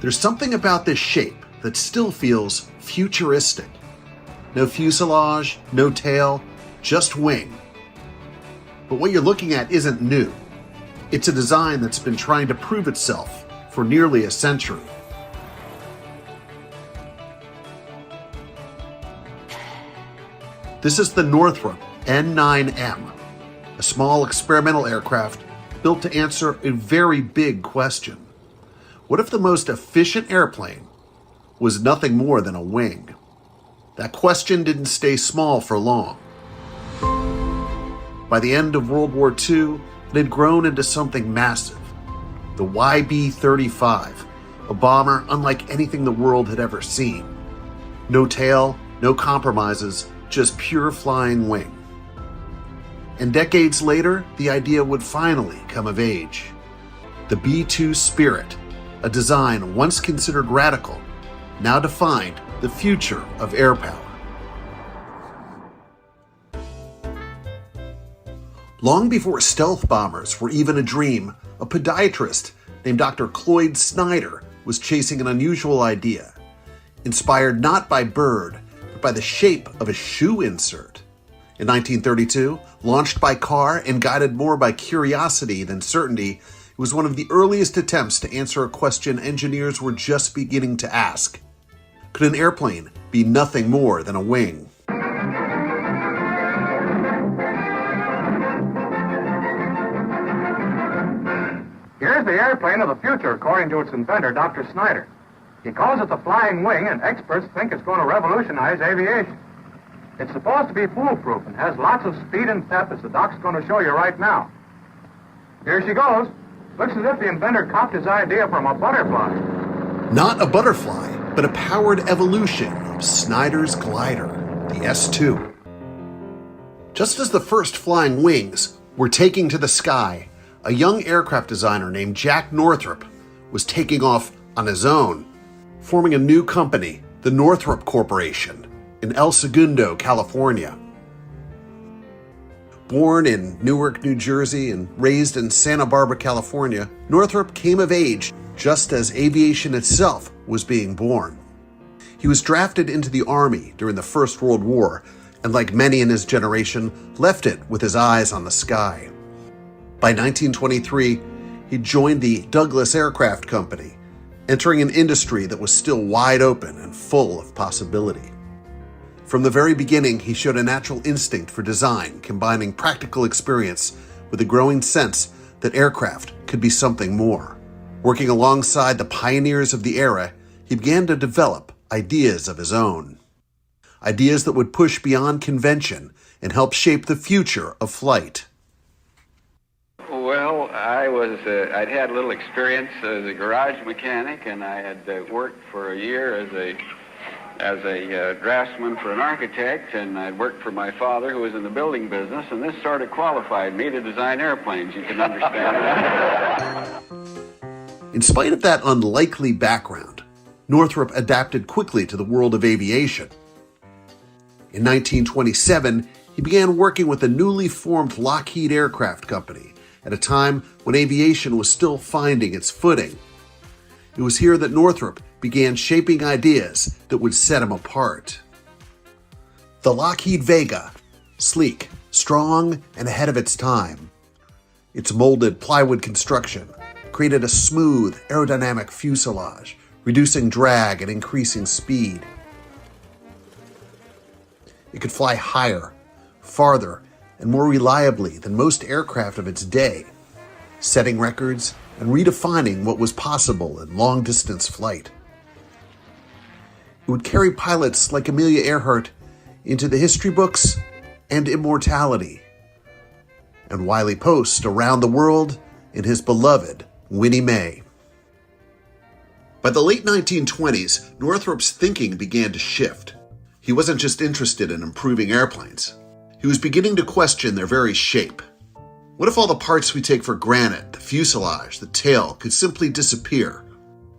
There's something about this shape that still feels futuristic. No fuselage, no tail, just wing. But what you're looking at isn't new. It's a design that's been trying to prove itself for nearly a century. This is the Northrop N9M, a small experimental aircraft built to answer a very big question. What if the most efficient airplane was nothing more than a wing? That question didn't stay small for long. By the end of World War II, it had grown into something massive. The YB-35, a bomber unlike anything the world had ever seen. No tail, no compromises, just pure flying wing. And decades later, the idea would finally come of age. The B-2 Spirit, a design once considered radical, now defined the future of air power. Long before stealth bombers were even a dream, a podiatrist named Dr. Cloyd Snyder was chasing an unusual idea, inspired not by bird, but by the shape of a shoe insert. In 1932, launched by car and guided more by curiosity than certainty, it was one of the earliest attempts to answer a question engineers were just beginning to ask. Could an airplane be nothing more than a wing? Here's the airplane of the future, according to its inventor, Dr. Snyder. He calls it the Flying Wing, and experts think it's going to revolutionize aviation. It's supposed to be foolproof and has lots of speed and pep, as the doc's going to show you right now. Here she goes. Looks as if the inventor copied his idea from a butterfly. Not a butterfly, but a powered evolution of Snyder's glider, the S-2. Just as the first flying wings were taking to the sky, a young aircraft designer named Jack Northrop was taking off on his own, forming a new company, the Northrop Corporation, in El Segundo, California. Born in Newark, New Jersey, and raised in Santa Barbara, California, Northrop came of age just as aviation itself was being born. He was drafted into the Army during the First World War, and like many in his generation, left it with his eyes on the sky. By 1923, he joined the Douglas Aircraft Company, entering an industry that was still wide open and full of possibility. From the very beginning, he showed a natural instinct for design, combining practical experience with a growing sense that aircraft could be something more. Working alongside the pioneers of the era, he began to develop ideas of his own. Ideas that would push beyond convention and help shape the future of flight. Well, I'd had a little experience as a garage mechanic, and I had worked for a year as a draftsman for an architect, and I'd worked for my father, who was in the building business, and this sort of qualified me to design airplanes, you can understand that. In spite of that unlikely background, Northrop adapted quickly to the world of aviation. In 1927, he began working with the newly formed Lockheed Aircraft Company at a time when aviation was still finding its footing. It was here that Northrop began shaping ideas that would set him apart. The Lockheed Vega, sleek, strong, and ahead of its time. Its molded plywood construction created a smooth, aerodynamic fuselage, reducing drag and increasing speed. It could fly higher, farther, and more reliably than most aircraft of its day, setting records and redefining what was possible in long-distance flight. It would carry pilots like Amelia Earhart into the history books and immortality, and Wiley Post around the world in his beloved Winnie Mae. By the late 1920s, Northrop's thinking began to shift. He wasn't just interested in improving airplanes. He was beginning to question their very shape. What if all the parts we take for granted, the fuselage, the tail, could simply disappear?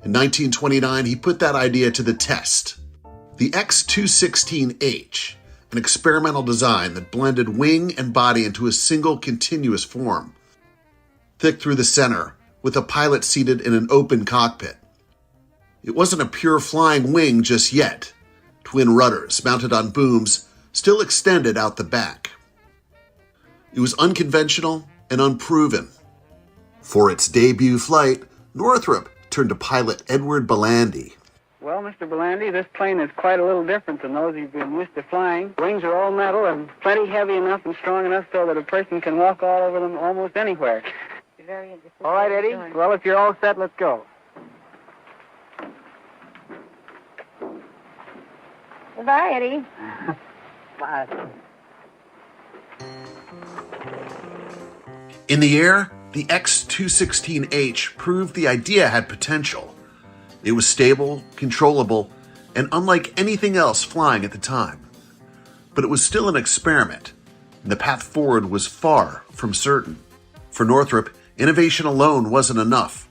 In 1929, he put that idea to the test. The X-216H, an experimental design that blended wing and body into a single continuous form. Thick through the center, with a pilot seated in an open cockpit. It wasn't a pure flying wing just yet. Twin rudders, mounted on booms, still extended out the back. It was unconventional and unproven. For its debut flight, Northrop turned to pilot Edward Bellandy. Well, Mr. Bellandy, this plane is quite a little different than those you've been used to flying. Wings are all metal and plenty heavy enough and strong enough so that a person can walk all over them almost anywhere. Very interesting. All right, Eddie? Well, if you're all set, let's go. Goodbye, Eddie. Bye. In the air, the X-216H proved the idea had potential. It was stable, controllable, and unlike anything else flying at the time. But it was still an experiment, and the path forward was far from certain. For Northrop, innovation alone wasn't enough.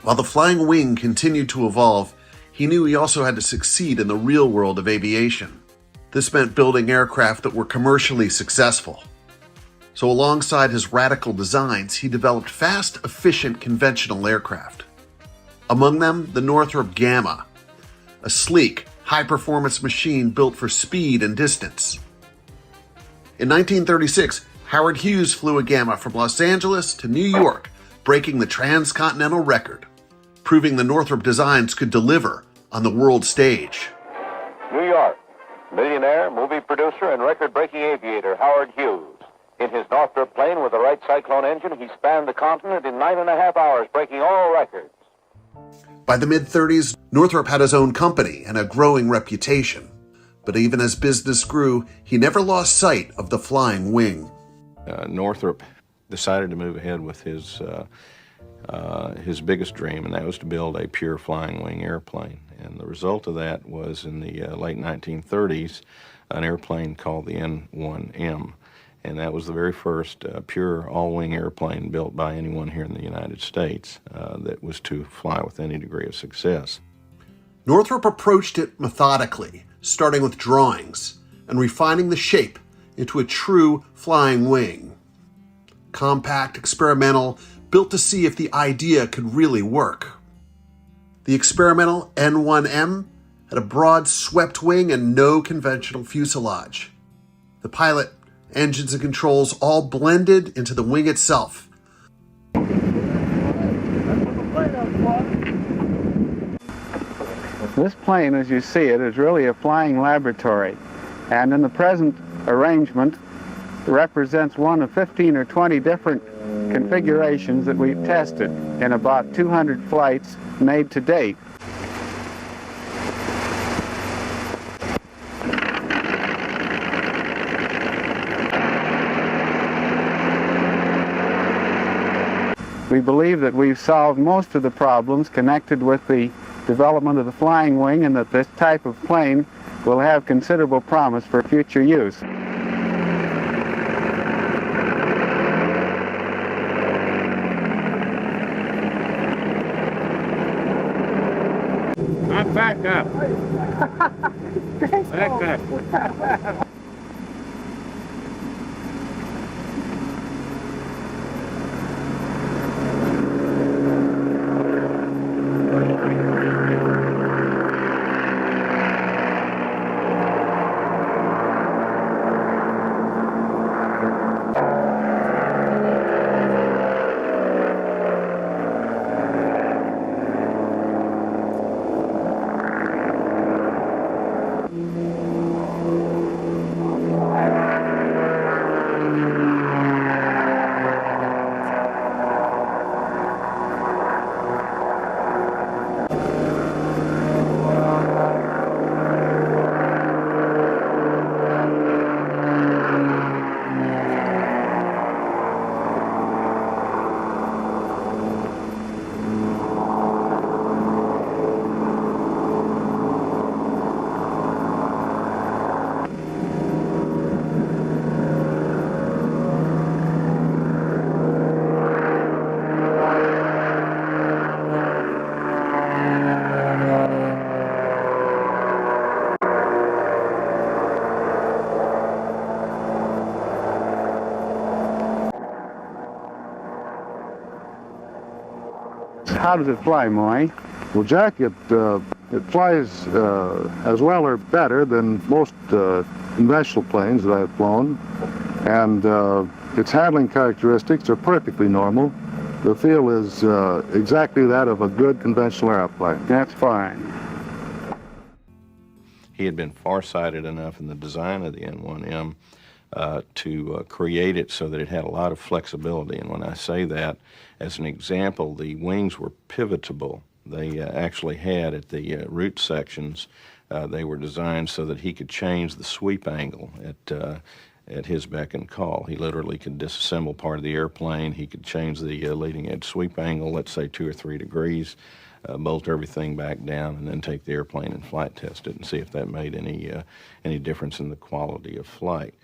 While the flying wing continued to evolve, he knew he also had to succeed in the real world of aviation. This meant building aircraft that were commercially successful. So alongside his radical designs, he developed fast, efficient, conventional aircraft. Among them, the Northrop Gamma, a sleek, high-performance machine built for speed and distance. In 1936, Howard Hughes flew a Gamma from Los Angeles to New York, breaking the transcontinental record, proving the Northrop designs could deliver on the world stage. New York, millionaire, movie producer, and record-breaking aviator Howard Hughes. In his Northrop plane with the Wright Cyclone engine, he spanned the continent in 9.5 hours, breaking all records. By the mid-30s, Northrop had his own company and a growing reputation. But even as business grew, he never lost sight of the flying wing. Northrop decided to move ahead with his biggest dream, and that was to build a pure flying wing airplane. And the result of that was in the late 1930s, an airplane called the N1M. And that was the very first pure all-wing airplane built by anyone here in the United States that was to fly with any degree of success. Northrop approached it methodically, starting with drawings and refining the shape into a true flying wing. Compact, experimental, built to see if the idea could really work. The experimental N1M had a broad, swept wing and no conventional fuselage. The pilot, engines, and controls all blended into the wing itself. This plane, as you see it, is really a flying laboratory. And in the present arrangement, it represents one of 15 or 20 different configurations that we've tested in about 200 flights made to date. We believe that we've solved most of the problems connected with the development of the flying wing, and that this type of plane will have considerable promise for future use. I'm back up. Back up. How does it fly, Moy? Well, Jack, it flies as well or better than most conventional planes that I've flown, and its handling characteristics are perfectly normal. The feel is exactly that of a good conventional airplane. That's fine. He had been farsighted enough in the design of the N1M to create it so that it had a lot of flexibility. And when I say that, as an example, the wings were pivotable. They actually had at the root sections, they were designed so that he could change the sweep angle at his beck and call. He literally could disassemble part of the airplane. He could change the leading edge sweep angle, let's say 2 or 3 degrees, bolt everything back down, and then take the airplane and flight test it and see if that made any difference in the quality of flight.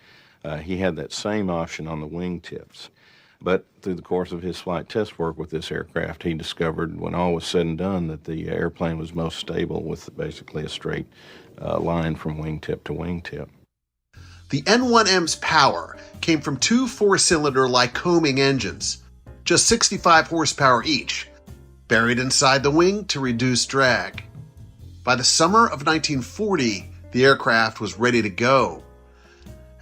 He had that same option on the wing tips. But through the course of his flight test work with this aircraft, he discovered, when all was said and done, that the airplane was most stable with basically a straight line from wingtip to wingtip. The N1M's power came from 2 4-cylinder Lycoming engines, just 65 horsepower each, buried inside the wing to reduce drag. By the summer of 1940, the aircraft was ready to go.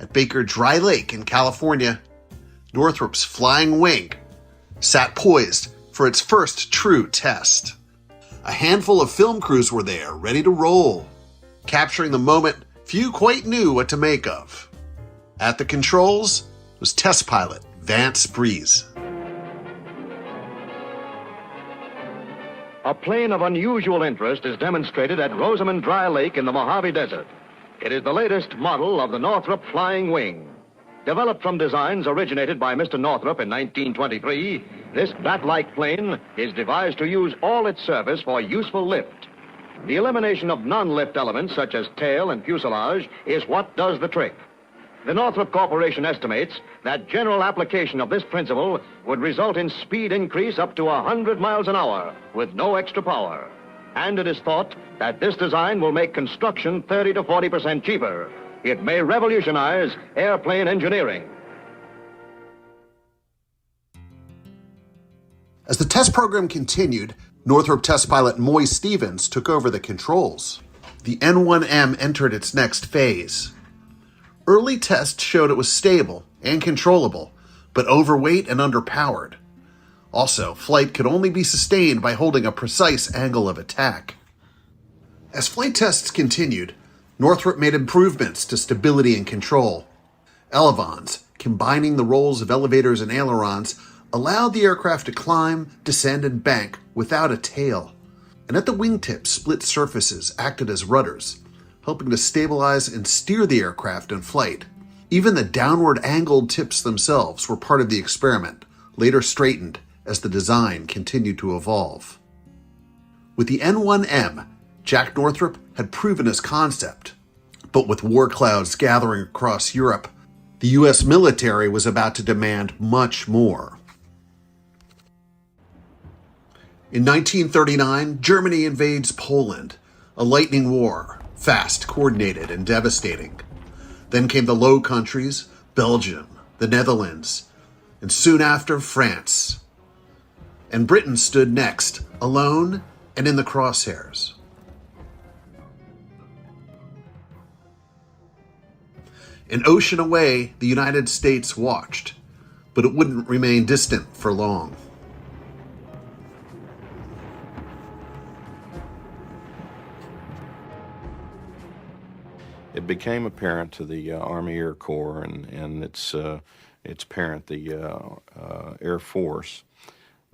At Baker Dry Lake in California, Northrop's Flying Wing sat poised for its first true test. A handful of film crews were there, ready to roll, capturing the moment few quite knew what to make of. At the controls was test pilot Vance Breeze. A plane of unusual interest is demonstrated at Rosamond Dry Lake in the Mojave Desert. It is the latest model of the Northrop Flying Wing. Developed from designs originated by Mr. Northrop in 1923, this bat-like plane is devised to use all its service for useful lift. The elimination of non-lift elements such as tail and fuselage is what does the trick. The Northrop Corporation estimates that general application of this principle would result in speed increase up to 100 miles an hour with no extra power. And it is thought that this design will make construction 30 to 40% cheaper. It may revolutionize airplane engineering. As the test program continued, Northrop test pilot Moy Stevens took over the controls. The N1M entered its next phase. Early tests showed it was stable and controllable, but overweight and underpowered. Also, flight could only be sustained by holding a precise angle of attack. As flight tests continued, Northrop made improvements to stability and control. Elevons, combining the roles of elevators and ailerons, allowed the aircraft to climb, descend, and bank without a tail. And at the wingtips, split surfaces acted as rudders, helping to stabilize and steer the aircraft in flight. Even the downward angled tips themselves were part of the experiment, later straightened as the design continued to evolve. With the N1M, Jack Northrop had proven his concept. But with war clouds gathering across Europe, the U.S. military was about to demand much more. In 1939, Germany invades Poland, a lightning war, fast, coordinated, and devastating. Then came the Low Countries, Belgium, the Netherlands, and soon after, France. And Britain stood next, alone and in the crosshairs. An ocean away, the United States watched, but it wouldn't remain distant for long. It became apparent to the Army Air Corps and its parent, the Air Force,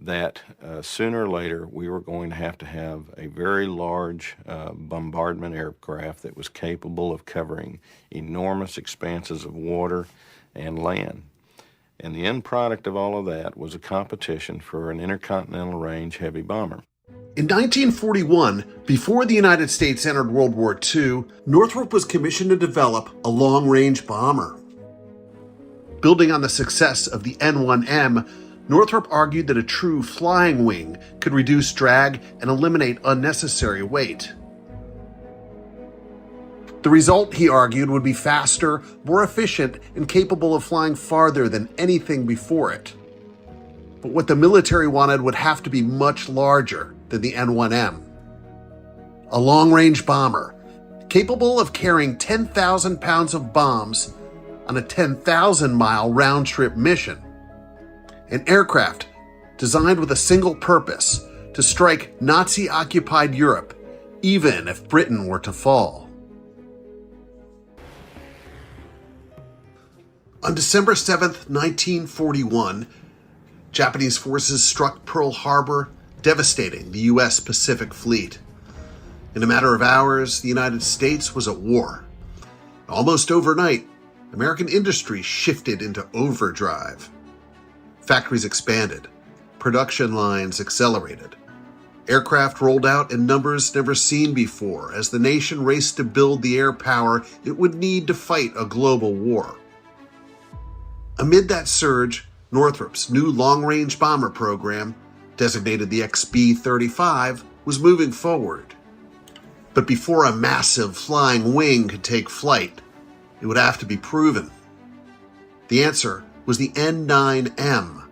that sooner or later we were going to have a very large bombardment aircraft that was capable of covering enormous expanses of water and land. And the end product of all of that was a competition for an intercontinental range heavy bomber. In 1941, before the United States entered World War II, Northrop was commissioned to develop a long-range bomber. Building on the success of the N1M, Northrop argued that a true flying wing could reduce drag and eliminate unnecessary weight. The result, he argued, would be faster, more efficient, and capable of flying farther than anything before it. but what the military wanted would have to be much larger than the N-1M. A long-range bomber, capable of carrying 10,000 pounds of bombs on a 10,000-mile round-trip mission. An aircraft designed with a single purpose: to strike Nazi-occupied Europe, even if Britain were to fall. On December 7th, 1941, Japanese forces struck Pearl Harbor, devastating the U.S. Pacific Fleet. In a matter of hours, the United States was at war. Almost overnight, American industry shifted into overdrive. Factories expanded. Production lines accelerated. Aircraft rolled out in numbers never seen before as the nation raced to build the air power it would need to fight a global war. Amid that surge, Northrop's new long-range bomber program, designated the XB-35, was moving forward. But before a massive flying wing could take flight, it would have to be proven. The answer was the N-9M,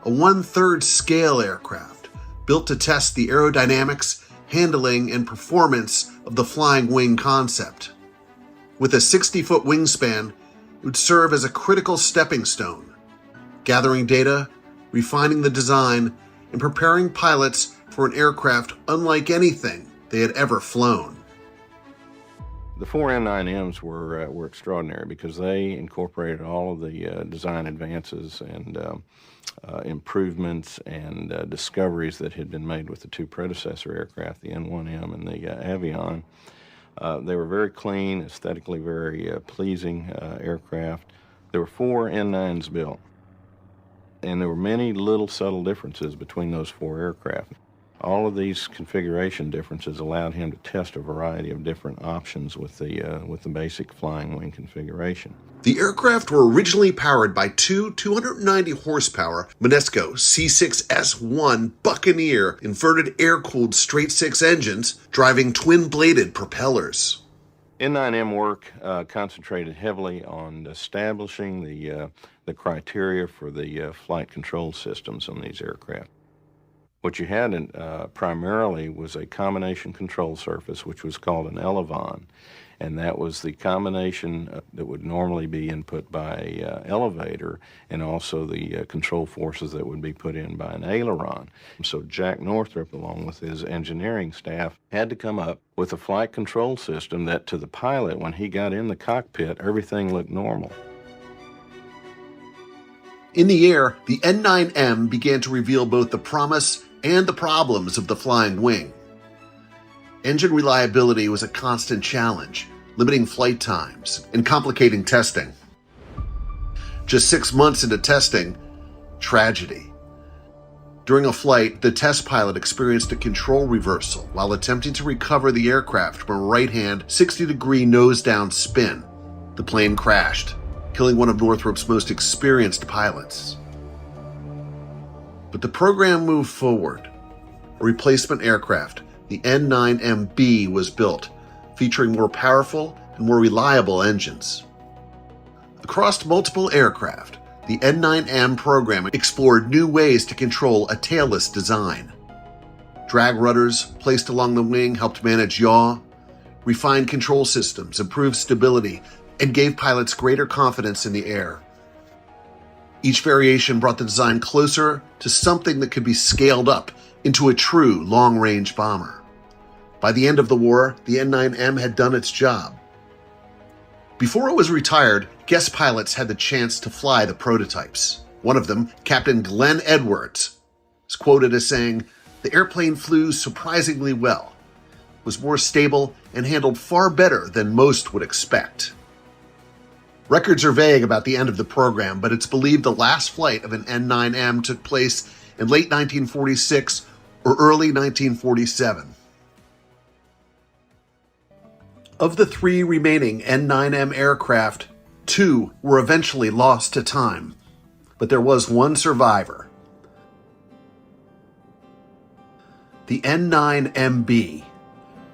a 1/3 scale aircraft built to test the aerodynamics, handling, and performance of the flying wing concept. With a 60-foot wingspan, it would serve as a critical stepping stone, gathering data, refining the design, and preparing pilots for an aircraft unlike anything they had ever flown. The four N-9Ms were extraordinary because they incorporated all of the design advances and improvements and discoveries that had been made with the two predecessor aircraft, the N-1M and the Aviation. They were very clean, aesthetically very pleasing aircraft. There were four N-9s built, and there were many little subtle differences between those four aircraft. All of these configuration differences allowed him to test a variety of different options with the basic flying wing configuration. The aircraft were originally powered by two 290 horsepower Monesco C6S-1 Buccaneer inverted air-cooled straight-six engines driving twin-bladed propellers. N-9M work concentrated heavily on establishing the criteria for the flight control systems on these aircraft. What you had primarily was a combination control surface, which was called an elevon, and that was the combination that would normally be input by elevator and also the control forces that would be put in by an aileron. So Jack Northrop, along with his engineering staff, had to come up with a flight control system that to the pilot, when he got in the cockpit, everything looked normal. In the air, the N-9M began to reveal both the promise and the problems of the flying wing. Engine reliability was a constant challenge, limiting flight times and complicating testing. Just 6 months into testing, tragedy. During a flight, the test pilot experienced a control reversal while attempting to recover the aircraft from a right-hand 60-degree nose-down spin. The plane crashed, killing one of Northrop's most experienced pilots. But the program moved forward. A replacement aircraft, the N-9MB, was built, featuring more powerful and more reliable engines. Across multiple aircraft, the N-9M program explored new ways to control a tailless design. Drag rudders placed along the wing helped manage yaw, refined control systems, improved stability, and gave pilots greater confidence in the air. Each variation brought the design closer to something that could be scaled up into a true long-range bomber. By the end of the war, the N-9M had done its job. Before it was retired, guest pilots had the chance to fly the prototypes. One of them, Captain Glen Edwards, is quoted as saying, "The airplane flew surprisingly well, was more stable, and handled far better than most would expect." Records are vague about the end of the program, but it's believed the last flight of an N-9M took place in late 1946 or early 1947. Of the 3 remaining N-9M aircraft, 2 were eventually lost to time, but there was one survivor. The N-9MB,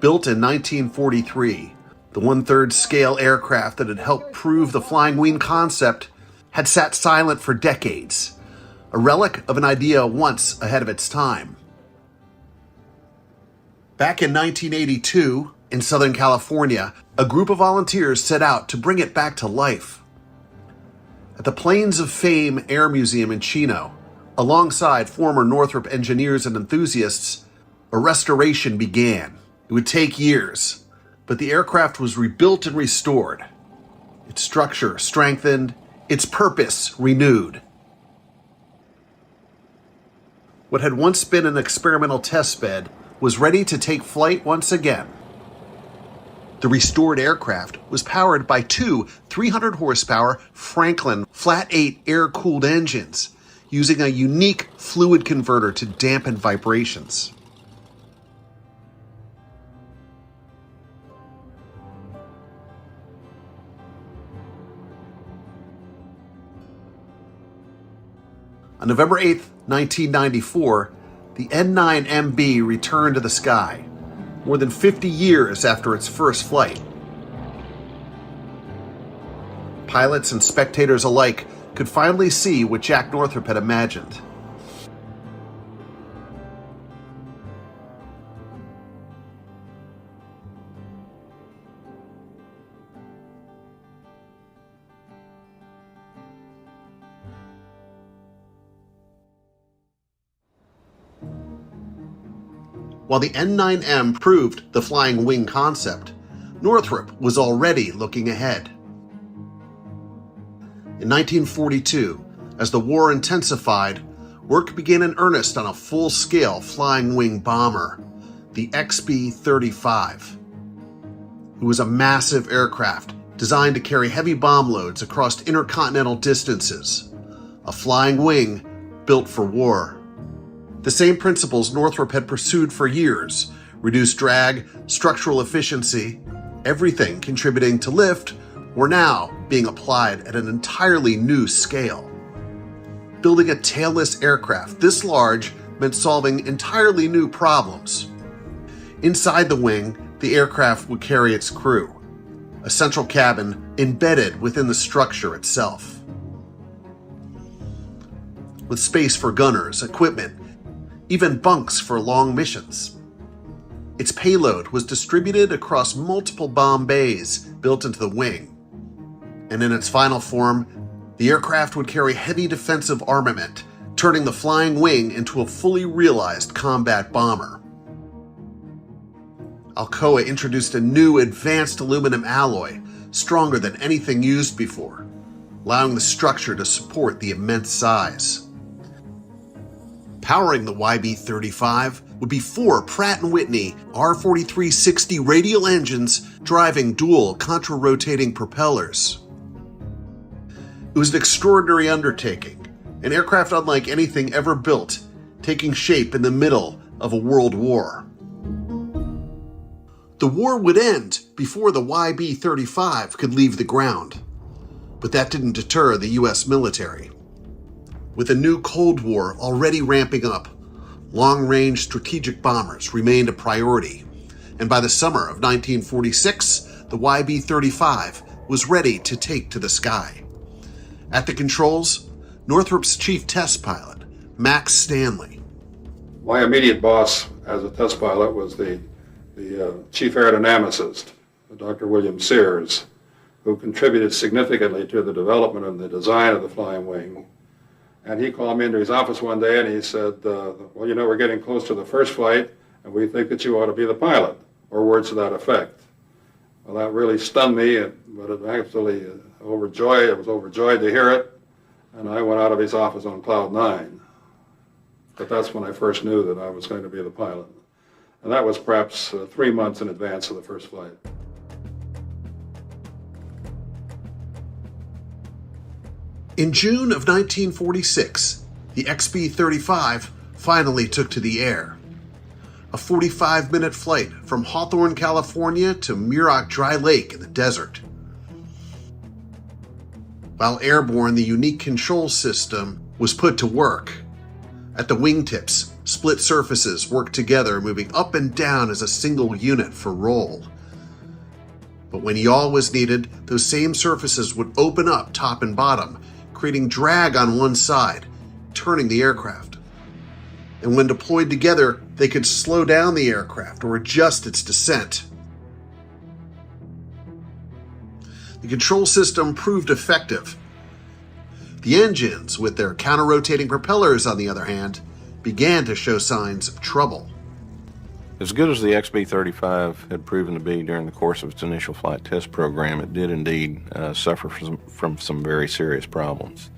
built in 1943, the 1/3 scale aircraft that had helped prove the flying wing concept, had sat silent for decades, a relic of an idea once ahead of its time. Back in 1982, in Southern California, a group of volunteers set out to bring it back to life. At the Plains of Fame Air Museum in Chino, alongside former Northrop engineers and enthusiasts, a restoration began. It would take years, but the aircraft was rebuilt and restored. Its structure strengthened, its purpose renewed. What had once been an experimental testbed was ready to take flight once again. The restored aircraft was powered by two 300-horsepower Franklin Flat 8 air-cooled engines, using a unique fluid converter to dampen vibrations. On November 8, 1994, the N9MB returned to the sky, more than 50 years after its first flight. Pilots and spectators alike could finally see what Jack Northrop had imagined. While the N9M proved the flying wing concept, Northrop was already looking ahead. In 1942, as the war intensified, work began in earnest on a full-scale flying wing bomber, the XB-35. It was a massive aircraft designed to carry heavy bomb loads across intercontinental distances, a flying wing built for war. The same principles Northrop had pursued for years: reduced drag, structural efficiency, everything contributing to lift, were now being applied at an entirely new scale. Building a tailless aircraft this large meant solving entirely new problems. Inside the wing, the aircraft would carry its crew, a central cabin embedded within the structure itself. With space for gunners, equipment, even bunks for long missions. Its payload was distributed across multiple bomb bays built into the wing. And in its final form, the aircraft would carry heavy defensive armament, turning the flying wing into a fully realized combat bomber. Alcoa introduced a new advanced aluminum alloy, stronger than anything used before, allowing the structure to support the immense size. Powering the YB-35 would be four Pratt & Whitney R4360 radial engines driving dual contra-rotating propellers. It was an extraordinary undertaking, an aircraft unlike anything ever built, taking shape in the middle of a world war. The war would end before the YB-35 could leave the ground, but that didn't deter the US military. With a new Cold War already ramping up, long-range strategic bombers remained a priority, and by the summer of 1946, the YB-35 was ready to take to the sky. At the controls, Northrop's chief test pilot, Max Stanley. My immediate boss as a test pilot was the chief aerodynamicist, Dr. William Sears, who contributed significantly to the development and the design of the flying wing. And he called me into his office one day and he said, well, you know, we're getting close to the first flight and we think that you ought to be the pilot, or words to that effect. Well, that really stunned me, but it actually I was overjoyed to hear it, and I went out of his office on cloud 9. But that's when I first knew that I was going to be the pilot. And that was perhaps 3 months in advance of the first flight. In June of 1946, the XB-35 finally took to the air. A 45-minute flight from Hawthorne, California to Muroc Dry Lake in the desert. While airborne, the unique control system was put to work. At the wingtips, split surfaces worked together, moving up and down as a single unit for roll. But when yaw was needed, those same surfaces would open up top and bottom, creating drag on one side, turning the aircraft. And when deployed together, they could slow down the aircraft or adjust its descent. The control system proved effective. The engines, with their counter-rotating propellers on the other hand, began to show signs of trouble. As good as the XB-35 had proven to be during the course of its initial flight test program, it did indeed suffer from some very serious problems.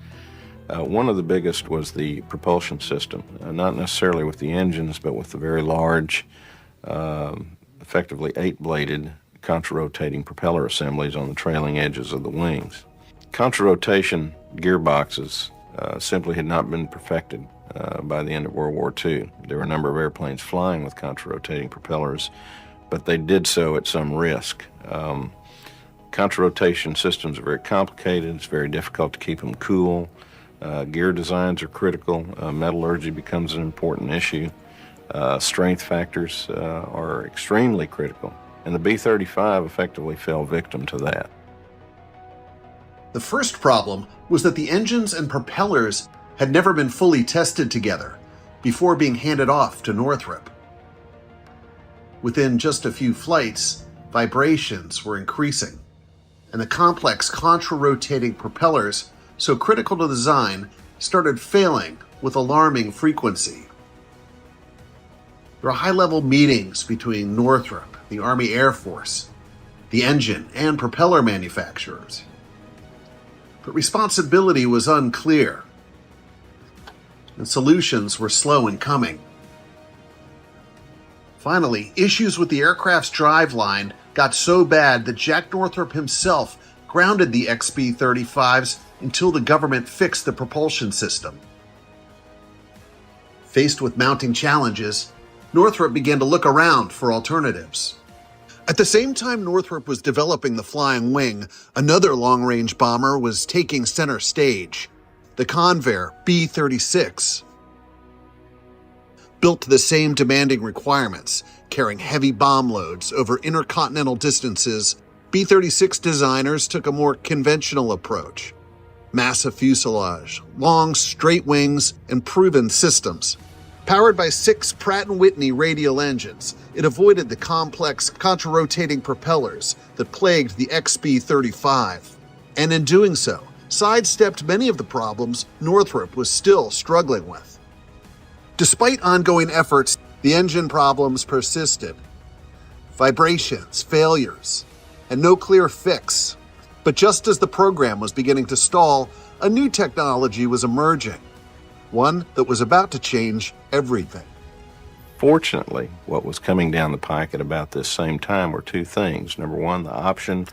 One of the biggest was the propulsion system, not necessarily with the engines, but with the very large, effectively 8-bladed contra-rotating propeller assemblies on the trailing edges of the wings. Contra-rotation gearboxes simply had not been perfected by the end of World War II. There were a number of airplanes flying with contra-rotating propellers, but they did so at some risk. Contra-rotation systems are very complicated. It's very difficult to keep them cool. Gear designs are critical. Metallurgy becomes an important issue. Strength factors are extremely critical, and the B-35 effectively fell victim to that. The first problem was that the engines and propellers had never been fully tested together before being handed off to Northrop. Within just a few flights, vibrations were increasing, and the complex contra-rotating propellers, so critical to the design, started failing with alarming frequency. There were high-level meetings between Northrop, the Army Air Force, the engine and propeller manufacturers. But responsibility was unclear, and solutions were slow in coming. Finally, issues with the aircraft's driveline got so bad that Jack Northrop himself grounded the XB-35s until the government fixed the propulsion system. Faced with mounting challenges, Northrop began to look around for alternatives. At the same time Northrop was developing the Flying Wing, another long-range bomber was taking center stage, the Convair B-36. Built to the same demanding requirements, carrying heavy bomb loads over intercontinental distances, B-36 designers took a more conventional approach. Massive fuselage, long straight wings, and proven systems. Powered by 6 Pratt & Whitney radial engines, it avoided the complex contra-rotating propellers that plagued the XB-35, and in doing so, sidestepped many of the problems Northrop was still struggling with. Despite ongoing efforts, the engine problems persisted. Vibrations, failures, and no clear fix. But just as the program was beginning to stall, a new technology was emerging. One that was about to change everything. Fortunately, what was coming down the pike at about this same time were two things. Number one, the option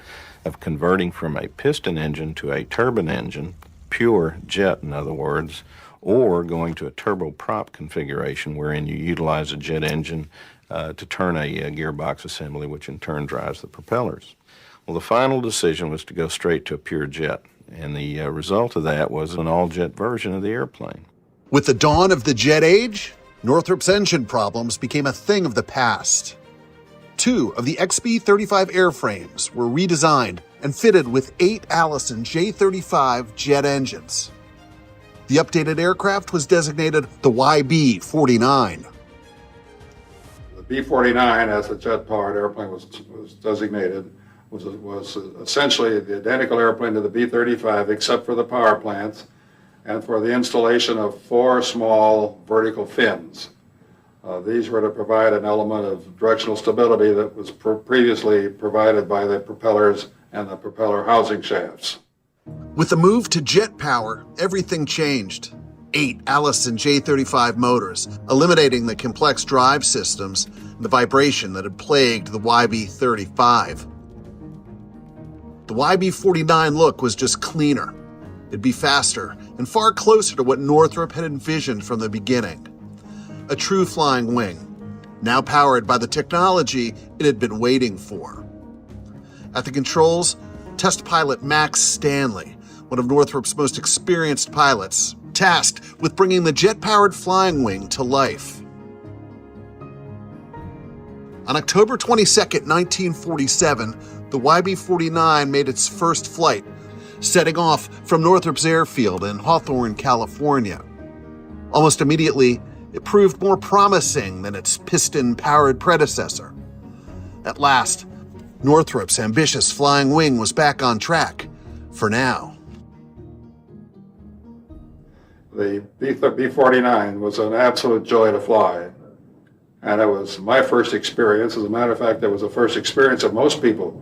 of converting from a piston engine to a turbine engine, pure jet in other words, or going to a turboprop configuration wherein you utilize a jet engine to turn a gearbox assembly, which in turn drives the propellers. Well, the final decision was to go straight to a pure jet, and the result of that was an all-jet version of the airplane. With the dawn of the jet age, Northrop's engine problems became a thing of the past. 2 of the XB-35 airframes were redesigned and fitted with 8 Allison J-35 jet engines. The updated aircraft was designated the YB-49. The B-49, as a jet-powered airplane was designated, was essentially the identical airplane to the B-35 except for the power plants and for the installation of 4 small vertical fins. These were to provide an element of directional stability that was previously provided by the propellers and the propeller housing shafts. With the move to jet power, everything changed. 8 Allison J-35 motors, eliminating the complex drive systems and the vibration that had plagued the YB-35. The YB-49 look was just cleaner. It'd be faster and far closer to what Northrop had envisioned from the beginning. A true flying wing, now powered by the technology it had been waiting for. At the controls, test pilot Max Stanley, one of Northrop's most experienced pilots, tasked with bringing the jet-powered flying wing to life. On October 22, 1947, the YB-49 made its first flight, setting off from Northrop's airfield in Hawthorne, California. Almost immediately, it proved more promising than its piston-powered predecessor. At last, Northrop's ambitious flying wing was back on track, for now. The B-49 was an absolute joy to fly. And it was my first experience. As a matter of fact, it was the first experience of most people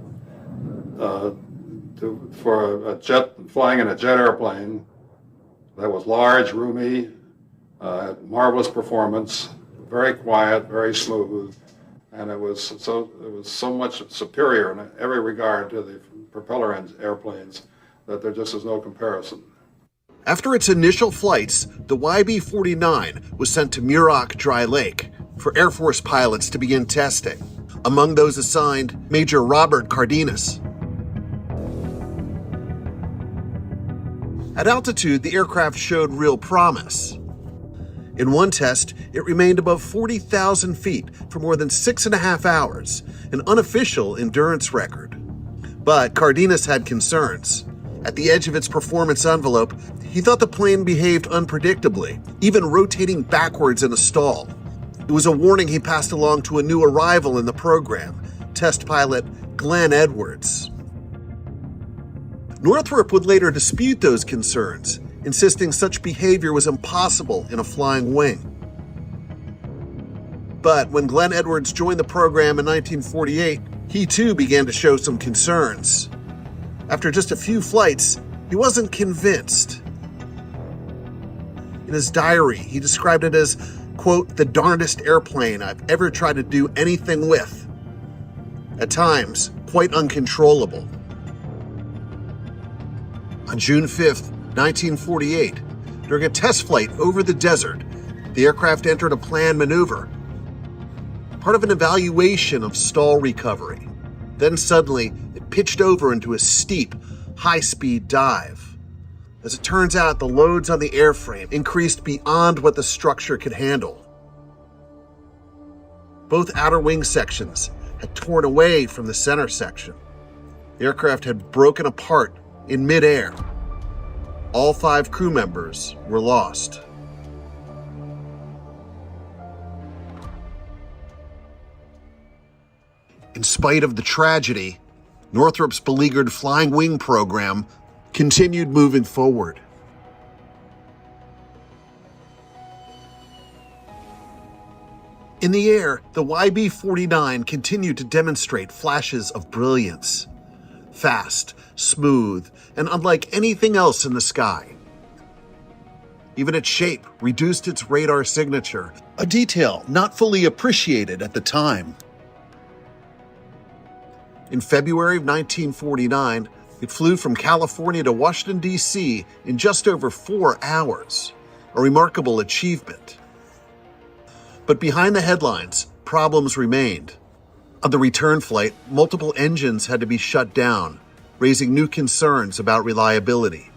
for a jet, flying in a jet airplane that was large, roomy, marvelous performance, very quiet, very smooth, and it was so much superior in every regard to the propeller airplanes that there just is no comparison. After its initial flights, the YB-49 was sent to Muroc Dry Lake for Air Force pilots to begin testing. Among those assigned, Major Robert Cardenas. At altitude, the aircraft showed real promise. In one test, it remained above 40,000 feet for more than 6.5 hours, an unofficial endurance record. But Cardenas had concerns. At the edge of its performance envelope, he thought the plane behaved unpredictably, even rotating backwards in a stall. It was a warning he passed along to a new arrival in the program, test pilot Glen Edwards. Northrop would later dispute those concerns, insisting such behavior was impossible in a flying wing. But when Glen Edwards joined the program in 1948, he too began to show some concerns. After just a few flights, he wasn't convinced. In his diary, he described it as, quote, the darndest airplane I've ever tried to do anything with. At times, quite uncontrollable. On June 5th, 1948, during a test flight over the desert, the aircraft entered a planned maneuver, part of an evaluation of stall recovery. Then suddenly, it pitched over into a steep, high-speed dive. As it turns out, the loads on the airframe increased beyond what the structure could handle. Both outer wing sections had torn away from the center section. The aircraft had broken apart in midair. All 5 crew members were lost. In spite of the tragedy, Northrop's beleaguered flying wing program continued moving forward. In the air, the YB-49 continued to demonstrate flashes of brilliance. Fast, smooth, and unlike anything else in the sky. Even its shape reduced its radar signature, a detail not fully appreciated at the time. In February of 1949, it flew from California to Washington, D.C. in just over 4 hours, a remarkable achievement. But behind the headlines, problems remained. On the return flight, multiple engines had to be shut down, raising new concerns about reliability.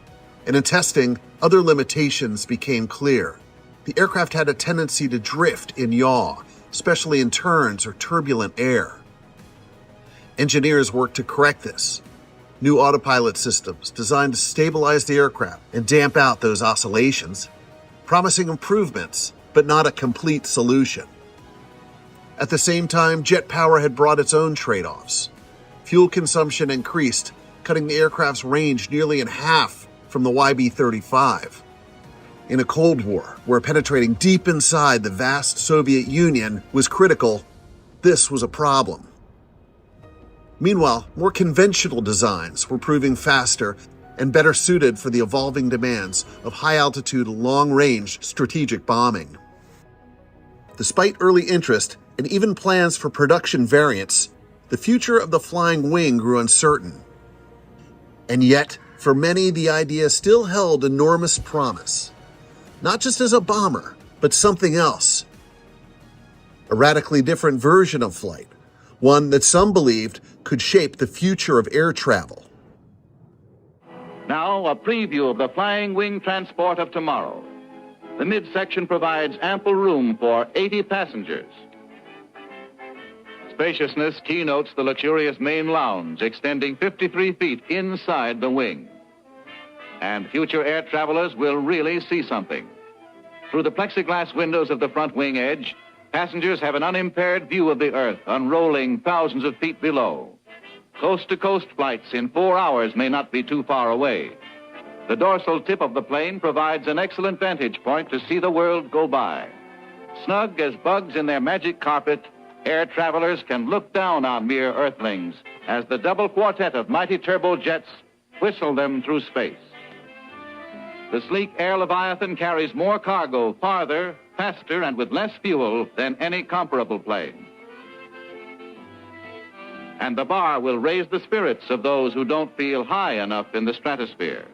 And in testing, other limitations became clear. The aircraft had a tendency to drift in yaw, especially in turns or turbulent air. Engineers worked to correct this. New autopilot systems designed to stabilize the aircraft and damp out those oscillations, promising improvements, but not a complete solution. At the same time, jet power had brought its own trade-offs. Fuel consumption increased, cutting the aircraft's range nearly in half from the YB-35. In a Cold War, where penetrating deep inside the vast Soviet Union was critical, this was a problem. Meanwhile, more conventional designs were proving faster and better suited for the evolving demands of high-altitude, long-range strategic bombing. Despite early interest and even plans for production variants, the future of the flying wing grew uncertain. And yet, for many, the idea still held enormous promise. Not just as a bomber, but something else. A radically different version of flight, one that some believed could shape the future of air travel. Now, a preview of the flying wing transport of tomorrow. The midsection provides ample room for 80 passengers. Spaciousness keynotes the luxurious main lounge, extending 53 feet inside the wing. And future air travelers will really see something. Through the plexiglass windows of the front wing edge, passengers have an unimpaired view of the Earth unrolling thousands of feet below. Coast-to-coast flights in 4 hours may not be too far away. The dorsal tip of the plane provides an excellent vantage point to see the world go by. Snug as bugs in their magic carpet, air travelers can look down on mere Earthlings as the double quartet of mighty turbojets whistle them through space. The sleek Air Leviathan carries more cargo farther, faster, and with less fuel than any comparable plane. And the bar will raise the spirits of those who don't feel high enough in the stratosphere.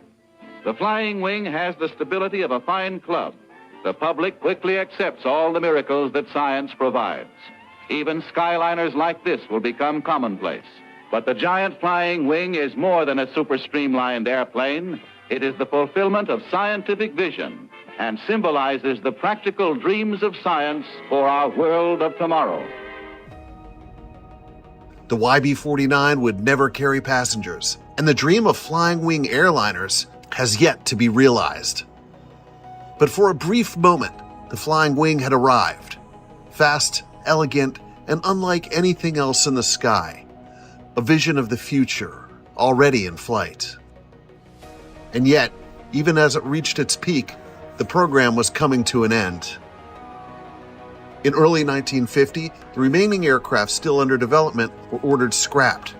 The Flying Wing has the stability of a fine club. The public quickly accepts all the miracles that science provides. Even skyliners like this will become commonplace. But the giant Flying Wing is more than a super streamlined airplane. It is the fulfillment of scientific vision and symbolizes the practical dreams of science for our world of tomorrow. The YB-49 would never carry passengers, and the dream of flying wing airliners has yet to be realized. But for a brief moment, the Flying Wing had arrived. Fast, elegant, and unlike anything else in the sky. A vision of the future, already in flight. And yet, even as it reached its peak, the program was coming to an end. In early 1950, the remaining aircraft still under development were ordered scrapped.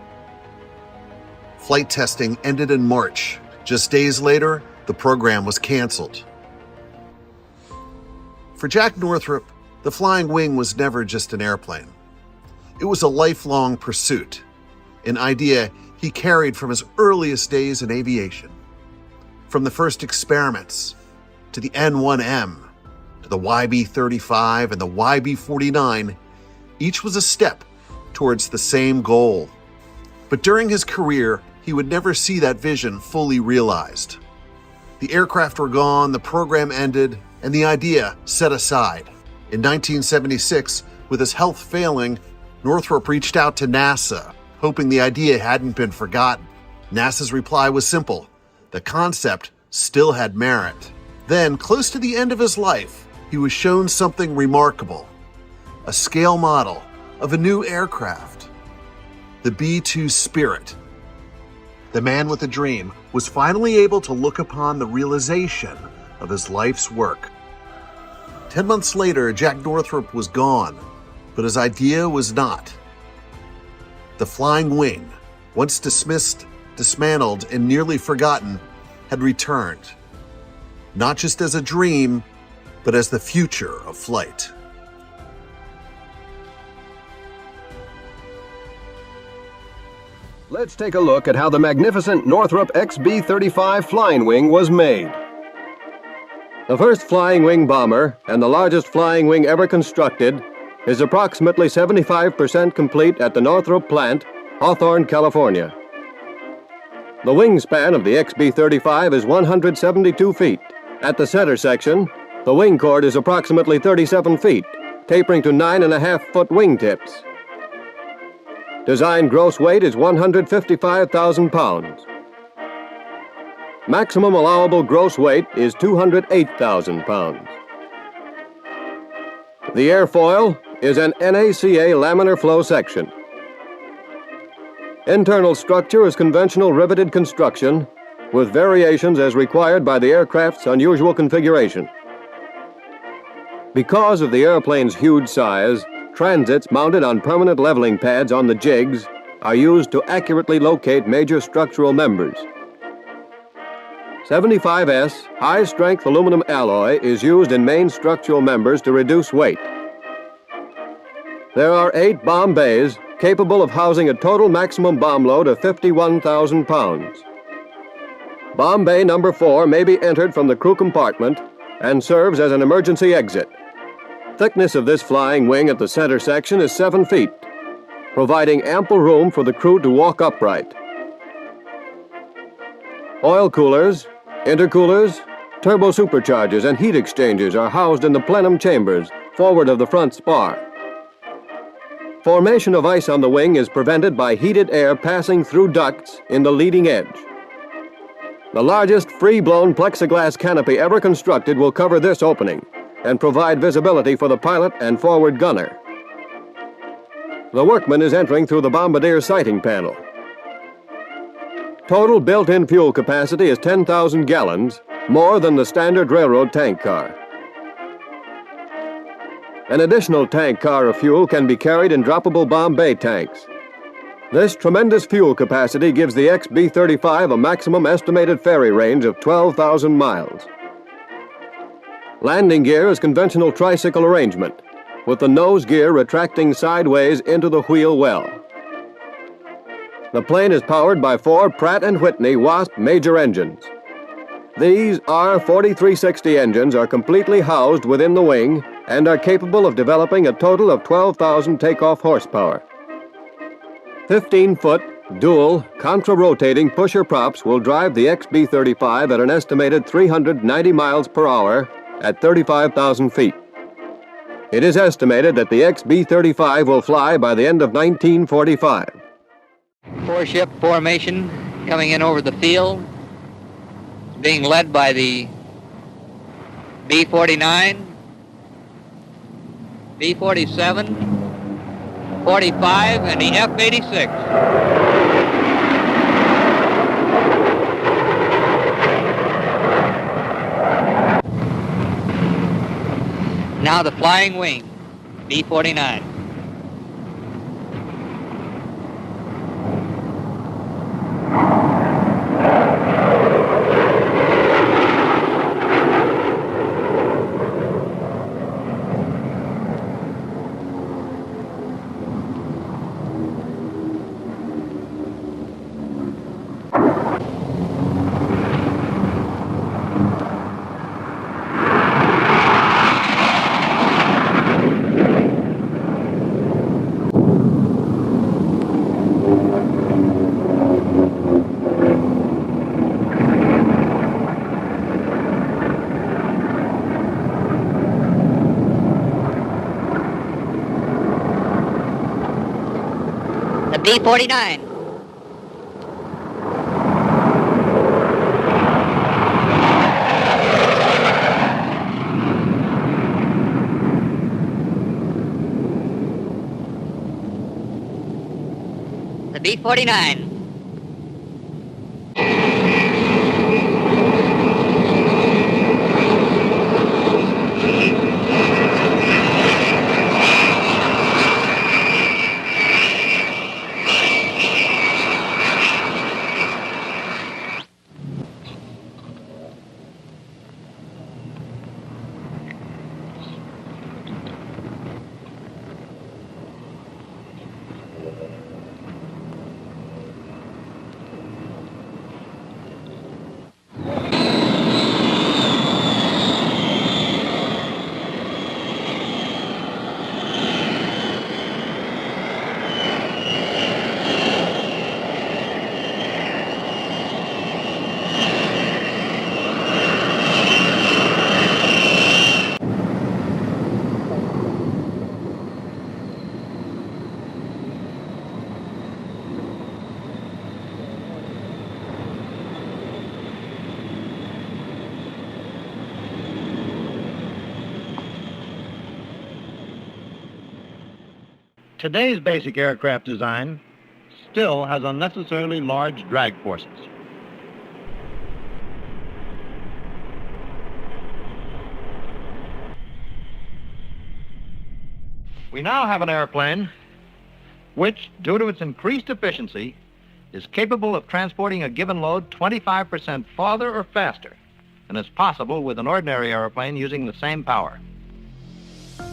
Flight testing ended in March. Just days later, the program was canceled. For Jack Northrop, the Flying Wing was never just an airplane. It was a lifelong pursuit, an idea he carried from his earliest days in aviation. From the first experiments, to the N1M, to the YB-35 and the YB-49, each was a step towards the same goal. But during his career, he would never see that vision fully realized. The aircraft were gone, the program ended, and the idea set aside. In 1976, with his health failing, Northrop reached out to NASA, hoping the idea hadn't been forgotten. NASA's reply was simple. The concept still had merit. Then, close to the end of his life, he was shown something remarkable. A scale model of a new aircraft. The B-2 Spirit. The man with a dream was finally able to look upon the realization of his life's work. 10 months later, Jack Northrop was gone, but his idea was not. The Flying Wing, once dismissed, dismantled, and nearly forgotten, had returned. Not just as a dream, but as the future of flight. Let's take a look at how the magnificent Northrop XB-35 Flying Wing was made. The first flying wing bomber, and the largest flying wing ever constructed, is approximately 75% complete at the Northrop plant, Hawthorne, California. The wingspan of the XB-35 is 172 feet. At the center section, the wing chord is approximately 37 feet, tapering to 9.5-foot wingtips. Design gross weight is 155,000 pounds. Maximum allowable gross weight is 208,000 pounds. The airfoil is an NACA laminar flow section. Internal structure is conventional riveted construction with variations as required by the aircraft's unusual configuration. Because of the airplane's huge size, transits mounted on permanent leveling pads on the jigs are used to accurately locate major structural members. 75S high-strength aluminum alloy is used in main structural members to reduce weight. There are 8 bomb bays capable of housing a total maximum bomb load of 51,000 pounds. Bomb bay number 4 may be entered from the crew compartment and serves as an emergency exit. Thickness of this flying wing at the center section is 7 feet, providing ample room for the crew to walk upright. Oil coolers, intercoolers, turbo superchargers, and heat exchangers are housed in the plenum chambers forward of the front spar. Formation of ice on the wing is prevented by heated air passing through ducts in the leading edge. The largest free-blown plexiglass canopy ever constructed will cover this opening, and provide visibility for the pilot and forward gunner. The workman is entering through the bombardier sighting panel. Total built-in fuel capacity is 10,000 gallons, more than the standard railroad tank car. An additional tank car of fuel can be carried in droppable bomb bay tanks. This tremendous fuel capacity gives the XB-35 a maximum estimated ferry range of 12,000 miles. Landing gear is conventional tricycle arrangement, with the nose gear retracting sideways into the wheel well. The plane is powered by 4 Pratt & Whitney Wasp major engines. These R4360 engines are completely housed within the wing and are capable of developing a total of 12,000 takeoff horsepower. 15-foot, dual, contra-rotating pusher props will drive the XB-35 at an estimated 390 miles per hour at 35,000 feet. It is estimated that the XB-35 will fly by the end of 1945. Four-ship formation coming in over the field, being led by the B-49, B-47, 45, and the F-86. Now the Flying Wing, B-49. B-49. The B-49. Today's basic aircraft design still has unnecessarily large drag forces. We now have an airplane which, due to its increased efficiency, is capable of transporting a given load 25% farther or faster than is possible with an ordinary airplane using the same power.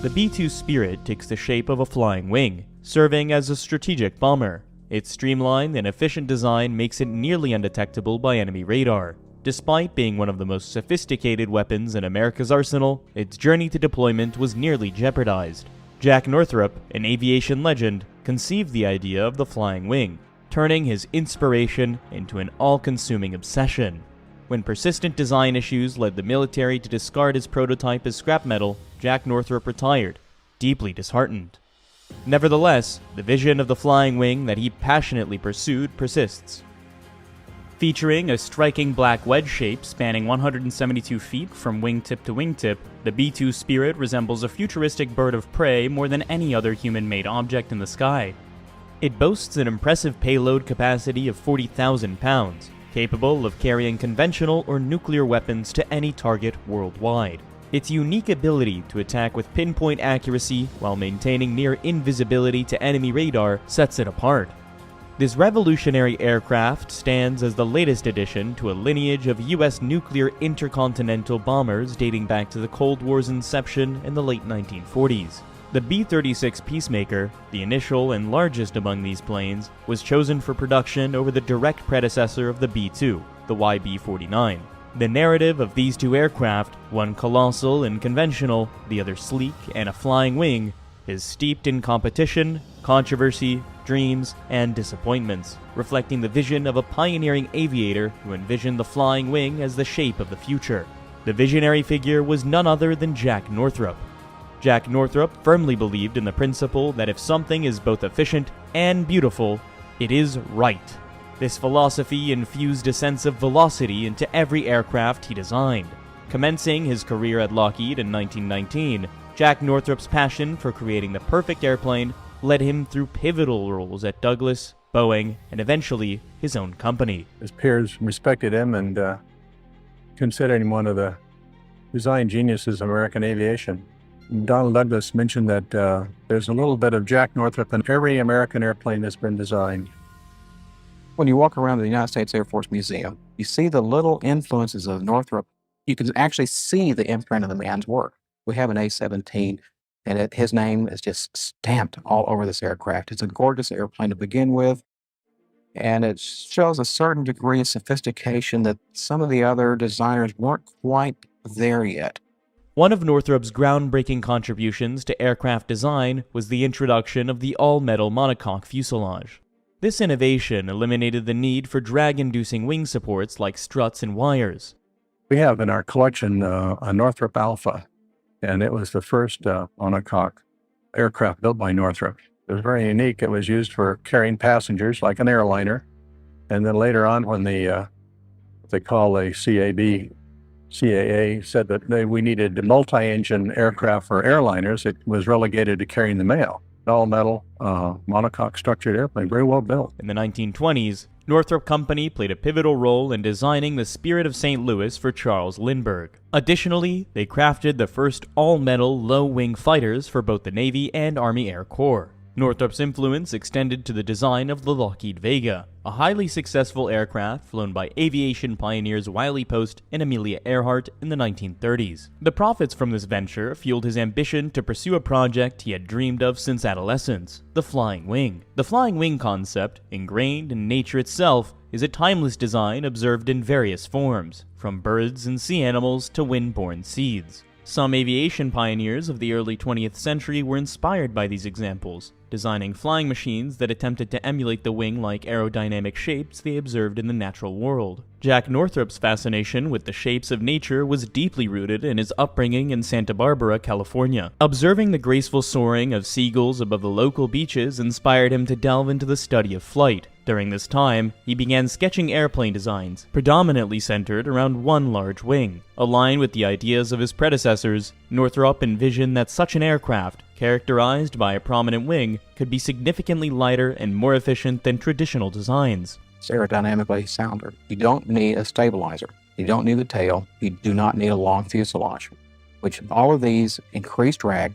The B-2 Spirit takes the shape of a flying wing, serving as a strategic bomber. Its streamlined and efficient design makes it nearly undetectable by enemy radar. Despite being one of the most sophisticated weapons in America's arsenal, its journey to deployment was nearly jeopardized. Jack Northrop, an aviation legend, conceived the idea of the flying wing, turning his inspiration into an all-consuming obsession. When persistent design issues led the military to discard his prototype as scrap metal, Jack Northrop retired, deeply disheartened. Nevertheless, the vision of the flying wing that he passionately pursued persists. Featuring a striking black wedge shape spanning 172 feet from wingtip to wingtip, the B-2 Spirit resembles a futuristic bird of prey more than any other human-made object in the sky. It boasts an impressive payload capacity of 40,000 pounds, capable of carrying conventional or nuclear weapons to any target worldwide. Its unique ability to attack with pinpoint accuracy while maintaining near invisibility to enemy radar sets it apart. This revolutionary aircraft stands as the latest addition to a lineage of U.S. nuclear intercontinental bombers dating back to the Cold War's inception in the late 1940s. The B-36 Peacemaker, the initial and largest among these planes, was chosen for production over the direct predecessor of the B-2, the YB-49. The narrative of these two aircraft, one colossal and conventional, the other sleek and a flying wing, is steeped in competition, controversy, dreams, and disappointments, reflecting the vision of a pioneering aviator who envisioned the flying wing as the shape of the future. The visionary figure was none other than Jack Northrop. Jack Northrop firmly believed in the principle that if something is both efficient and beautiful, it is right. This philosophy infused a sense of velocity into every aircraft he designed. Commencing his career at Lockheed in 1919, Jack Northrop's passion for creating the perfect airplane led him through pivotal roles at Douglas, Boeing, and eventually his own company. His peers respected him and considered him one of the design geniuses of American aviation. Donald Douglas mentioned that there's a little bit of Jack Northrop in every American airplane that's been designed. When you walk around the United States Air Force Museum, you see the little influences of Northrop. You can actually see the imprint of the man's work. We have an A-17, and his name is just stamped all over this aircraft. It's a gorgeous airplane to begin with, and it shows a certain degree of sophistication that some of the other designers weren't quite there yet. One of Northrop's groundbreaking contributions to aircraft design was the introduction of the all-metal monocoque fuselage. This innovation eliminated the need for drag-inducing wing supports like struts and wires. We have in our collection a Northrop Alpha, and it was the first monocoque aircraft built by Northrop. It was very unique. It was used for carrying passengers like an airliner, and then later on when what they call a CAA said that we needed a multi-engine aircraft for airliners, it was relegated to carrying the mail. All-metal, monocoque structured airplane, very well built. In the 1920s, Northrop Company played a pivotal role in designing the Spirit of St. Louis for Charles Lindbergh. Additionally, they crafted the first all-metal low-wing fighters for both the Navy and Army Air Corps. Northrop's influence extended to the design of the Lockheed Vega, a highly successful aircraft flown by aviation pioneers Wiley Post and Amelia Earhart in the 1930s. The profits from this venture fueled his ambition to pursue a project he had dreamed of since adolescence, the flying wing. The flying wing concept, ingrained in nature itself, is a timeless design observed in various forms, from birds and sea animals to wind-borne seeds. Some aviation pioneers of the early 20th century were inspired by these examples, designing flying machines that attempted to emulate the wing-like aerodynamic shapes they observed in the natural world. Jack Northrop's fascination with the shapes of nature was deeply rooted in his upbringing in Santa Barbara, California. Observing the graceful soaring of seagulls above the local beaches inspired him to delve into the study of flight. During this time, he began sketching airplane designs, predominantly centered around one large wing. Aligned with the ideas of his predecessors, Northrop envisioned that such an aircraft, characterized by a prominent wing, could be significantly lighter and more efficient than traditional designs. It's aerodynamically sounder. You don't need a stabilizer. You don't need the tail. You do not need a long fuselage, which all of these increase drag.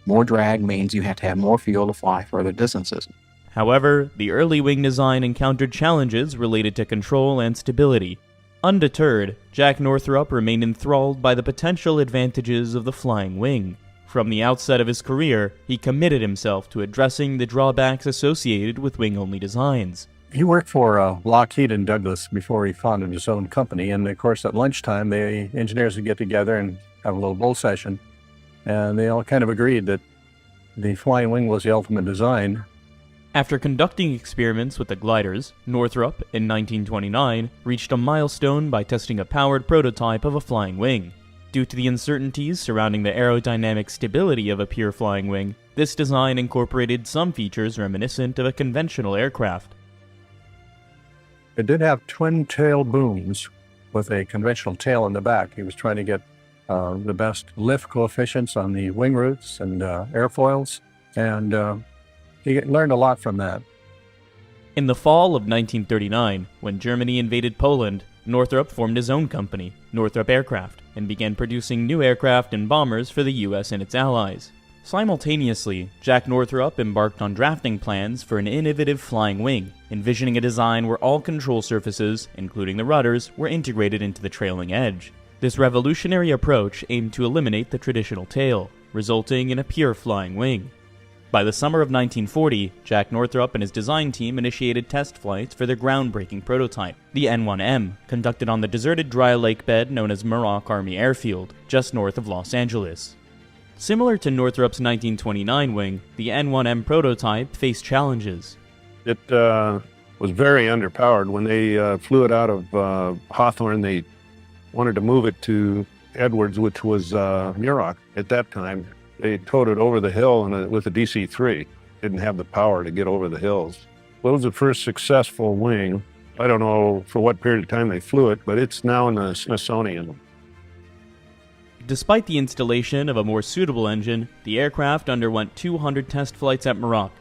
More drag means you have to have more fuel to fly further distances. However, the early wing design encountered challenges related to control and stability. Undeterred, Jack Northrop remained enthralled by the potential advantages of the flying wing. From the outset of his career, he committed himself to addressing the drawbacks associated with wing-only designs. He worked for Lockheed and Douglas before he founded his own company, and of course at lunchtime the engineers would get together and have a little bull session, and they all kind of agreed that the flying wing was the ultimate design. After conducting experiments with the gliders, Northrop, in 1929, reached a milestone by testing a powered prototype of a flying wing. Due to the uncertainties surrounding the aerodynamic stability of a pure flying wing, this design incorporated some features reminiscent of a conventional aircraft. It did have twin tail booms with a conventional tail in the back. He was trying to get the best lift coefficients on the wing roots and airfoils, and he learned a lot from that. In the fall of 1939, when Germany invaded Poland, Northrop formed his own company, Northrop Aircraft, and began producing new aircraft and bombers for the US and its allies. Simultaneously, Jack Northrop embarked on drafting plans for an innovative flying wing, envisioning a design where all control surfaces, including the rudders, were integrated into the trailing edge. This revolutionary approach aimed to eliminate the traditional tail, resulting in a pure flying wing. By the summer of 1940, Jack Northrop and his design team initiated test flights for their groundbreaking prototype, the N-1M, conducted on the deserted dry lake bed known as Muroc Army Airfield, just north of Los Angeles. Similar to Northrop's 1929 wing, the N-1M prototype faced challenges. It was very underpowered. When they flew it out of Hawthorne, they wanted to move it to Edwards, which was Muroc at that time. They towed it over the hill with a DC-3. Didn't have the power to get over the hills. Well, it was the first successful wing. I don't know for what period of time they flew it, but it's now in the Smithsonian. Despite the installation of a more suitable engine, the aircraft underwent 200 test flights at Muroc.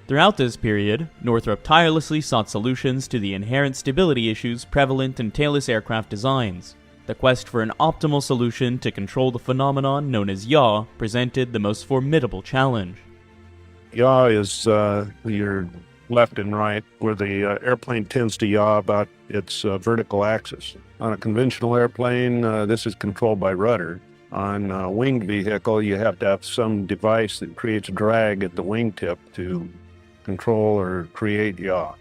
Throughout this period, Northrop tirelessly sought solutions to the inherent stability issues prevalent in tailless aircraft designs. The quest for an optimal solution to control the phenomenon known as yaw presented the most formidable challenge. Yaw is your left and right, where the airplane tends to yaw about its vertical axis. On a conventional airplane, this is controlled by rudder. On a winged vehicle, you have to have some device that creates drag at the wingtip to control or create yaw.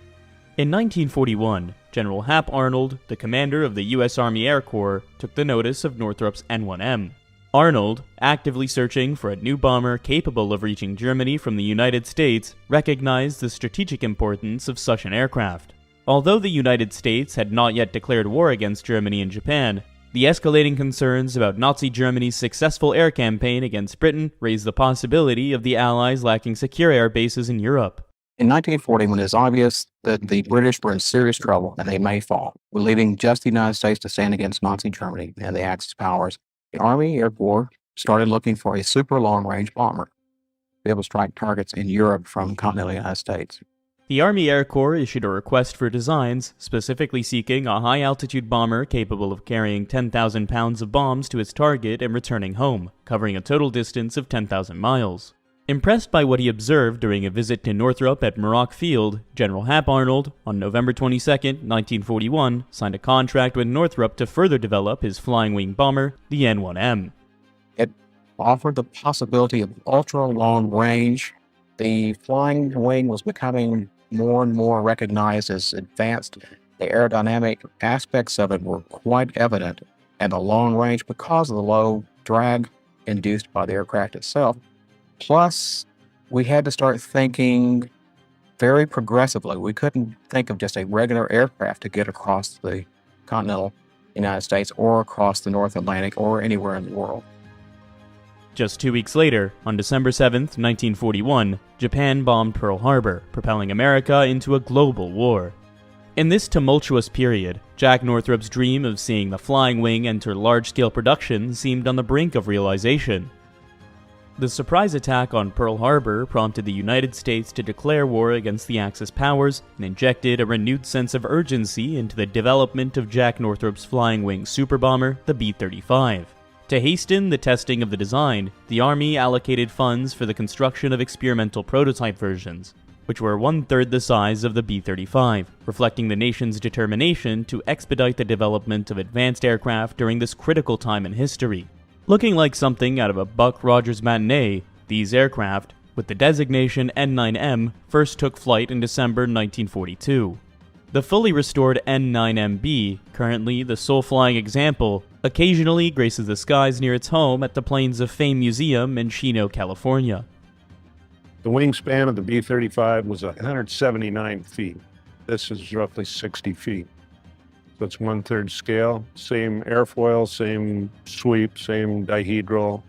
In 1941, General Hap Arnold, the commander of the U.S. Army Air Corps, took the notice of Northrop's N-1M. Arnold, actively searching for a new bomber capable of reaching Germany from the United States, recognized the strategic importance of such an aircraft. Although the United States had not yet declared war against Germany and Japan, the escalating concerns about Nazi Germany's successful air campaign against Britain raised the possibility of the Allies lacking secure air bases in Europe. In 1940, when it was obvious that the British were in serious trouble and they may fall, with leaving just the United States to stand against Nazi Germany and the Axis powers, the Army Air Corps started looking for a super long-range bomber to be able to strike targets in Europe from continental United States. The Army Air Corps issued a request for designs, specifically seeking a high-altitude bomber capable of carrying 10,000 pounds of bombs to its target and returning home, covering a total distance of 10,000 miles. Impressed by what he observed during a visit to Northrop at Muroc Field, General Hap Arnold, on November 22, 1941, signed a contract with Northrop to further develop his flying wing bomber, the N-1M. It offered the possibility of ultra-long range. The flying wing was becoming more and more recognized as advanced. The aerodynamic aspects of it were quite evident, and the long range because of the low drag induced by the aircraft itself. Plus, we had to start thinking very progressively. We couldn't think of just a regular aircraft to get across the continental United States or across the North Atlantic or anywhere in the world. Just 2 weeks later, on December 7, 1941, Japan bombed Pearl Harbor, propelling America into a global war. In this tumultuous period, Jack Northrop's dream of seeing the flying wing enter large-scale production seemed on the brink of realization. The surprise attack on Pearl Harbor prompted the United States to declare war against the Axis powers and injected a renewed sense of urgency into the development of Jack Northrop's flying wing superbomber, the B-35. To hasten the testing of the design, the Army allocated funds for the construction of experimental prototype versions, which were 1/3 the size of the B-35, reflecting the nation's determination to expedite the development of advanced aircraft during this critical time in history. Looking like something out of a Buck Rogers matinee, these aircraft, with the designation N-9M, first took flight in December 1942. The fully restored N-9MB, currently the sole flying example, occasionally graces the skies near its home at the Planes of Fame Museum in Chino, California. The wingspan of the B-35 was 179 feet. This is roughly 60 feet. So it's 1/3 scale. Same airfoil, same sweep, same dihedral,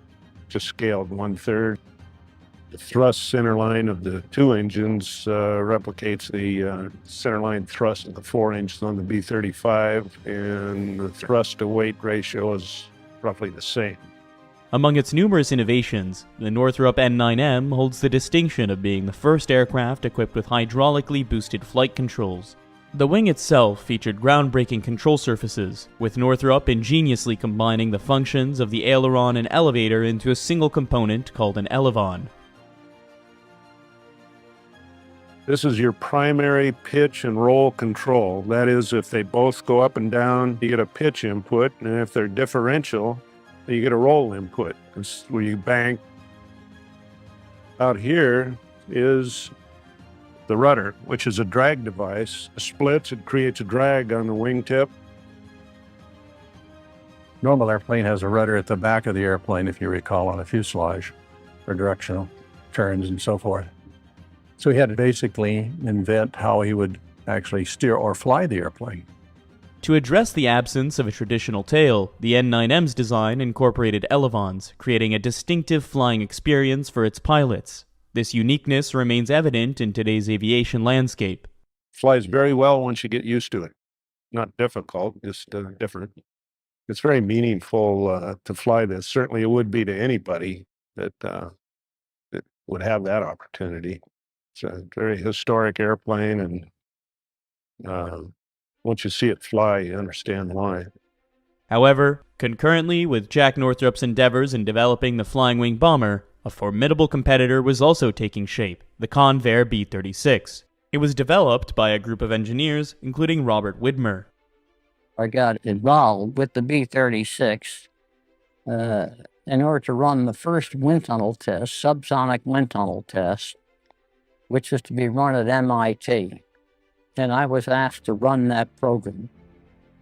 just scaled 1/3. The thrust center line of the two engines replicates the center line thrust of the four engines on the B-35, and the thrust to weight ratio is roughly the same. Among its numerous innovations, the Northrop N9M holds the distinction of being the first aircraft equipped with hydraulically boosted flight controls. The wing itself featured groundbreaking control surfaces, with Northrop ingeniously combining the functions of the aileron and elevator into a single component called an elevon. This is your primary pitch and roll control. That is, if they both go up and down, you get a pitch input, and if they're differential, you get a roll input. It's where you bank. Out here is the rudder, which is a drag device. It splits, it creates a drag on the wingtip. Normal airplane has a rudder at the back of the airplane, if you recall, on a fuselage for directional turns and so forth. So he had to basically invent how he would actually steer or fly the airplane. To address the absence of a traditional tail, the N9M's design incorporated elevons, creating a distinctive flying experience for its pilots. This uniqueness remains evident in today's aviation landscape. Flies very well once you get used to it. Not difficult, just different. It's very meaningful to fly this. Certainly it would be to anybody that would have that opportunity. It's a very historic airplane, and once you see it fly, you understand why. However, concurrently with Jack Northrop's endeavors in developing the Flying Wing bomber, a formidable competitor was also taking shape, the Convair B-36. It was developed by a group of engineers, including Robert Widmer. I got involved with the B-36 in order to run the first wind tunnel test, subsonic wind tunnel test, which was to be run at MIT. And I was asked to run that program.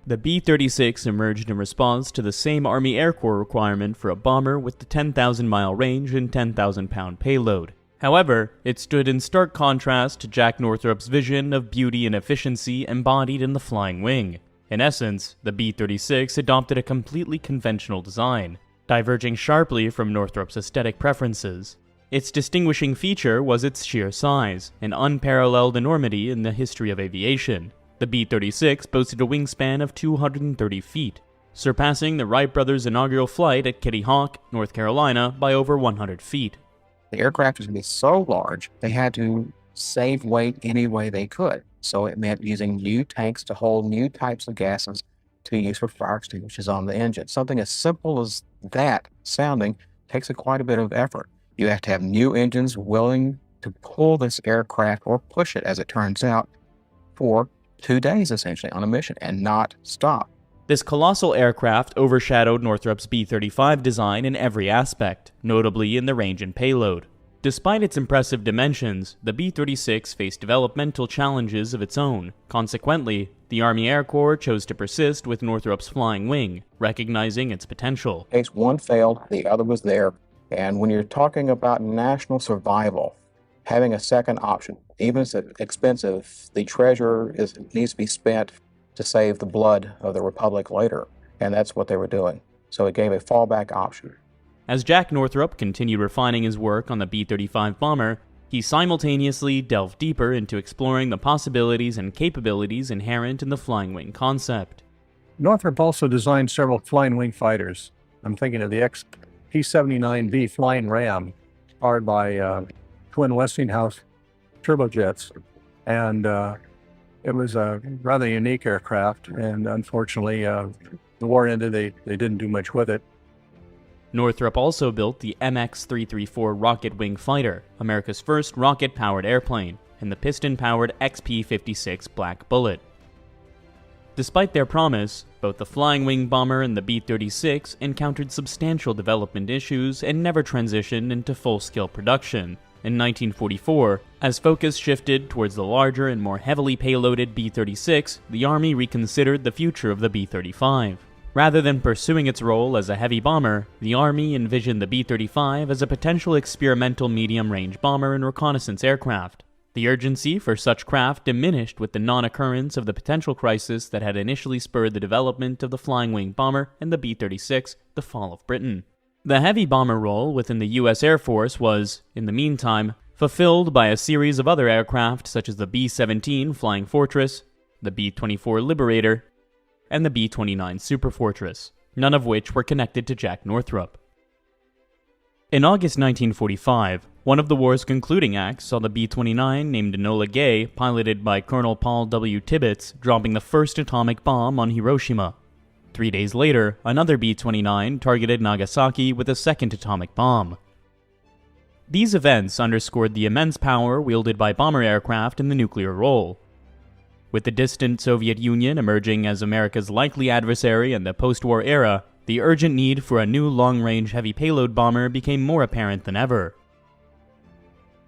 The B-36 emerged in response to the same Army Air Corps requirement for a bomber with the 10,000-mile range and 10,000-pound payload. However, it stood in stark contrast to Jack Northrop's vision of beauty and efficiency embodied in the Flying Wing. In essence, the B-36 adopted a completely conventional design, diverging sharply from Northrop's aesthetic preferences. Its distinguishing feature was its sheer size, an unparalleled enormity in the history of aviation. The B-36 boasted a wingspan of 230 feet, surpassing the Wright brothers' inaugural flight at Kitty Hawk, North Carolina, by over 100 feet. The aircraft was going to be so large, they had to save weight any way they could. So it meant using new tanks to hold new types of gases to use for fire extinguishers on the engine. Something as simple as that sounding takes quite a bit of effort. You have to have new engines willing to pull this aircraft, or push it, as it turns out, for 2 days essentially on a mission and not stop. This colossal aircraft overshadowed Northrop's B-35 design in every aspect, notably in the range and payload. Despite its impressive dimensions, the B-36 faced developmental challenges of its own. Consequently, the Army Air Corps chose to persist with Northrop's Flying Wing, recognizing its potential. In case one failed, the other was there. And when you're talking about national survival, having a second option, even if it's expensive, the treasure needs to be spent to save the blood of the Republic later. And that's what they were doing. So it gave a fallback option. As Jack Northrop continued refining his work on the B-35 bomber, he simultaneously delved deeper into exploring the possibilities and capabilities inherent in the Flying Wing concept. Northrop also designed several Flying Wing fighters. I'm thinking of the P-79B Flying Ram, powered by twin Westinghouse turbojets. And it was a rather unique aircraft, and unfortunately, the war ended, they didn't do much with it. Northrop also built the MX-334 rocket wing fighter, America's first rocket-powered airplane, and the piston-powered XP-56 Black Bullet. Despite their promise, both the Flying Wing bomber and the B-36 encountered substantial development issues and never transitioned into full-scale production. In 1944, as focus shifted towards the larger and more heavily payloaded B-36, the Army reconsidered the future of the B-35. Rather than pursuing its role as a heavy bomber, the Army envisioned the B-35 as a potential experimental medium-range bomber and reconnaissance aircraft. The urgency for such craft diminished with the non-occurrence of the potential crisis that had initially spurred the development of the Flying Wing bomber and the B-36, the fall of Britain. The heavy bomber role within the U.S. Air Force was, in the meantime, fulfilled by a series of other aircraft such as the B-17 Flying Fortress, the B-24 Liberator, and the B-29 Superfortress, none of which were connected to Jack Northrop. In August 1945, one of the war's concluding acts saw the B-29 named Enola Gay, piloted by Colonel Paul W. Tibbets, dropping the first atomic bomb on Hiroshima. 3 days later, another B-29 targeted Nagasaki with a second atomic bomb. These events underscored the immense power wielded by bomber aircraft in the nuclear role. With the distant Soviet Union emerging as America's likely adversary in the post-war era, the urgent need for a new long-range heavy payload bomber became more apparent than ever.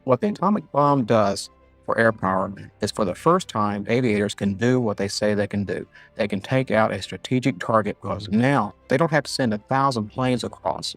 What the atomic bomb does for air power is, for the first time, aviators can do what they say they can do. They can take out a strategic target, because now they don't have to send 1,000 planes across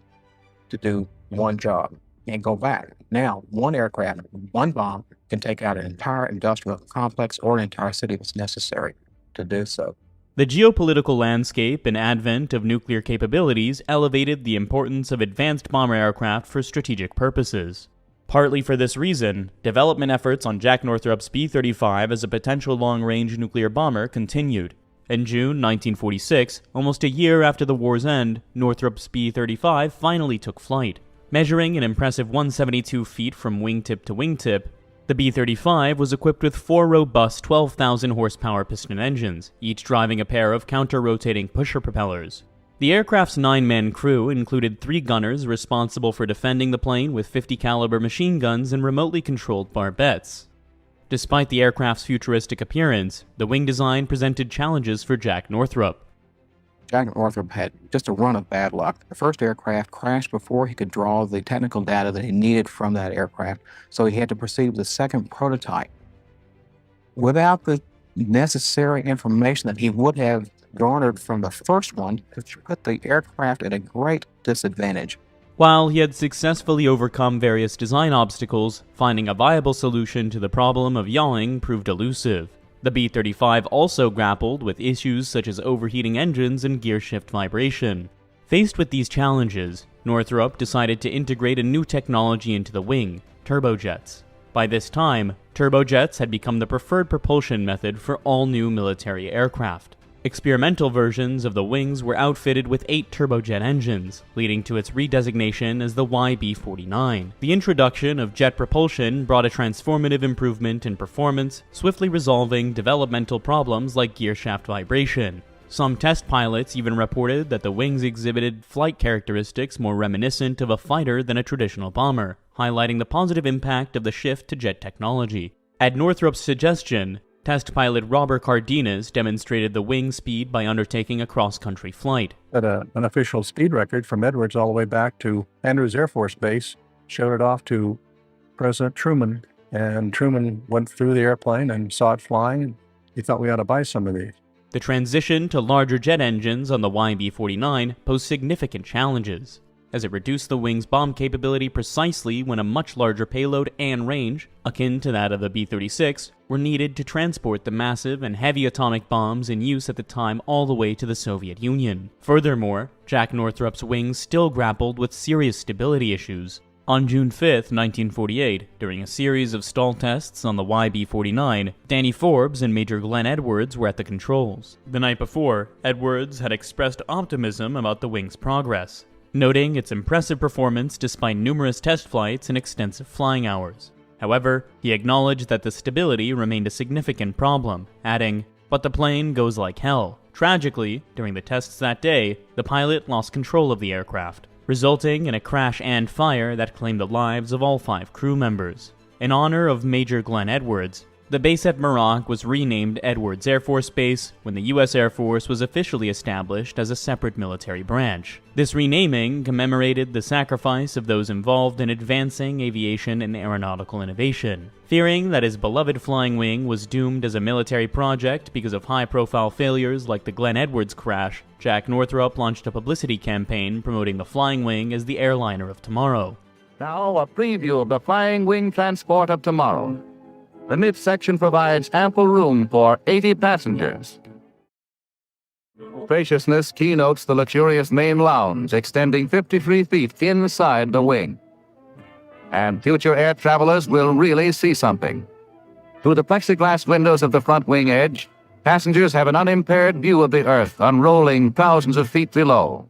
to do one job and go back. Now, one aircraft, one bomb, can take out an entire industrial complex or an entire city if it's necessary to do so. The geopolitical landscape and advent of nuclear capabilities elevated the importance of advanced bomber aircraft for strategic purposes. Partly for this reason, development efforts on Jack Northrop's B-35 as a potential long-range nuclear bomber continued. In June 1946, almost a year after the war's end, Northrop's B-35 finally took flight. Measuring an impressive 172 feet from wingtip to wingtip, the B-35 was equipped with 4 robust 12,000 horsepower piston engines, each driving a pair of counter-rotating pusher propellers. The aircraft's 9-man crew included 3 gunners responsible for defending the plane with 50 caliber machine guns and remotely controlled barbettes. Despite the aircraft's futuristic appearance, the wing design presented challenges for Jack Northrop. Jack Northrop had just a run of bad luck. The first aircraft crashed before he could draw the technical data that he needed from that aircraft, so he had to proceed with the second prototype. Without the necessary information that he would have garnered from the first one, it put the aircraft at a great disadvantage. While he had successfully overcome various design obstacles, finding a viable solution to the problem of yawing proved elusive. The B-35 also grappled with issues such as overheating engines and gearshift vibration. Faced with these challenges, Northrop decided to integrate a new technology into the wing, turbojets. By this time, turbojets had become the preferred propulsion method for all new military aircraft. Experimental versions of the wings were outfitted with 8 turbojet engines, leading to its redesignation as the YB-49. The introduction of jet propulsion brought a transformative improvement in performance, swiftly resolving developmental problems like gearshaft vibration. Some test pilots even reported that the wings exhibited flight characteristics more reminiscent of a fighter than a traditional bomber, highlighting the positive impact of the shift to jet technology. At Northrop's suggestion, test pilot Robert Cardenas demonstrated the wing speed by undertaking a cross-country flight. An official speed record from Edwards all the way back to Andrews Air Force Base showed it off to President Truman, and Truman went through the airplane and saw it flying, and he thought we ought to buy some of these. The transition to larger jet engines on the YB-49 posed significant challenges, as it reduced the wing's bomb capability precisely when a much larger payload and range, akin to that of the B-36, were needed to transport the massive and heavy atomic bombs in use at the time all the way to the Soviet Union. Furthermore, Jack Northrop's wings still grappled with serious stability issues. On June 5, 1948, during a series of stall tests on the YB-49, Danny Forbes and Major Glen Edwards were at the controls. The night before, Edwards had expressed optimism about the wing's progress, noting its impressive performance despite numerous test flights and extensive flying hours. However, he acknowledged that the stability remained a significant problem, adding, "But the plane goes like hell." Tragically, during the tests that day, the pilot lost control of the aircraft, resulting in a crash and fire that claimed the lives of all 5 crew members. In honor of Major Glen Edwards, the base at Merak was renamed Edwards Air Force Base when the U.S. Air Force was officially established as a separate military branch. This renaming commemorated the sacrifice of those involved in advancing aviation and aeronautical innovation. Fearing that his beloved flying wing was doomed as a military project because of high-profile failures like the Glen Edwards crash, Jack Northrop launched a publicity campaign promoting the flying wing as the airliner of tomorrow. Now a preview of the Flying Wing transport of tomorrow. The midsection provides ample room for 80 passengers. Spaciousness keynotes the luxurious main lounge, extending 53 feet inside the wing. And future air travelers will really see something. Through the plexiglass windows of the front wing edge, passengers have an unimpaired view of the Earth unrolling thousands of feet below.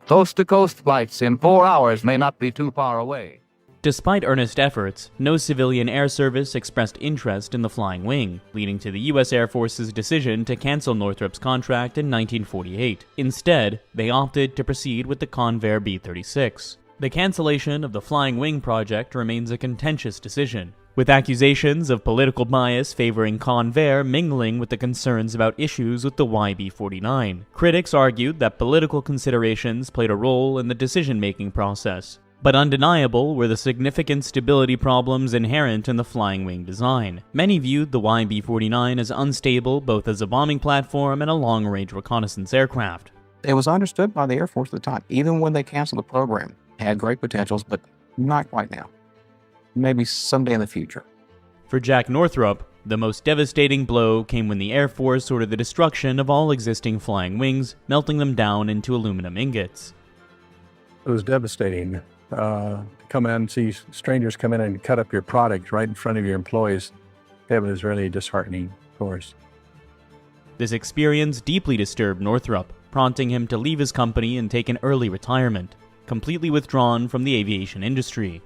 Coast-to-coast flights in 4 hours may not be too far away. Despite earnest efforts, no civilian air service expressed interest in the Flying Wing, leading to the U.S. Air Force's decision to cancel Northrop's contract in 1948. Instead, they opted to proceed with the Convair B-36. The cancellation of the Flying Wing project remains a contentious decision, with accusations of political bias favoring Convair mingling with the concerns about issues with the YB-49. Critics argued that political considerations played a role in the decision-making process, but undeniable were the significant stability problems inherent in the Flying Wing design. Many viewed the YB-49 as unstable both as a bombing platform and a long-range reconnaissance aircraft. It was understood by the Air Force at the time, even when they canceled the program. It had great potentials, but not quite now. Maybe someday in the future. For Jack Northrop, the most devastating blow came when the Air Force ordered the destruction of all existing flying wings, melting them down into aluminum ingots. It was devastating. To come in and see strangers come in and cut up your product right in front of your employees, it was really disheartening, of course. This experience deeply disturbed Northrop, prompting him to leave his company and take an early retirement, completely withdrawn from the aviation industry.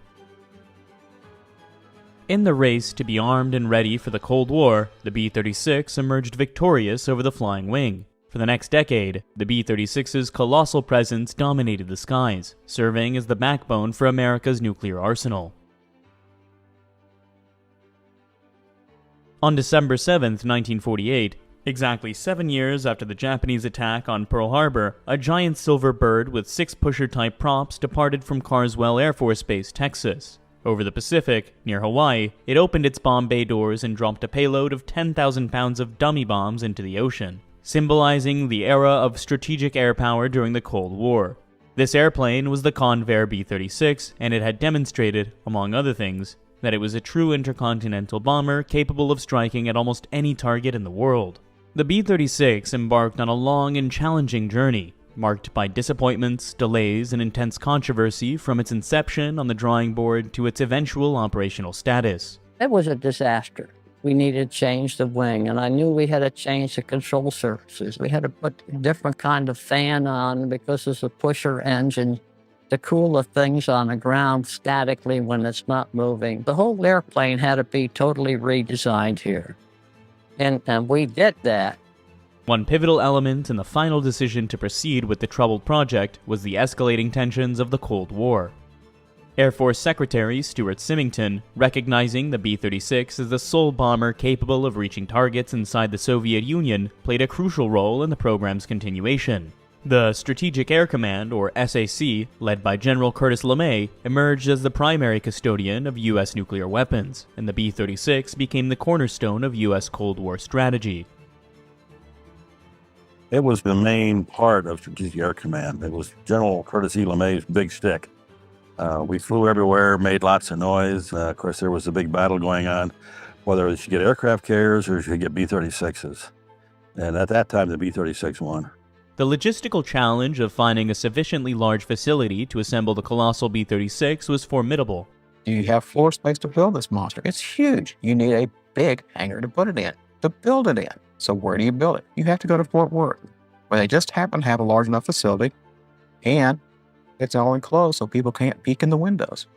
In the race to be armed and ready for the Cold War, the B-36 emerged victorious over the Flying Wing. For the next decade, the B-36's colossal presence dominated the skies, serving as the backbone for America's nuclear arsenal. On December 7, 1948, exactly 7 years after the Japanese attack on Pearl Harbor, a giant silver bird with 6 pusher-type props departed from Carswell Air Force Base, Texas. Over the Pacific, near Hawaii, it opened its bomb bay doors and dropped a payload of 10,000 pounds of dummy bombs into the ocean, symbolizing the era of strategic air power during the Cold War. This airplane was the Convair B-36, and it had demonstrated, among other things, that it was a true intercontinental bomber capable of striking at almost any target in the world. The B-36 embarked on a long and challenging journey, marked by disappointments, delays, and intense controversy from its inception on the drawing board to its eventual operational status. It was a disaster. We needed to change the wing, and I knew we had to change the control surfaces. We had to put a different kind of fan on because it's a pusher engine to cool the things on the ground statically when it's not moving. The whole airplane had to be totally redesigned here, and we did that. One pivotal element in the final decision to proceed with the troubled project was the escalating tensions of the Cold War. Air Force Secretary Stuart Symington, recognizing the B-36 as the sole bomber capable of reaching targets inside the Soviet Union, played a crucial role in the program's continuation. The Strategic Air Command, or SAC, led by General Curtis LeMay, emerged as the primary custodian of U.S. nuclear weapons, and the B-36 became the cornerstone of U.S. Cold War strategy. It was the main part of Strategic Air Command. It was General Curtis E. LeMay's big stick. We flew everywhere, made lots of noise. Of course, there was a big battle going on, whether you should get aircraft carriers or you should get B-36s. And at that time, the B-36 won. The logistical challenge of finding a sufficiently large facility to assemble the colossal B-36 was formidable. Do you have floor space to build this monster? It's huge. You need a big hangar to put it in, to build it in. So where do you build it? You have to go to Fort Worth, where they just happen to have a large enough facility, and it's all enclosed so people can't peek in the windows.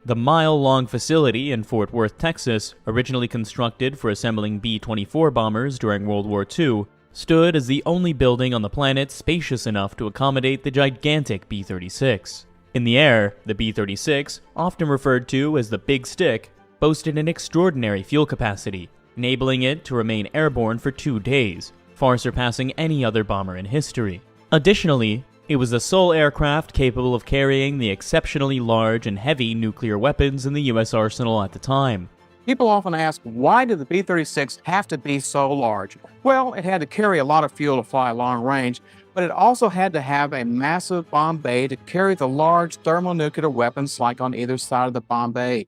The mile-long facility in Fort Worth, Texas, originally constructed for assembling B-24 bombers during World War II, stood as the only building on the planet spacious enough to accommodate the gigantic B-36. In the air, the B-36, often referred to as the Big Stick, boasted an extraordinary fuel capacity, enabling it to remain airborne for 2 days, far surpassing any other bomber in history. Additionally, it was the sole aircraft capable of carrying the exceptionally large and heavy nuclear weapons in the U.S. arsenal at the time. People often ask, why did the B-36 have to be so large? Well, it had to carry a lot of fuel to fly long range, but it also had to have a massive bomb bay to carry the large thermonuclear weapons like on either side of the bomb bay.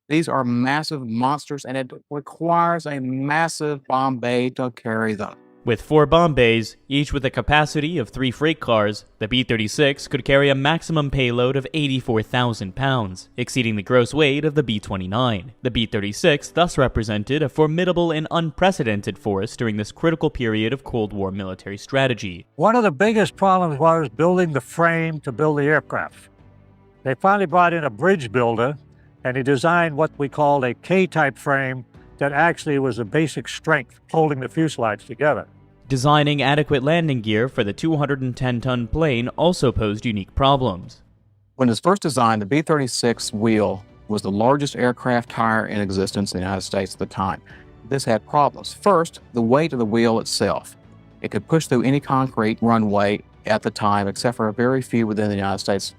These are massive monsters, and it requires a massive bomb bay to carry them. With 4 bomb bays, each with a capacity of 3 freight cars, the B-36 could carry a maximum payload of 84,000 pounds, exceeding the gross weight of the B-29. The B-36 thus represented a formidable and unprecedented force during this critical period of Cold War military strategy. One of the biggest problems was building the frame to build the aircraft. They finally brought in a bridge builder, and he designed what we called a K-type frame that actually was the basic strength holding the fuselage together. Designing adequate landing gear for the 210-ton plane also posed unique problems. When it was first designed, the B-36 wheel was the largest aircraft tire in existence in the United States at the time. This had problems. First, the weight of the wheel itself. It could push through any concrete runway at the time, except for a very few within the United States.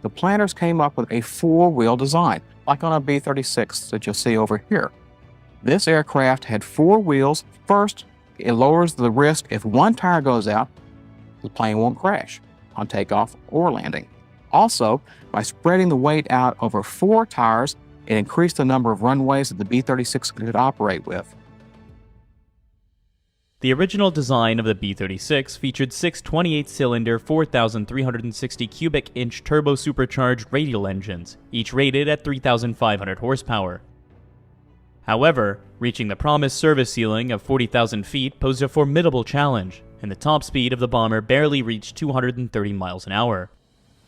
The planners came up with a 4-wheel design, like on a B-36 that you'll see over here. This aircraft had 4 wheels. First, it lowers the risk if one tire goes out, the plane won't crash on takeoff or landing. Also, by spreading the weight out over 4 tires, it increased the number of runways that the B-36 could operate with. The original design of the B-36 featured 6 28-cylinder, 4,360 cubic inch turbo-supercharged radial engines, each rated at 3,500 horsepower. However, reaching the promised service ceiling of 40,000 feet posed a formidable challenge, and the top speed of the bomber barely reached 230 miles an hour.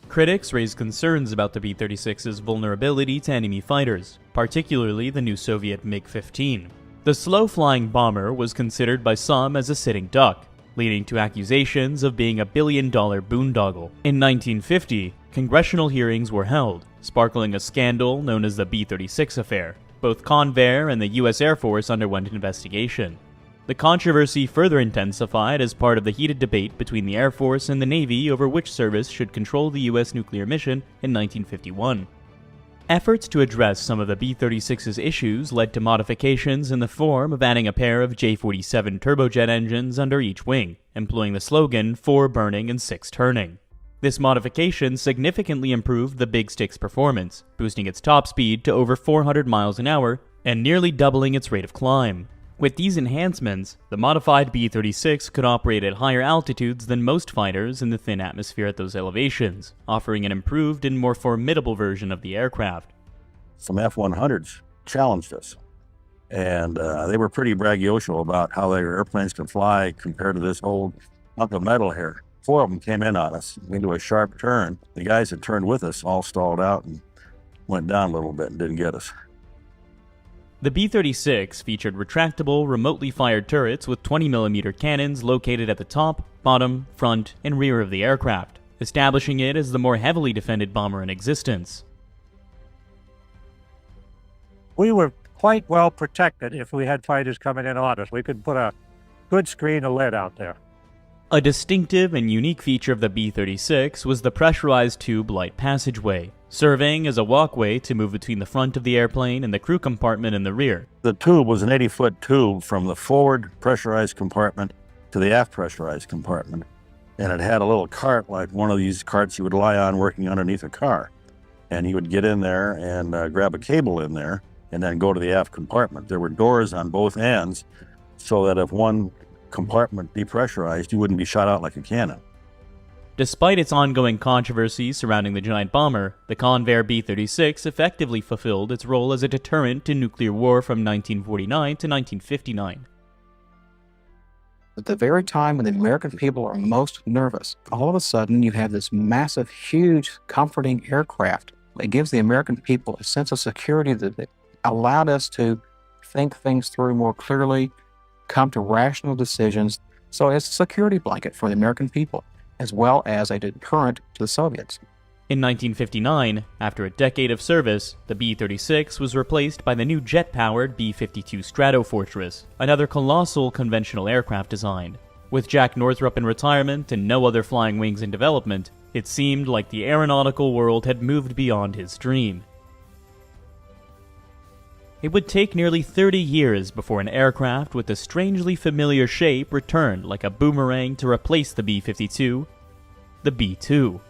Critics raised concerns about the B-36's vulnerability to enemy fighters, particularly the new Soviet MiG-15. The slow-flying bomber was considered by some as a sitting duck, leading to accusations of being a billion-dollar boondoggle. In 1950, congressional hearings were held, sparkling a scandal known as the B-36 affair. Both Convair and the U.S. Air Force underwent investigation. The controversy further intensified as part of the heated debate between the Air Force and the Navy over which service should control the U.S. nuclear mission in 1951. Efforts to address some of the B-36's issues led to modifications in the form of adding a pair of J-47 turbojet engines under each wing, employing the slogan 4 burning and 6 turning. This modification significantly improved the Big Stick's performance, boosting its top speed to over 400 miles an hour and nearly doubling its rate of climb. With these enhancements, the modified B-36 could operate at higher altitudes than most fighters in the thin atmosphere at those elevations, offering an improved and more formidable version of the aircraft. Some F-100s challenged us, and they were pretty braggadocio about how their airplanes can fly compared to this old hunk of metal here. 4 of them came in on us into a sharp turn. The guys that turned with us all stalled out and went down a little bit and didn't get us. The B-36 featured retractable, remotely fired turrets with 20mm cannons located at the top, bottom, front, and rear of the aircraft, establishing it as the more heavily defended bomber in existence. We were quite well protected if we had fighters coming in on us. We could put a good screen of lead out there. A distinctive and unique feature of the B-36 was the pressurized tube light passageway, serving as a walkway to move between the front of the airplane and the crew compartment in the rear. The tube was an 80-foot tube from the forward pressurized compartment to the aft pressurized compartment, and it had a little cart like one of these carts you would lie on working underneath a car. And you would get in there and grab a cable in there and then go to the aft compartment. There were doors on both ends so that if one compartment depressurized, you wouldn't be shot out like a cannon. Despite its ongoing controversy surrounding the giant bomber, the Convair B-36 effectively fulfilled its role as a deterrent to nuclear war from 1949 to 1959. At the very time when the American people are most nervous, all of a sudden you have this massive, huge, comforting aircraft. It gives the American people a sense of security that allowed us to think things through more clearly, come to rational decisions. So it's a security blanket for the American people, as well as a deterrent to the Soviets. In 1959, after a decade of service, the B-36 was replaced by the new jet-powered B-52 Stratofortress, another colossal conventional aircraft design. With Jack Northrop in retirement and no other flying wings in development, it seemed like the aeronautical world had moved beyond his dream. It would take nearly 30 years before an aircraft with a strangely familiar shape returned like a boomerang to replace the B-52, the B-2.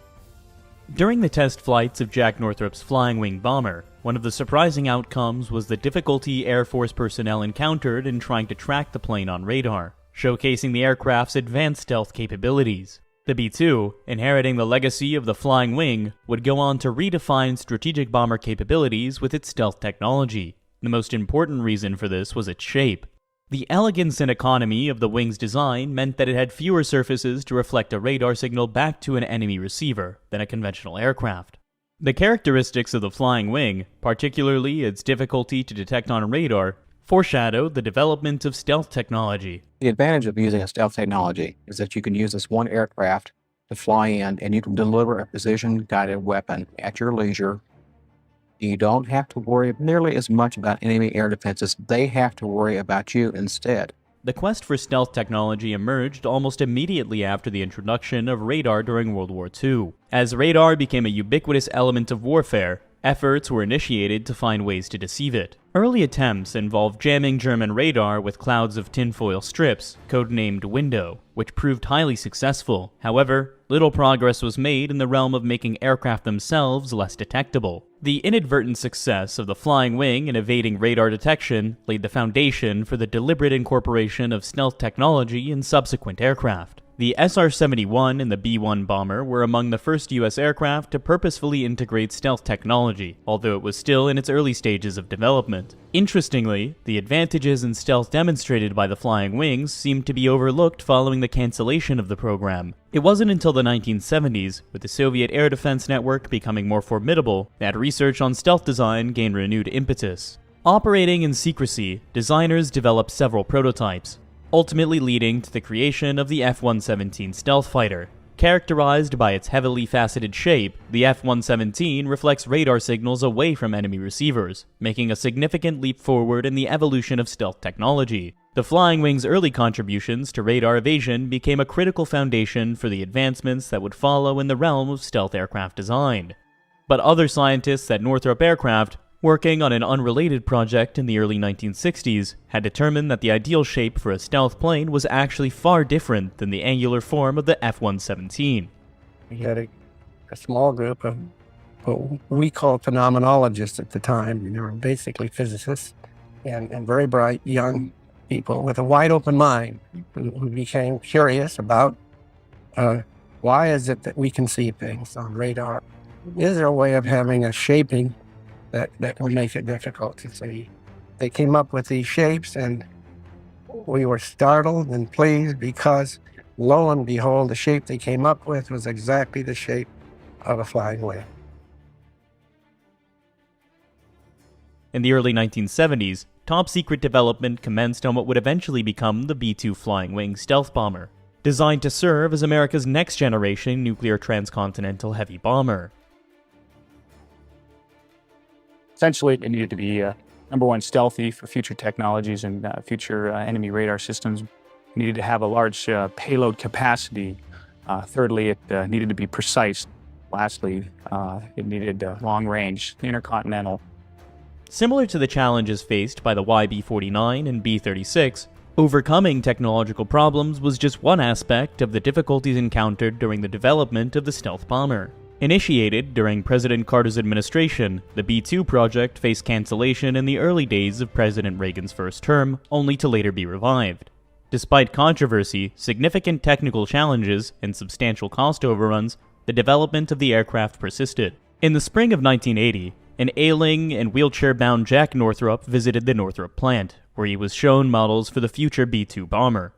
During the test flights of Jack Northrop's Flying Wing bomber, one of the surprising outcomes was the difficulty Air Force personnel encountered in trying to track the plane on radar. showcasing the aircraft's advanced stealth capabilities. The B-2, inheriting the legacy of the Flying Wing, would go on to redefine strategic bomber capabilities with its stealth technology. The most important reason for this was its shape. The elegance and economy of the wing's design meant that it had fewer surfaces to reflect a radar signal back to an enemy receiver than a conventional aircraft. The characteristics of the Flying Wing, particularly its difficulty to detect on radar, foreshadowed the development of stealth technology. The advantage of using a stealth technology is that you can use this one aircraft to fly in and you can deliver a precision-guided weapon at your leisure. You don't have to worry nearly as much about enemy air defenses. They have to worry about you instead. The quest for stealth technology emerged almost immediately after the introduction of radar during World War II. As radar became a ubiquitous element of warfare, efforts were initiated to find ways to deceive it. Early attempts involved jamming German radar with clouds of tinfoil strips, codenamed Window, which proved highly successful. However, little progress was made in the realm of making aircraft themselves less detectable. The inadvertent success of the Flying Wing in evading radar detection laid the foundation for the deliberate incorporation of stealth technology in subsequent aircraft. The SR-71 and the B-1 bomber were among the first U.S. aircraft to purposefully integrate stealth technology, although it was still in its early stages of development. Interestingly, the advantages in stealth demonstrated by the Flying Wings seemed to be overlooked following the cancellation of the program. It wasn't until the 1970s, with the Soviet air defense network becoming more formidable, that research on stealth design gained renewed impetus. Operating in secrecy, designers developed several prototypes, ultimately leading to the creation of the F-117 stealth fighter. Characterized by its heavily faceted shape, the F-117 reflects radar signals away from enemy receivers, making a significant leap forward in the evolution of stealth technology. The Flying Wing's early contributions to radar evasion became a critical foundation for the advancements that would follow in the realm of stealth aircraft design. But other scientists at Northrop Aircraft, working on an unrelated project in the early 1960s, had determined that the ideal shape for a stealth plane was actually far different than the angular form of the F-117. We had a small group of what we called phenomenologists at the time. They were basically physicists and very bright young people with a wide open mind who became curious about why is it that we can see things on radar? Is there a way of having a shaping that will make it difficult to see? They came up with these shapes, and we were startled and pleased because, lo and behold, the shape they came up with was exactly the shape of a flying wing. In the early 1970s, top-secret development commenced on what would eventually become the B-2 Flying Wing stealth bomber, designed to serve as America's next-generation nuclear transcontinental heavy bomber. Essentially, it needed to be, number one, stealthy for future technologies and future enemy radar systems. It needed to have a large payload capacity. Thirdly, it needed to be precise. Lastly, it needed long range, intercontinental. Similar to the challenges faced by the YB-49 and B-36, overcoming technological problems was just one aspect of the difficulties encountered during the development of the stealth bomber. Initiated during President Carter's administration, the B-2 project faced cancellation in the early days of President Reagan's first term, only to later be revived. Despite controversy, significant technical challenges, and substantial cost overruns, the development of the aircraft persisted. In the spring of 1980, an ailing and wheelchair-bound Jack Northrop visited the Northrop plant, where he was shown models for the future B-2 bomber.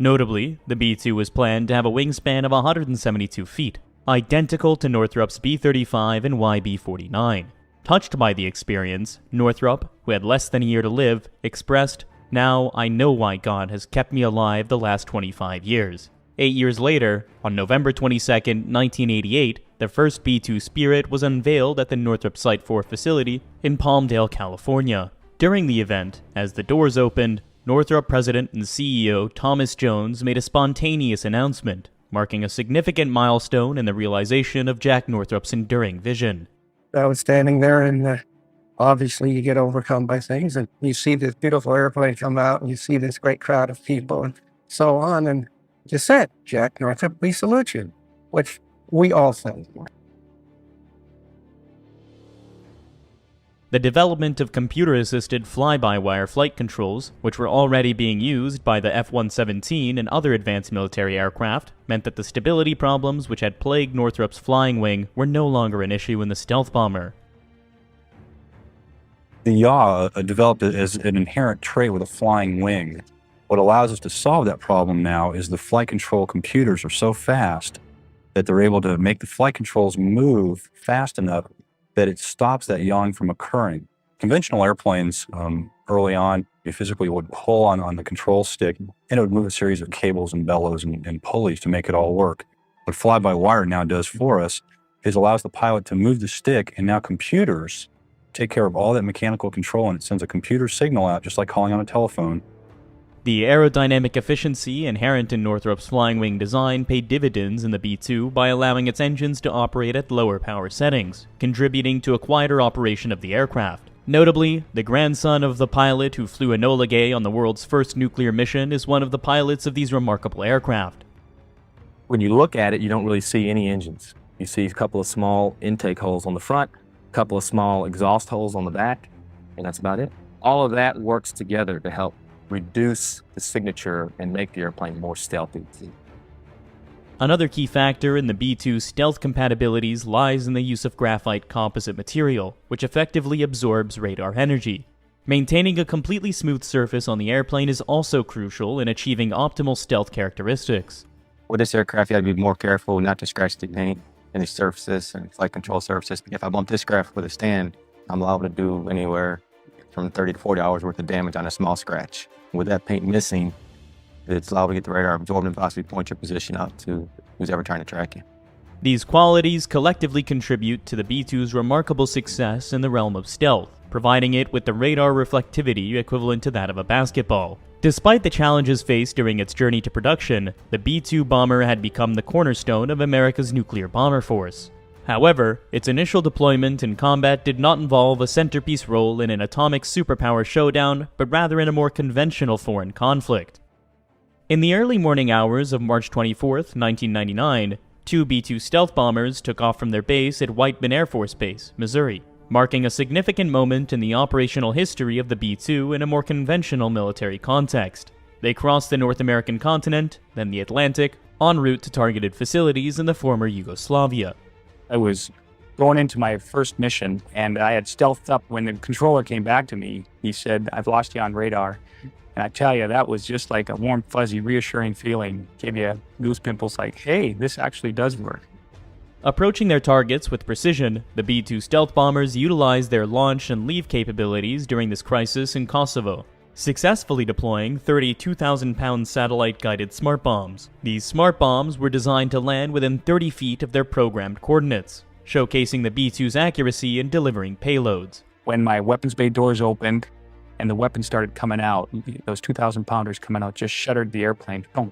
Notably, the B-2 was planned to have a wingspan of 172 feet, identical to Northrop's B-35 and YB-49. Touched by the experience, Northrop, who had less than a year to live, expressed, "Now I know why God has kept me alive the last 25 years." 8 years later, on November 22, 1988, the first B-2 Spirit was unveiled at the Northrop Site 4 facility in Palmdale, California. During the event, as the doors opened, Northrop President and CEO Thomas Jones made a spontaneous announcement, marking a significant milestone in the realization of Jack Northrop's enduring vision. I was standing there, and obviously you get overcome by things, and you see this beautiful airplane come out, and you see this great crowd of people, and so on, and just said, "Jack Northrop, we salute you," which we all said. The development of computer-assisted fly-by-wire flight controls, which were already being used by the F-117 and other advanced military aircraft, meant that the stability problems which had plagued Northrop's Flying Wing were no longer an issue in the stealth bomber. The yaw developed as an inherent trait with a flying wing. What allows us to solve that problem now is the flight control computers are so fast that they're able to make the flight controls move fast enough that it stops that yawing from occurring. Conventional airplanes, early on, you physically would pull on the control stick, and it would move a series of cables and bellows and pulleys to make it all work. What fly-by-wire now does for us is allows the pilot to move the stick, and now computers take care of all that mechanical control, and it sends a computer signal out, just like calling on a telephone. The aerodynamic efficiency inherent in Northrop's Flying Wing design paid dividends in the B-2 by allowing its engines to operate at lower power settings, contributing to a quieter operation of the aircraft. Notably, the grandson of the pilot who flew Enola Gay on the world's first nuclear mission is one of the pilots of these remarkable aircraft. When you look at it, you don't really see any engines. You see a couple of small intake holes on the front, a couple of small exhaust holes on the back, and that's about it. All of that works together to help reduce the signature and make the airplane more stealthy. Another key factor in the B-2's stealth compatibilities lies in the use of graphite composite material, which effectively absorbs radar energy. Maintaining a completely smooth surface on the airplane is also crucial in achieving optimal stealth characteristics. With this aircraft, you have to be more careful not to scratch the paint and the surfaces and flight control surfaces. If I bump this craft with a stand, I'm liable to do anywhere from 30 to 40 hours worth of damage on a small scratch. With that paint missing, it's liable to get the radar absorbed and possibly point your position out to who's ever trying to track you. These qualities collectively contribute to the B-2's remarkable success in the realm of stealth, providing it with the radar reflectivity equivalent to that of a basketball. Despite the challenges faced during its journey to production, the B-2 bomber had become the cornerstone of America's nuclear bomber force. However, its initial deployment in combat did not involve a centerpiece role in an atomic superpower showdown, but rather in a more conventional foreign conflict. In the early morning hours of March 24, 1999, two B-2 stealth bombers took off from their base at Whiteman Air Force Base, Missouri, marking a significant moment in the operational history of the B-2 in a more conventional military context. They crossed the North American continent, then the Atlantic, en route to targeted facilities in the former Yugoslavia. I was going into my first mission, and I had stealthed up. When the controller came back to me, he said, "I've lost you on radar." And I tell you, that was just like a warm, fuzzy, reassuring feeling. Gave you goose pimples like, hey, this actually does work. Approaching their targets with precision, the B-2 stealth bombers utilized their launch and leave capabilities during this crisis in Kosovo, successfully deploying 30 2,000-pound satellite-guided smart bombs. These smart bombs were designed to land within 30 feet of their programmed coordinates, showcasing the B-2's accuracy in delivering payloads. When my weapons bay doors opened and the weapons started coming out, those 2,000-pounders coming out just shuttered the airplane. Don't,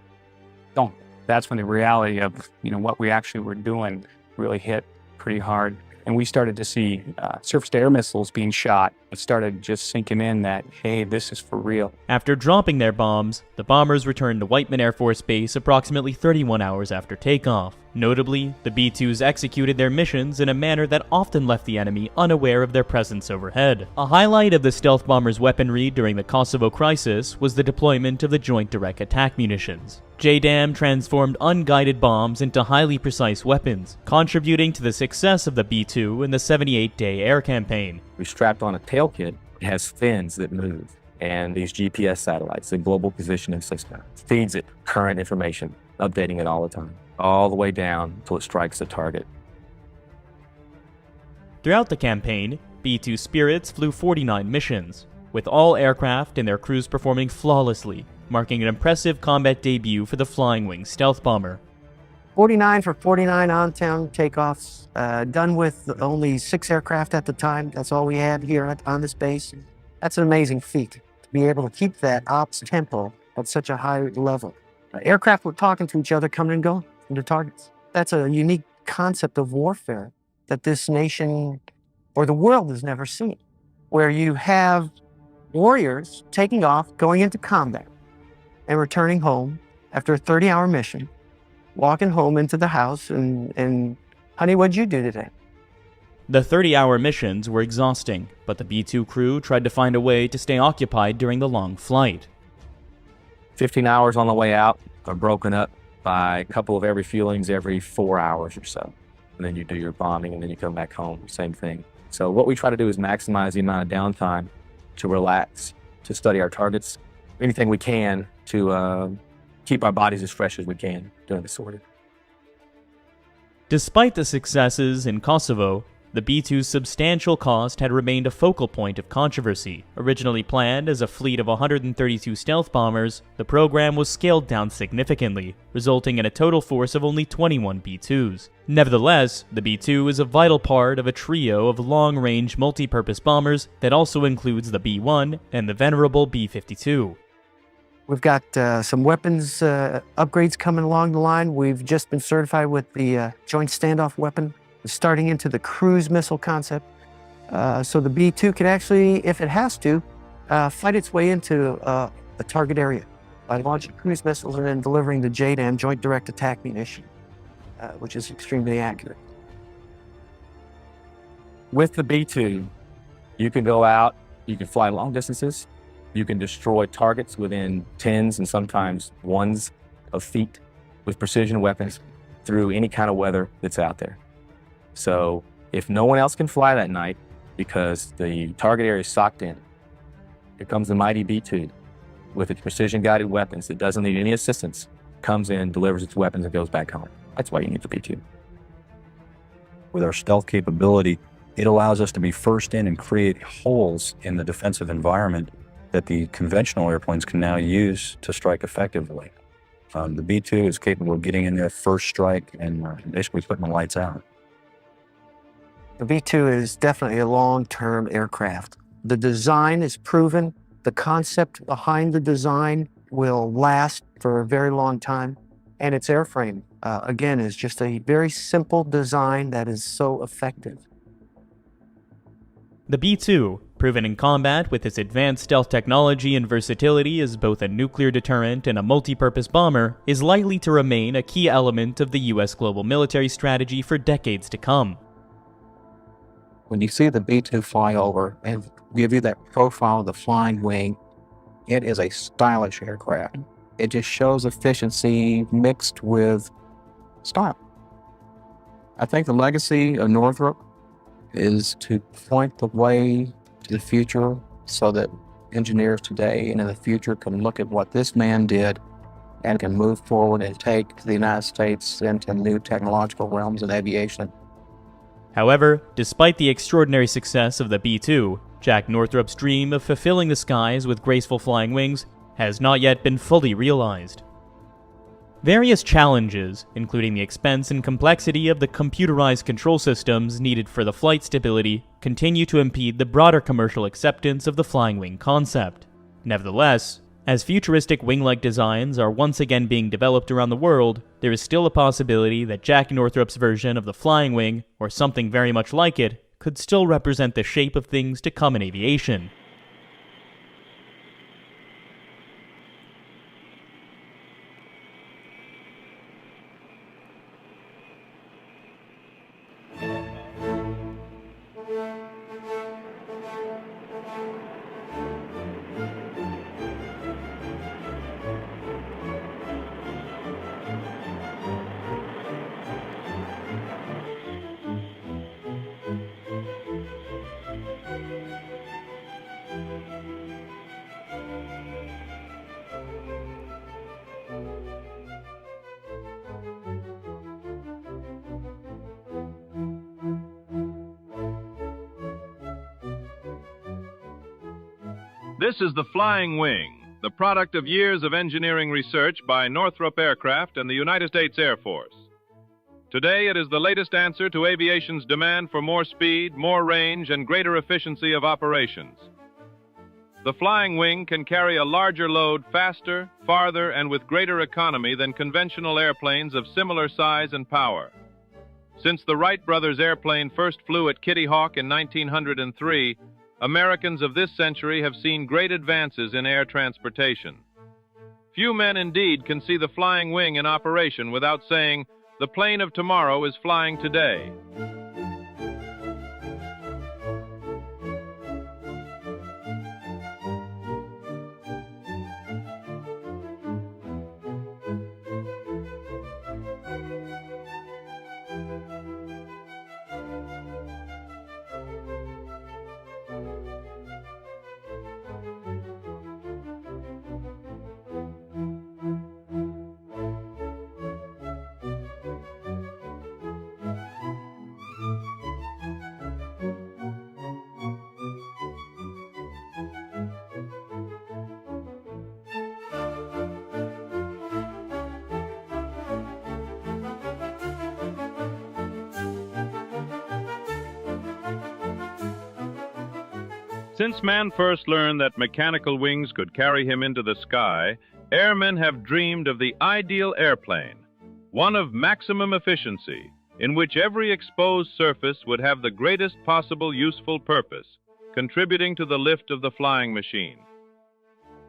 don't. That's when the reality of what we actually were doing really hit pretty hard. And we started to see surface-to-air missiles being shot. It started just sinking in that, hey, this is for real. After dropping their bombs, the bombers returned to Whiteman Air Force Base approximately 31 hours after takeoff. Notably, the B-2s executed their missions in a manner that often left the enemy unaware of their presence overhead. A highlight of the stealth bombers' weaponry during the Kosovo crisis was the deployment of the Joint Direct Attack munitions. JDAM transformed unguided bombs into highly precise weapons, contributing to the success of the B-2 in the 78-day air campaign. We strapped on a tail kit. It has fins that move, and these GPS satellites, the global positioning system, feeds it current information, updating it all the time, all the way down until it strikes the target. Throughout the campaign, B-2 Spirits flew 49 missions, with all aircraft and their crews performing flawlessly, marking an impressive combat debut for the Flying Wing stealth bomber. 49 for 49 on-town takeoffs, done with only 6 aircraft at the time. That's all we had here on this base. That's an amazing feat, to be able to keep that ops tempo at such a high level. Aircraft were talking to each other, coming and going from the targets. That's a unique concept of warfare that this nation or the world has never seen, where you have warriors taking off, going into combat, and returning home after a 30-hour mission, walking home into the house and honey, what'd you do today? The 30-hour missions were exhausting, but the B-2 crew tried to find a way to stay occupied during the long flight. 15 hours on the way out are broken up by a couple of every fuelings every 4 hours or so. And then you do your bombing, and then you come back home, same thing. So what we try to do is maximize the amount of downtime to relax, to study our targets, anything we can to keep our bodies as fresh as we can during the sortie. Despite the successes in Kosovo, the B-2's substantial cost had remained a focal point of controversy. Originally planned as a fleet of 132 stealth bombers, the program was scaled down significantly, resulting in a total force of only 21 B-2s. Nevertheless, the B-2 is a vital part of a trio of long-range multi-purpose bombers that also includes the B-1 and the venerable B-52. We've got some weapons upgrades coming along the line. We've just been certified with the Joint Standoff Weapon, starting into the cruise missile concept. So the B-2 can actually, if it has to, fight its way into a target area by launching cruise missiles and then delivering the JDAM, Joint Direct Attack Munition, which is extremely accurate. With the B-2, you can go out, you can fly long distances, you can destroy targets within tens and sometimes ones of feet with precision weapons through any kind of weather that's out there. So if no one else can fly that night because the target area is socked in, here comes the mighty B-2 with its precision-guided weapons that doesn't need any assistance, comes in, delivers its weapons, and goes back home. That's why you need the B-2. With our stealth capability, it allows us to be first in and create holes in the defensive environment that the conventional airplanes can now use to strike effectively. The B-2 is capable of getting in there first strike and basically putting the lights out. The B-2 is definitely a long-term aircraft. The design is proven. The concept behind the design will last for a very long time. And its airframe, again, is just a very simple design that is so effective. The B-2, proven in combat with its advanced stealth technology and versatility as both a nuclear deterrent and a multi-purpose bomber, is likely to remain a key element of the U.S. global military strategy for decades to come. When you see the B-2 fly over and give you that profile of the flying wing, it is a stylish aircraft. It just shows efficiency mixed with style. I think the legacy of Northrop is to point the way to the future so that engineers today and in the future can look at what this man did and can move forward and take the United States into new technological realms in aviation. However, despite the extraordinary success of the B-2, Jack Northrop's dream of fulfilling the skies with graceful flying wings has not yet been fully realized. Various challenges, including the expense and complexity of the computerized control systems needed for the flight stability, continue to impede the broader commercial acceptance of the flying wing concept. Nevertheless, as futuristic wing-like designs are once again being developed around the world, there is still a possibility that Jack Northrop's version of the flying wing, or something very much like it, could still represent the shape of things to come in aviation. This is the Flying Wing, the product of years of engineering research by Northrop Aircraft and the United States Air Force. Today, it is the latest answer to aviation's demand for more speed, more range, and greater efficiency of operations. The Flying Wing can carry a larger load faster, farther, and with greater economy than conventional airplanes of similar size and power. Since the Wright brothers' airplane first flew at Kitty Hawk in 1903, Americans of this century have seen great advances in air transportation. Few men indeed can see the Flying Wing in operation without saying, "The plane of tomorrow is flying today." Since man first learned that mechanical wings could carry him into the sky, airmen have dreamed of the ideal airplane, one of maximum efficiency, in which every exposed surface would have the greatest possible useful purpose, contributing to the lift of the flying machine.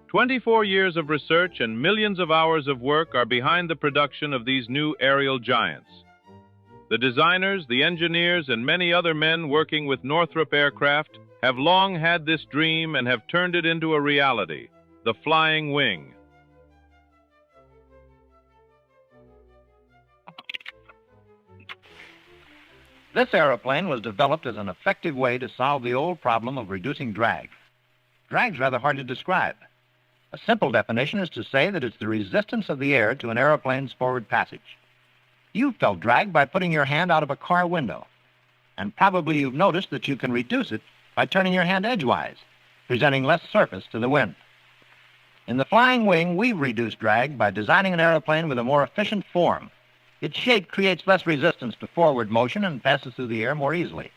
24 years of research and millions of hours of work are behind the production of these new aerial giants. The designers, the engineers, and many other men working with Northrop aircraft have long had this dream and have turned it into a reality, the flying wing. This aeroplane was developed as an effective way to solve the old problem of reducing drag. Drag's rather hard to describe. A simple definition is to say that it's the resistance of the air to an aeroplane's forward passage. You've felt drag by putting your hand out of a car window, and probably you've noticed that you can reduce it by turning your hand edgewise, presenting less surface to the wind. In the flying wing, we've reduced drag by designing an airplane with a more efficient form. Its shape creates less resistance to forward motion and passes through the air more easily.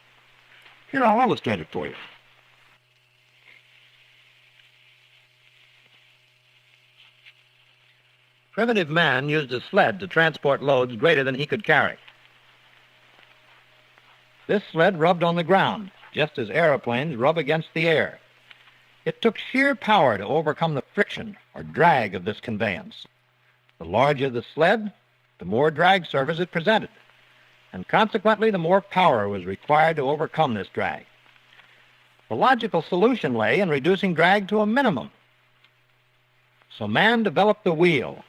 Here, I'll illustrate it for you. Primitive man used a sled to transport loads greater than he could carry. This sled rubbed on the ground, just as aeroplanes rub against the air. It took sheer power to overcome the friction or drag of this conveyance. The larger the sled, the more drag surface it presented, and consequently the more power was required to overcome this drag. The logical solution lay in reducing drag to a minimum. So man developed the wheel,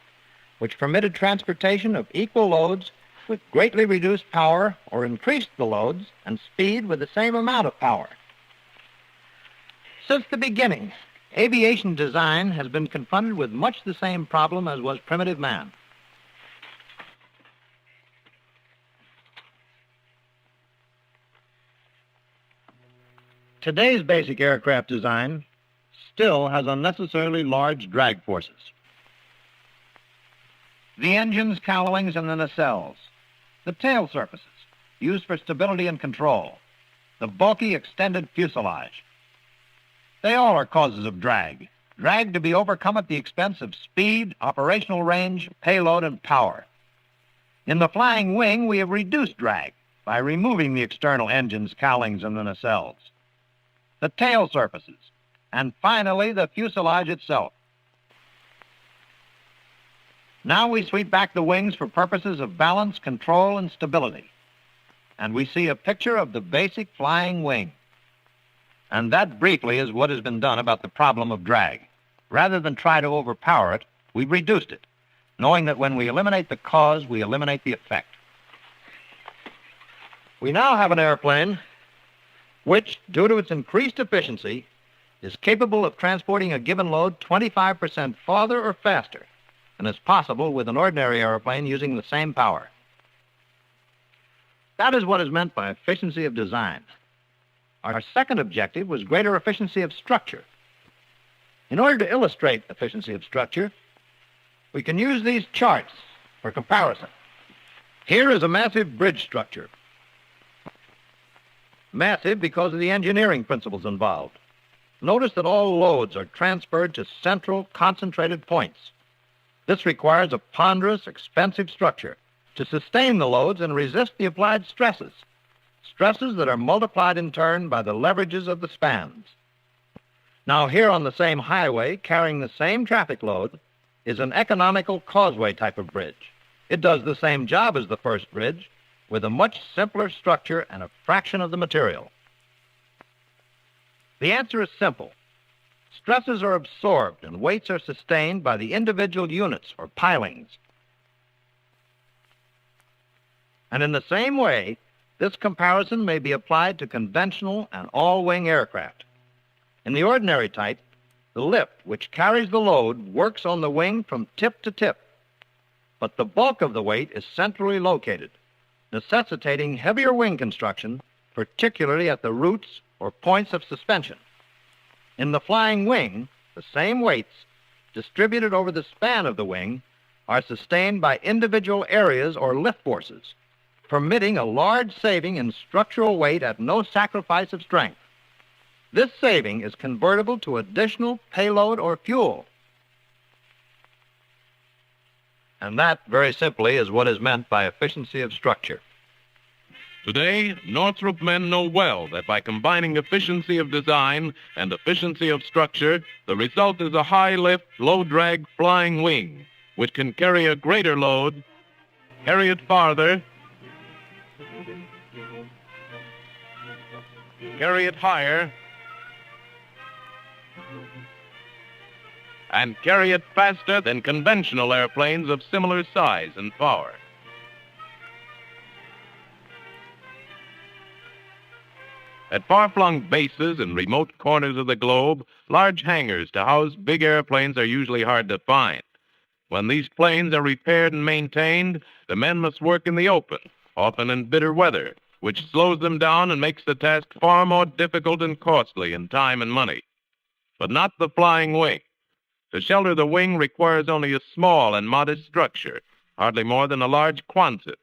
which permitted transportation of equal loads with greatly reduced power, or increased the loads and speed with the same amount of power. Since the beginning, aviation design has been confronted with much the same problem as was primitive man. Today's basic aircraft design still has unnecessarily large drag forces. The engines, cowlings, and the nacelles, the tail surfaces used for stability and control, the bulky extended fuselage. They all are causes of drag to be overcome at the expense of speed, operational range, payload, and power. In the flying wing, we have reduced drag by removing the external engines, cowlings, and the nacelles, the tail surfaces, and finally the fuselage itself. Now we sweep back the wings for purposes of balance, control, and stability. And we see a picture of the basic flying wing. And that briefly is what has been done about the problem of drag. Rather than try to overpower it, we've reduced it, knowing that when we eliminate the cause, we eliminate the effect. We now have an airplane which, due to its increased efficiency, is capable of transporting a given load 25% farther or faster than is possible with an ordinary airplane using the same power. That is what is meant by efficiency of design. Our second objective was greater efficiency of structure. In order to illustrate efficiency of structure, we can use these charts for comparison. Here is a massive bridge structure. Massive because of the engineering principles involved. Notice that all loads are transferred to central, concentrated points. This requires a ponderous, expensive structure to sustain the loads and resist the applied stresses, stresses that are multiplied in turn by the leverages of the spans. Now here on the same highway, carrying the same traffic load, is an economical causeway type of bridge. It does the same job as the first bridge, with a much simpler structure and a fraction of the material. The answer is simple. Stresses are absorbed and weights are sustained by the individual units or pilings. And in the same way, this comparison may be applied to conventional and all-wing aircraft. In the ordinary type, the lift which carries the load works on the wing from tip to tip, but the bulk of the weight is centrally located, necessitating heavier wing construction, particularly at the roots or points of suspension. In the flying wing, the same weights, distributed over the span of the wing, are sustained by individual areas or lift forces, permitting a large saving in structural weight at no sacrifice of strength. This saving is convertible to additional payload or fuel. And that, very simply, is what is meant by efficiency of structure. Today, Northrop men know well that by combining efficiency of design and efficiency of structure, the result is a high-lift, low-drag flying wing, which can carry a greater load, carry it farther, carry it higher, and carry it faster than conventional airplanes of similar size and power. At far-flung bases and remote corners of the globe, large hangars to house big airplanes are usually hard to find. When these planes are repaired and maintained, the men must work in the open, often in bitter weather, which slows them down and makes the task far more difficult and costly in time and money. But not the flying wing. To shelter the wing requires only a small and modest structure, hardly more than a large Quonset.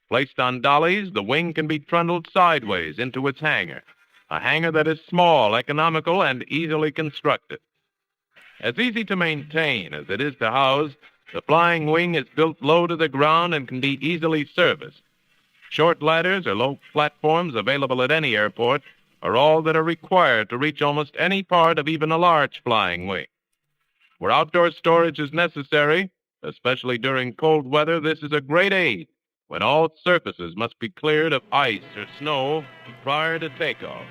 Placed on dollies, the wing can be trundled sideways into its hangar, a hangar that is small, economical, and easily constructed. As easy to maintain as it is to house, the flying wing is built low to the ground and can be easily serviced. Short ladders or low platforms available at any airport are all that are required to reach almost any part of even a large flying wing. Where outdoor storage is necessary, especially during cold weather, this is a great aid when all surfaces must be cleared of ice or snow prior to takeoff.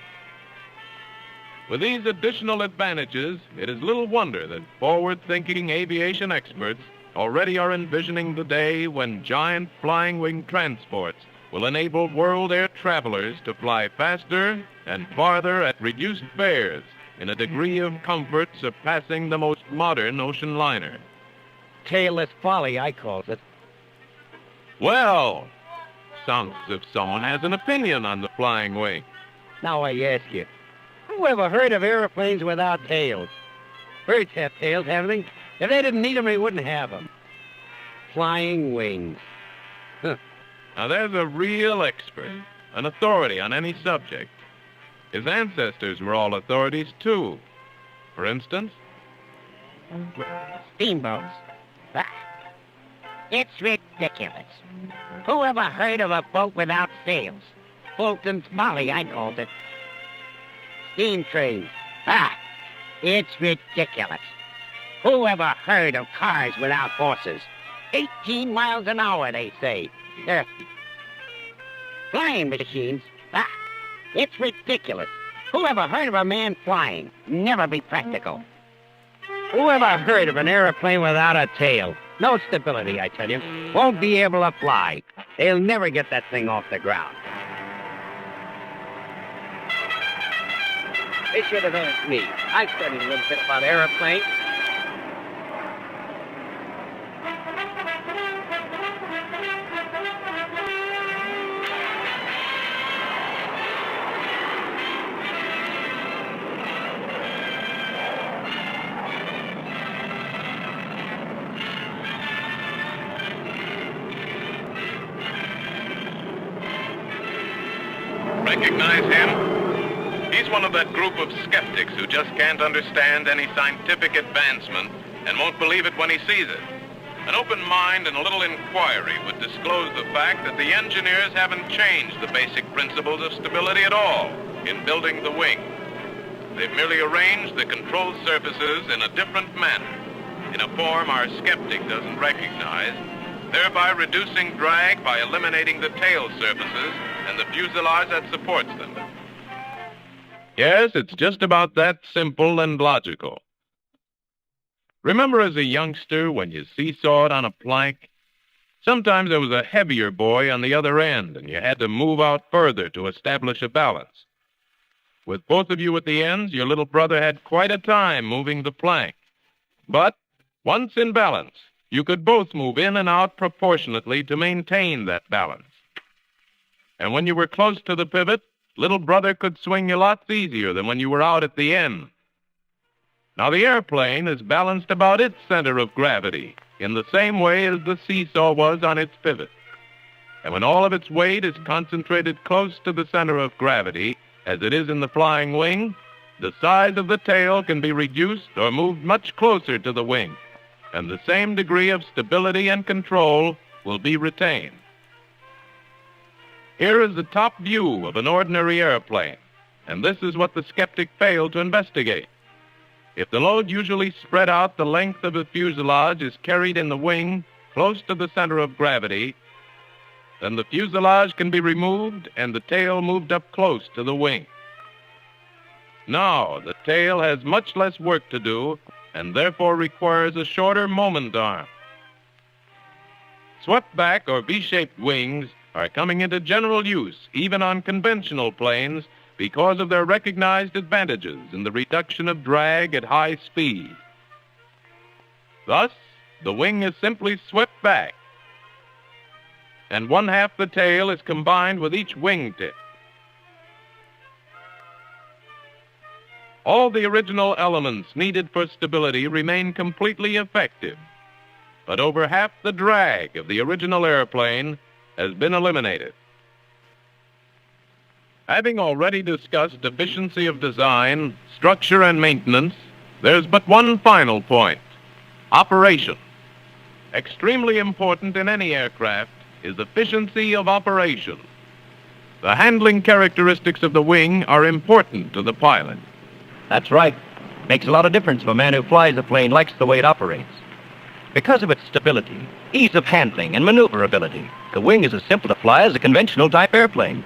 With these additional advantages, it is little wonder that forward-thinking aviation experts already are envisioning the day when giant flying wing transports will enable world air travelers to fly faster and farther at reduced fares in a degree of comfort surpassing the most modern ocean liner. Tailless folly, I call it. Well, sounds as if someone has an opinion on the flying wing. Now I ask you, who ever heard of airplanes without tails? Birds have tails, haven't they? If they didn't need them, they wouldn't have them. Flying wings. Huh. Now there's a real expert, an authority on any subject. His ancestors were all authorities, too. For instance? Steamboats. Ah, it's ridiculous. Who ever heard of a boat without sails? Fulton's folly, I called it. Steam trains. Ah, it's ridiculous. Who ever heard of cars without horses? 18 miles an hour, they say. They're flying machines. Ah, it's ridiculous. Who ever heard of a man flying? Never be practical. Who ever heard of an airplane without a tail? No stability, I tell you. Won't be able to fly. They'll never get that thing off the ground. They should have asked me. I've studied a little bit about airplanes. Recognize him? He's one of that group of skeptics who just can't understand any scientific advancement and won't believe it when he sees it. An open mind and a little inquiry would disclose the fact that the engineers haven't changed the basic principles of stability at all in building the wing. They've merely arranged the control surfaces in a different manner, in a form our skeptic doesn't recognize, thereby reducing drag by eliminating the tail surfaces and the fuselage that supports them. Yes, it's just about that simple and logical. Remember as a youngster when you seesawed on a plank? Sometimes there was a heavier boy on the other end, and you had to move out further to establish a balance. With both of you at the ends, your little brother had quite a time moving the plank. But once in balance, you could both move in and out proportionately to maintain that balance. And when you were close to the pivot, little brother could swing you lots easier than when you were out at the end. Now the airplane is balanced about its center of gravity in the same way as the seesaw was on its pivot. And when all of its weight is concentrated close to the center of gravity, as it is in the flying wing, the size of the tail can be reduced or moved much closer to the wing, and the same degree of stability and control will be retained. Here is the top view of an ordinary airplane, and this is what the skeptic failed to investigate. If the load usually spread out the length of the fuselage is carried in the wing close to the center of gravity, then the fuselage can be removed and the tail moved up close to the wing. Now, the tail has much less work to do and therefore requires a shorter moment arm. Swept back or V-shaped wings are coming into general use even on conventional planes because of their recognized advantages in the reduction of drag at high speed. Thus, the wing is simply swept back, and one half the tail is combined with each wingtip. All the original elements needed for stability remain completely effective, but over half the drag of the original airplane has been eliminated. Having already discussed efficiency of design, structure, and maintenance, there's but one final point: operation. Extremely important in any aircraft is efficiency of operation. The handling characteristics of the wing are important to the pilot. That's right. Makes a lot of difference if a man who flies a plane likes the way it operates. Because of its stability, ease of handling, and maneuverability, the wing is as simple to fly as a conventional type airplane.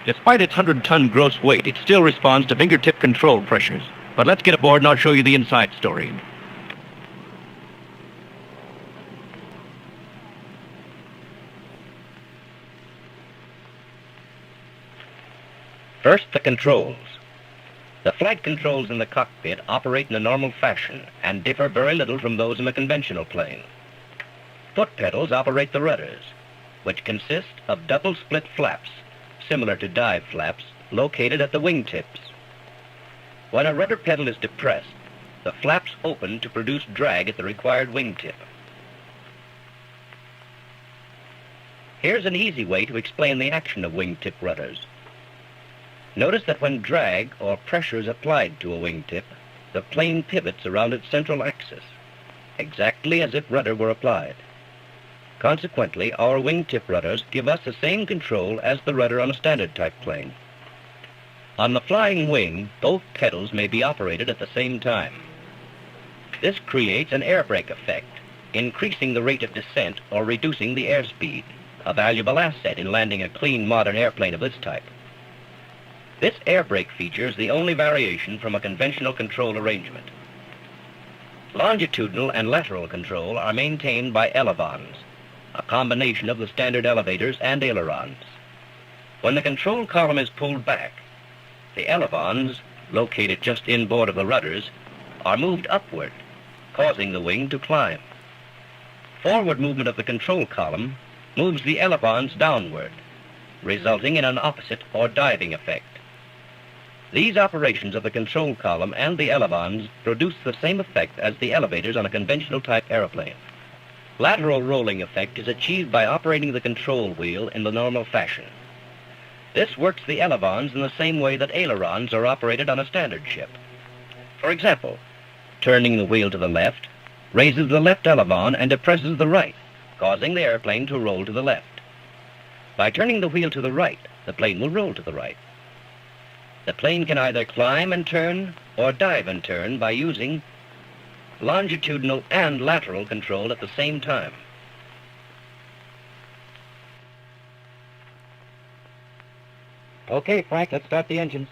Despite its 100-ton gross weight, it still responds to fingertip control pressures. But let's get aboard and I'll show you the inside story. First, the controls. The flight controls in the cockpit operate in a normal fashion and differ very little from those in a conventional plane. Foot pedals operate the rudders, which consist of double split flaps, similar to dive flaps, located at the wingtips. When a rudder pedal is depressed, the flaps open to produce drag at the required wingtip. Here's an easy way to explain the action of wingtip rudders. Notice that when drag or pressure is applied to a wingtip, the plane pivots around its central axis, exactly as if rudder were applied. Consequently, our wingtip rudders give us the same control as the rudder on a standard type plane. On the flying wing, both pedals may be operated at the same time. This creates an air brake effect, increasing the rate of descent or reducing the airspeed, a valuable asset in landing a clean modern airplane of this type. This air brake feature is the only variation from a conventional control arrangement. Longitudinal and lateral control are maintained by elevons, a combination of the standard elevators and ailerons. When the control column is pulled back, the elevons, located just inboard of the rudders, are moved upward, causing the wing to climb. Forward movement of the control column moves the elevons downward, resulting in an opposite or diving effect. These operations of the control column and the elevons produce the same effect as the elevators on a conventional type airplane. Lateral rolling effect is achieved by operating the control wheel in the normal fashion. This works the elevons in the same way that ailerons are operated on a standard ship. For example, turning the wheel to the left raises the left elevon and depresses the right, causing the airplane to roll to the left. By turning the wheel to the right, the plane will roll to the right. The plane can either climb and turn or dive and turn by using longitudinal and lateral control at the same time. Okay, Frank, let's start the engines.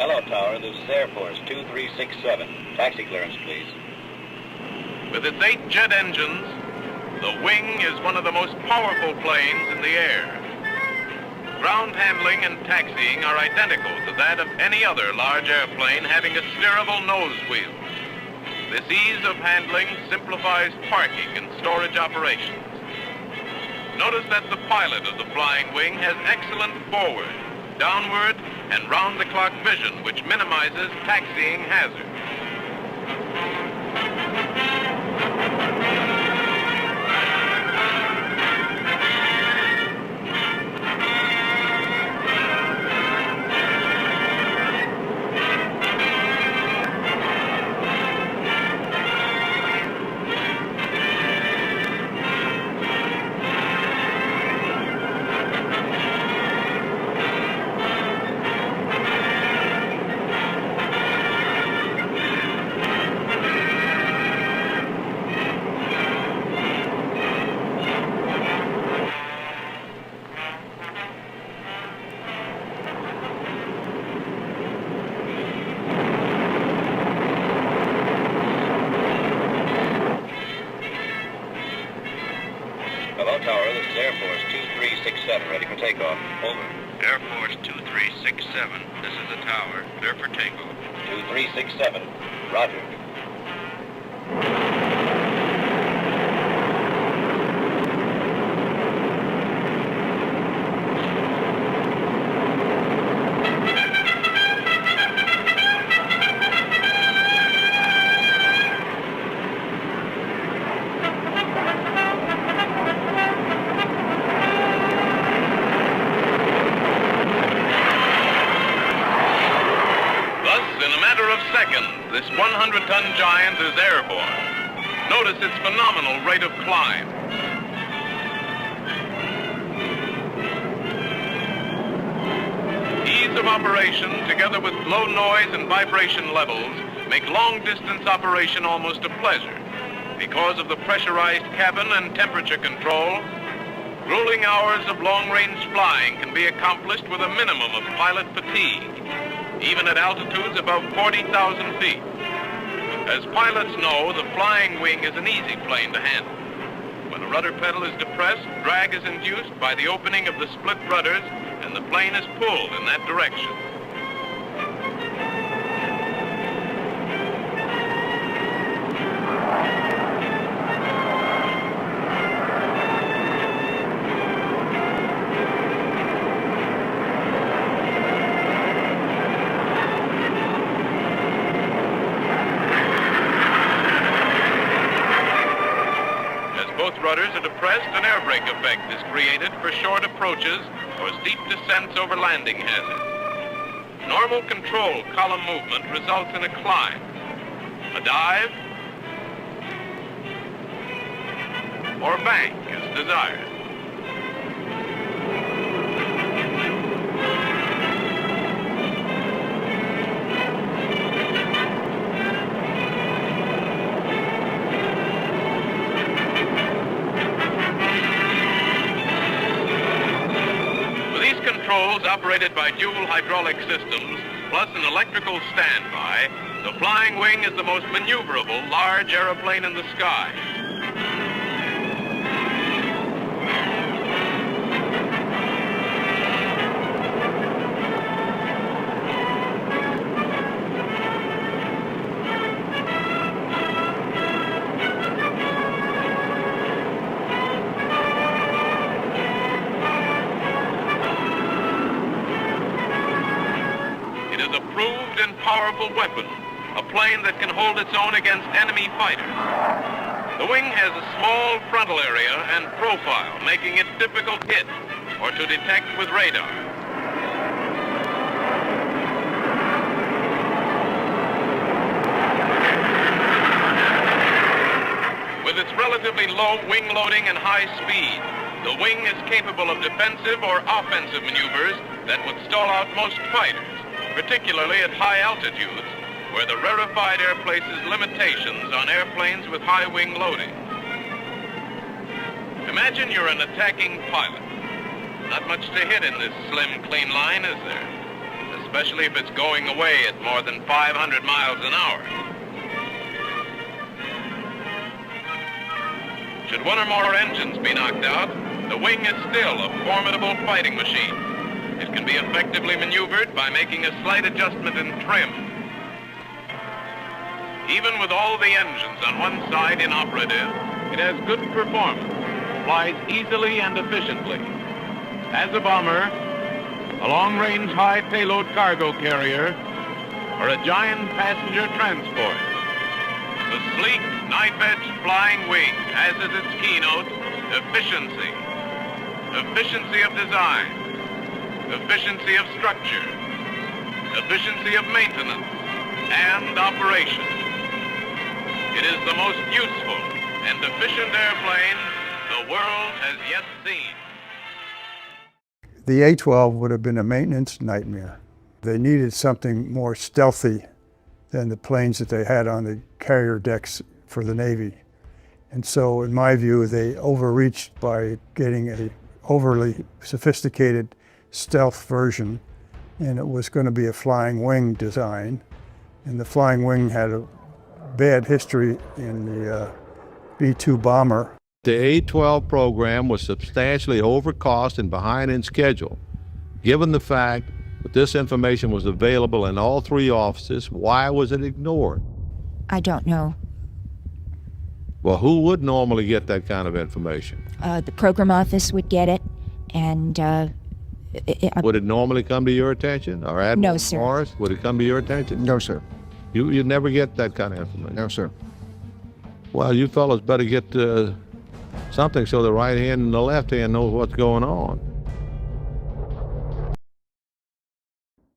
Hello, Tower. This is Air Force 2367. Taxi clearance, please. With its 8 jet engines, the Wing is one of the most powerful planes in the air. Ground handling and taxiing are identical to that of any other large airplane having a steerable nose wheel. This ease of handling simplifies parking and storage operations. Notice that the pilot of the Flying Wing has excellent forward, downward, and round-the-clock vision, which minimizes taxiing hazards. Hello, Tower. This is Air Force 2367, ready for takeoff. Over. Air Force 2367, this is the Tower. Clear for takeoff. 2367, roger. This 100-ton giant is airborne. Notice its phenomenal rate of climb. Ease of operation, together with low noise and vibration levels, make long-distance operation almost a pleasure. Because of the pressurized cabin and temperature control, grueling hours of long-range flying can be accomplished with a minimum of pilot fatigue, even at altitudes above 40,000 feet. As pilots know, the Flying Wing is an easy plane to handle. When the rudder pedal is depressed, drag is induced by the opening of the split rudders, and the plane is pulled in that direction. Rudders are depressed, an air brake effect is created for short approaches or steep descents over landing hazards. Normal control column movement results in a climb, a dive, or bank as desired. Operated by dual hydraulic systems, plus an electrical standby, the Flying Wing is the most maneuverable large aeroplane in the sky. Powerful weapon, a plane that can hold its own against enemy fighters. The wing has a small frontal area and profile, making it difficult to hit or to detect with radar. With its relatively low wing loading and high speed, the wing is capable of defensive or offensive maneuvers that would stall out most fighters, particularly at high altitudes, where the rarefied air places limitations on airplanes with high wing loading. Imagine you're an attacking pilot. Not much to hit in this slim, clean line, is there? especially if it's going away at more than 500 miles an hour. Should one or more engines be knocked out, the wing is still a formidable fighting machine. It can be effectively maneuvered by making a slight adjustment in trim. Even with all the engines on one side inoperative, it has good performance, flies easily and efficiently. As a bomber, a long-range high-payload cargo carrier, or a giant passenger transport, the sleek, knife-edge flying wing has as its keynote efficiency. Efficiency of design, efficiency of structure, efficiency of maintenance, and operation. It is the most useful and efficient airplane the world has yet seen. The A-12 would have been a maintenance nightmare. They needed something more stealthy than the planes that they had on the carrier decks for the Navy. And so, in my view, they overreached by getting a overly sophisticated stealth version, and it was going to be a flying wing design. And the flying wing had a bad history in the B-2 bomber. The A-12 program was substantially overcost and behind in schedule. Given the fact that this information was available in all three offices, why was it ignored? I don't know. Well, who would normally get that kind of information? The program office would get it, and would it normally come to your attention? Or Admiral No, sir. Morris, would it come to your attention? No, sir. You never get that kind of information? No, sir. Well, you fellows better get something so the right hand and the left hand knows what's going on.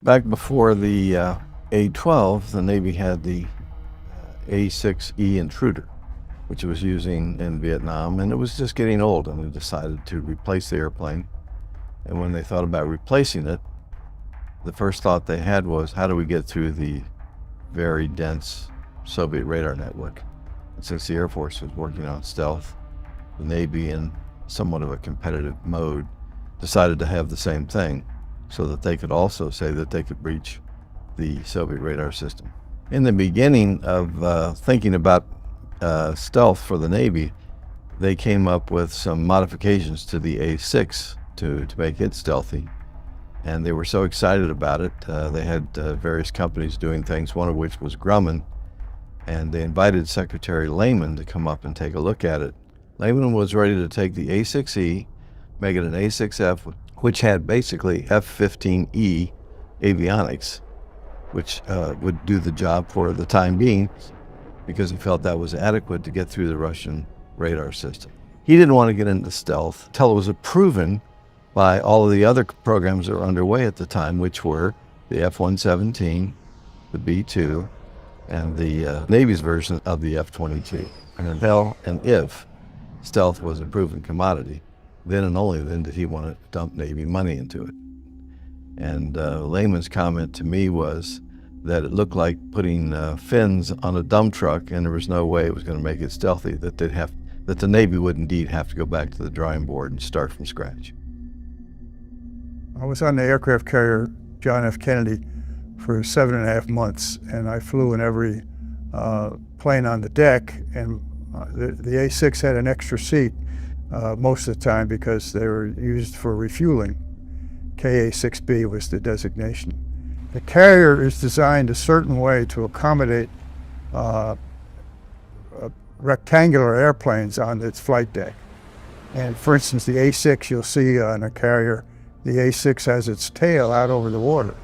Back before the A-12, the Navy had the A-6E Intruder, which it was using in Vietnam, and it was just getting old, and they decided to replace the airplane. And when they thought about replacing it, the first thought they had was, how do we get through the very dense Soviet radar network? And since the Air Force was working on stealth, the Navy, in somewhat of a competitive mode, decided to have the same thing so that they could also say that they could breach the Soviet radar system. In the beginning of thinking about stealth for the Navy, they came up with some modifications to the A-6 to make it stealthy. And they were so excited about it, they had various companies doing things, one of which was Grumman, and they invited Secretary Lehman to come up and take a look at it. Lehman was ready to take the A-6E, make it an A-6F, which had basically F-15E avionics, which would do the job for the time being, because he felt that was adequate to get through the Russian radar system. He didn't want to get into stealth until it was proven by all of the other programs that were underway at the time, which were the F-117, the B-2, and the Navy's version of the F-22. And until and if stealth was a proven commodity, then and only then did he want to dump Navy money into it. And Lehman's comment to me was that it looked like putting fins on a dump truck, and there was no way it was going to make it stealthy, that the Navy would indeed have to go back to the drawing board and start from scratch. I was on the aircraft carrier John F. Kennedy for 7.5 months, and I flew in every plane on the deck, and the A-6 had an extra seat most of the time because they were used for refueling. KA-6B was the designation. The carrier is designed a certain way to accommodate rectangular airplanes on its flight deck. And for instance, the A-6 you'll see on a carrier, the A-6 has its tail out over the water.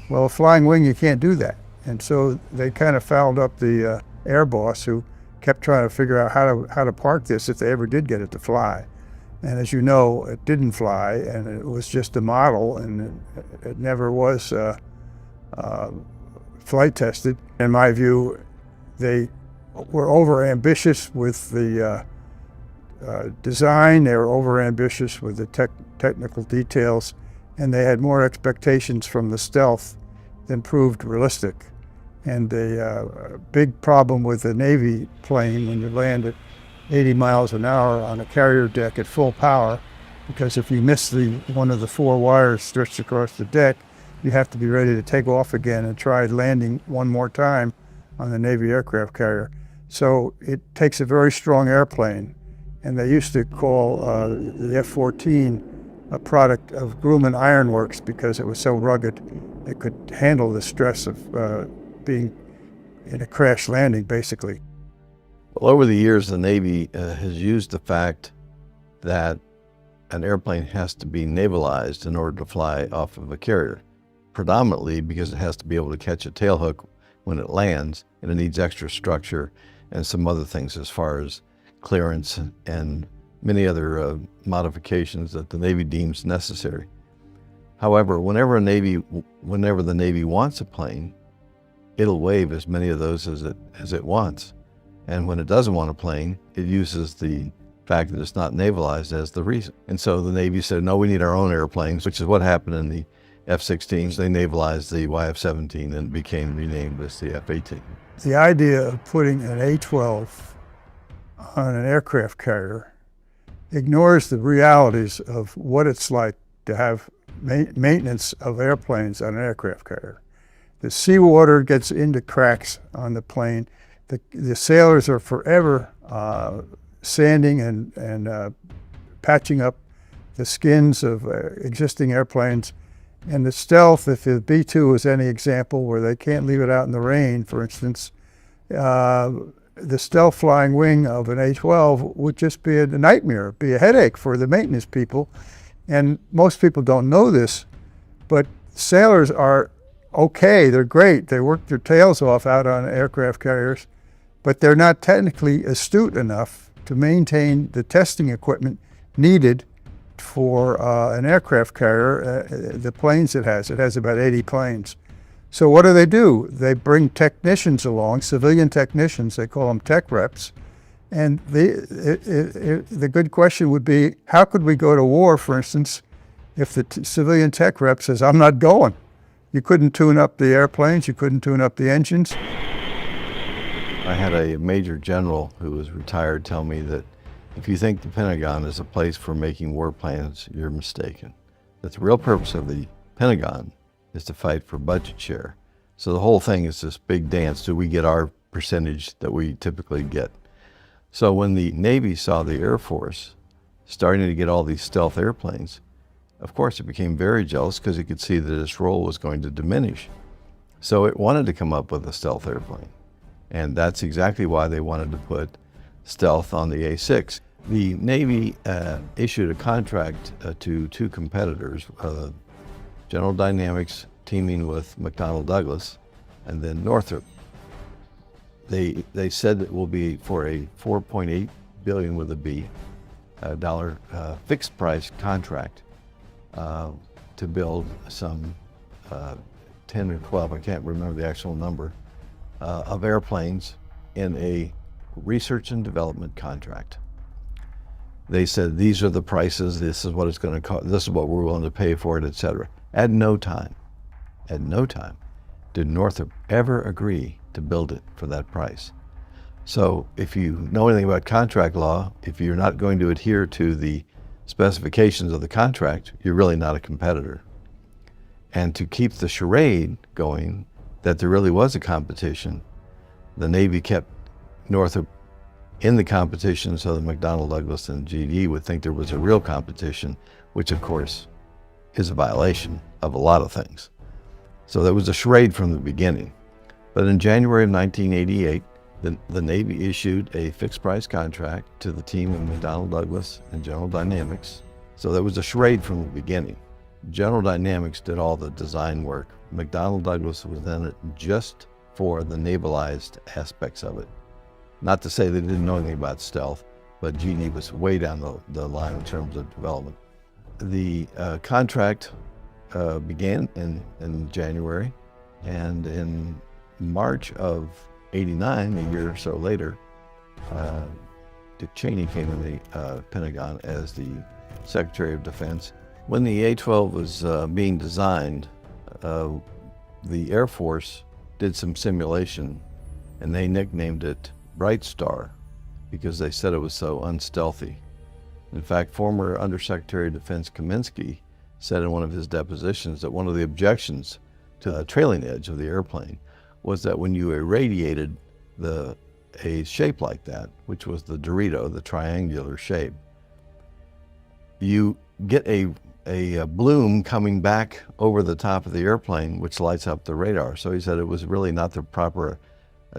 Well, a flying wing, you can't do that. And so they kind of fouled up the air boss, who kept trying to figure out how to park this if they ever did get it to fly. And as you know, it didn't fly, and it was just a model, and it never was flight tested. In my view, they were over-ambitious with the design, they were over-ambitious with the technical details, and they had more expectations from the stealth than proved realistic. And the big problem with the Navy plane when you land at 80 miles an hour on a carrier deck at full power, because if you miss one of the 4 wires stretched across the deck, you have to be ready to take off again and try landing one more time on the Navy aircraft carrier. So it takes a very strong airplane, and they used to call the F-14 a product of Grumman Iron Works because it was so rugged it could handle the stress of being in a crash landing, basically. Well, over the years, the Navy has used the fact that an airplane has to be navalized in order to fly off of a carrier, predominantly because it has to be able to catch a tailhook when it lands, and it needs extra structure and some other things as far as clearance and many other modifications that the Navy deems necessary. However, whenever the Navy wants a plane, it'll waive as many of those as it wants. And when it doesn't want a plane, it uses the fact that it's not navalized as the reason. And so the Navy said, no, we need our own airplanes, which is what happened in the F-16s. They navalized the YF-17 and it became renamed as the F-18. The idea of putting an A-12 on an aircraft carrier ignores the realities of what it's like to have maintenance of airplanes on an aircraft carrier. The seawater gets into cracks on the plane. The sailors are forever sanding and patching up the skins of existing airplanes. And the stealth, if the B-2 is any example where they can't leave it out in the rain, for instance, the stealth flying wing of an A-12 would just be a nightmare, be a headache for the maintenance people. And most people don't know this, but sailors are okay, they're great, they work their tails off out on aircraft carriers, but they're not technically astute enough to maintain the testing equipment needed for an aircraft carrier, the planes it has about 80 planes. So what do? They bring technicians along, civilian technicians, they call them tech reps. And the good question would be, how could we go to war, for instance, if the civilian tech rep says, I'm not going? You couldn't tune up the airplanes, you couldn't tune up the engines. I had a major general who was retired tell me that if you think the Pentagon is a place for making war plans, you're mistaken. That the real purpose of the Pentagon is to fight for budget share. So the whole thing is this big dance. Do we get our percentage that we typically get? So when the Navy saw the Air Force starting to get all these stealth airplanes, of course it became very jealous because it could see that its role was going to diminish. So it wanted to come up with a stealth airplane. And that's exactly why they wanted to put stealth on the A-6. The Navy issued a contract to two competitors, General Dynamics teaming with McDonnell Douglas, and then Northrop. They said it will be for a $4.8 billion with a B dollar fixed price contract to build some 10 or 12, I can't remember the actual number, of airplanes in a research and development contract. They said, these are the prices, this is what it's going to cost, this is what we're willing to pay for it, etc. At no time did Northrop ever agree to build it for that price. So if you know anything about contract law, if you're not going to adhere to the specifications of the contract, you're really not a competitor. And to keep the charade going that there really was a competition, the Navy kept Northrop in the competition so that McDonnell Douglas and GD would think there was a real competition, which of course is a violation of a lot of things. So there was a charade from the beginning. But in January of 1988, the Navy issued a fixed price contract to the team of McDonnell Douglas and General Dynamics. So there was a charade from the beginning. General Dynamics did all the design work. McDonnell Douglas was in it just for the navalized aspects of it. Not to say they didn't know anything about stealth, but GD was way down the line in terms of development. The contract began in January, and in March of '89, a year or so later, Dick Cheney came in the Pentagon as the Secretary of Defense. When the A-12 was being designed, the Air Force did some simulation, and they nicknamed it Bright Star because they said it was so unstealthy. In fact, former Undersecretary of Defense Kaminsky said in one of his depositions that one of the objections to the trailing edge of the airplane was that when you irradiated a shape like that, which was the Dorito, the triangular shape, you get a bloom coming back over the top of the airplane, which lights up the radar. So he said it was really not the proper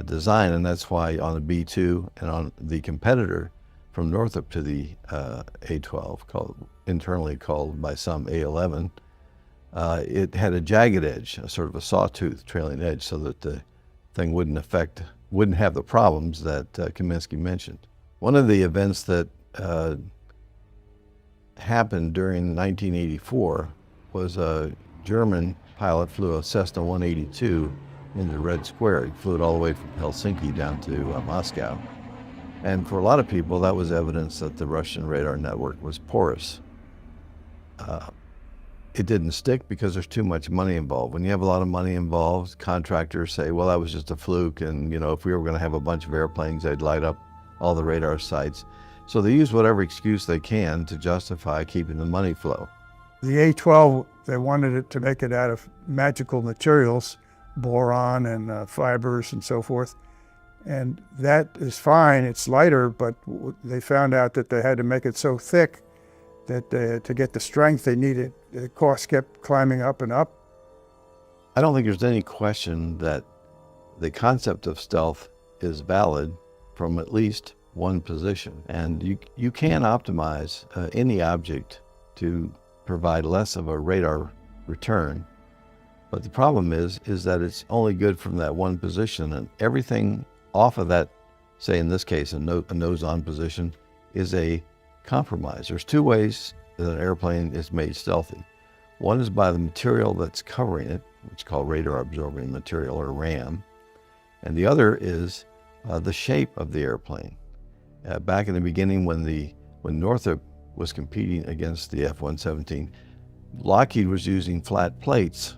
design, and that's why on the B-2 and on the competitor from Northrop to the A-12, internally called by some A-11, it had a jagged edge, a sort of a sawtooth trailing edge, so that the thing wouldn't have the problems that Kaminsky mentioned. One of the events that happened during 1984 was a German pilot flew a Cessna 182 into Red Square. He flew it all the way from Helsinki down to Moscow. And for a lot of people, that was evidence that the Russian radar network was porous. It didn't stick because there's too much money involved. When you have a lot of money involved, contractors say, well, that was just a fluke, and if we were going to have a bunch of airplanes, they'd light up all the radar sites. So they use whatever excuse they can to justify keeping the money flow. The A-12, they wanted it to make it out of magical materials, boron and fibers and so forth. And that is fine, it's lighter, but they found out that they had to make it so thick that to get the strength they needed, the cost kept climbing up and up. I don't think there's any question that the concept of stealth is valid from at least one position. And you can optimize any object to provide less of a radar return. But the problem is that it's only good from that one position, and everything off of that, say in this case, a nose-on position, is a compromise. There's two ways that an airplane is made stealthy. One is by the material that's covering it, which is called radar absorbing material, or RAM. And the other is the shape of the airplane. Back in the beginning, when Northrop was competing against the F-117, Lockheed was using flat plates,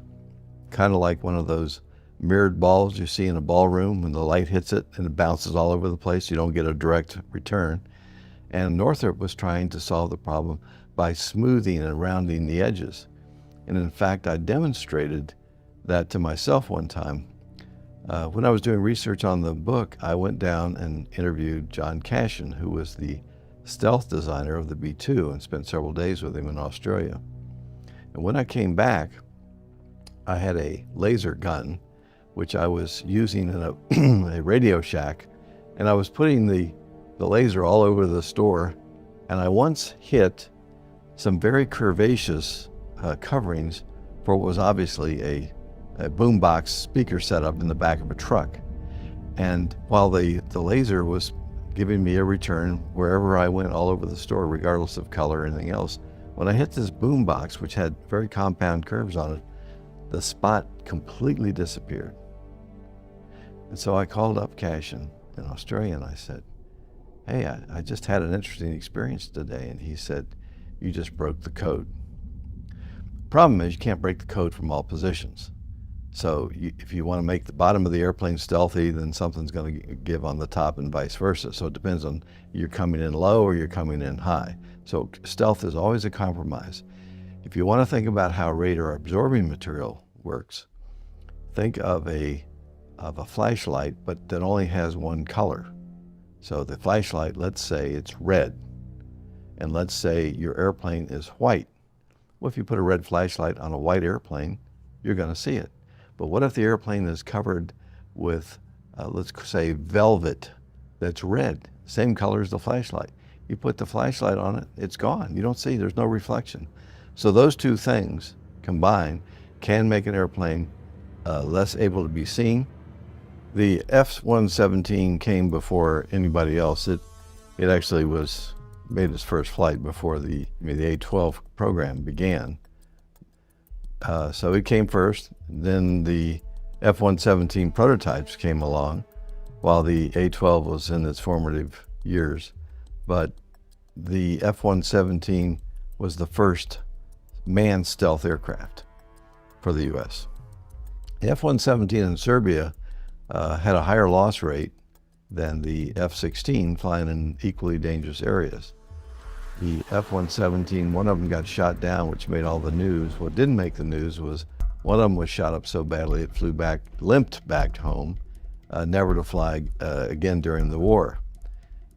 kind of like one of those mirrored balls you see in a ballroom when the light hits it and it bounces all over the place. You don't get a direct return. And Northrop was trying to solve the problem by smoothing and rounding the edges. And in fact, I demonstrated that to myself one time. When I was doing research on the book, I went down and interviewed John Cashin, who was the stealth designer of the B-2, and spent several days with him in Australia. And when I came back, I had a laser gun, which I was using in a Radio Shack, and I was putting the laser all over the store, and I once hit some very curvaceous coverings for what was obviously a boombox speaker setup in the back of a truck. And while the laser was giving me a return wherever I went all over the store, regardless of color or anything else, when I hit this boombox, which had very compound curves on it, the spot completely disappeared. And so I called up Cashin in Australia and I said, hey, I just had an interesting experience today. And he said, you just broke the code. Problem is, you can't break the code from all positions. So if you want to make the bottom of the airplane stealthy, then something's going to give on the top and vice versa. So it depends on you're coming in low or you're coming in high. So stealth is always a compromise. If you want to think about how radar absorbing material works, think of a flashlight, but that only has one color. So the flashlight, let's say it's red, and let's say your airplane is white. Well, if you put a red flashlight on a white airplane, you're going to see it. But what if the airplane is covered with, let's say, velvet that's red, same color as the flashlight? You put the flashlight on it, it's gone. You don't see, there's no reflection. So those two things combined can make an airplane less able to be seen. The F-117 came before anybody else. It actually made its first flight before the A-12 program began. So it came first, then the F-117 prototypes came along while the A-12 was in its formative years. But the F-117 was the first manned stealth aircraft for the U.S. The F-117 in Serbia had a higher loss rate than the F-16 flying in equally dangerous areas. the F-117, one of them got shot down, which made all the news. What didn't make the news was one of them was shot up so badly it limped back home, never to fly again during the war.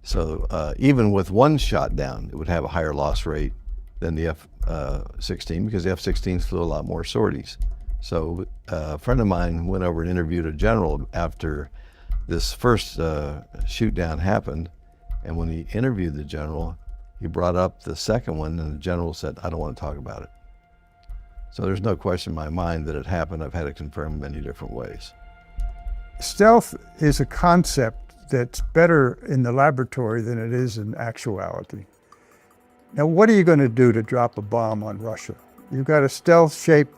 So even with one shot down, it would have a higher loss rate than the F-16 because the F-16s flew a lot more sorties. So a friend of mine went over and interviewed a general after this first shoot down happened. And when he interviewed the general, he brought up the second one, and the general said, "I don't want to talk about it." So there's no question in my mind that it happened. I've had it confirmed many different ways. Stealth is a concept that's better in the laboratory than it is in actuality. Now, what are you going to do to drop a bomb on Russia? You've got a stealth shape,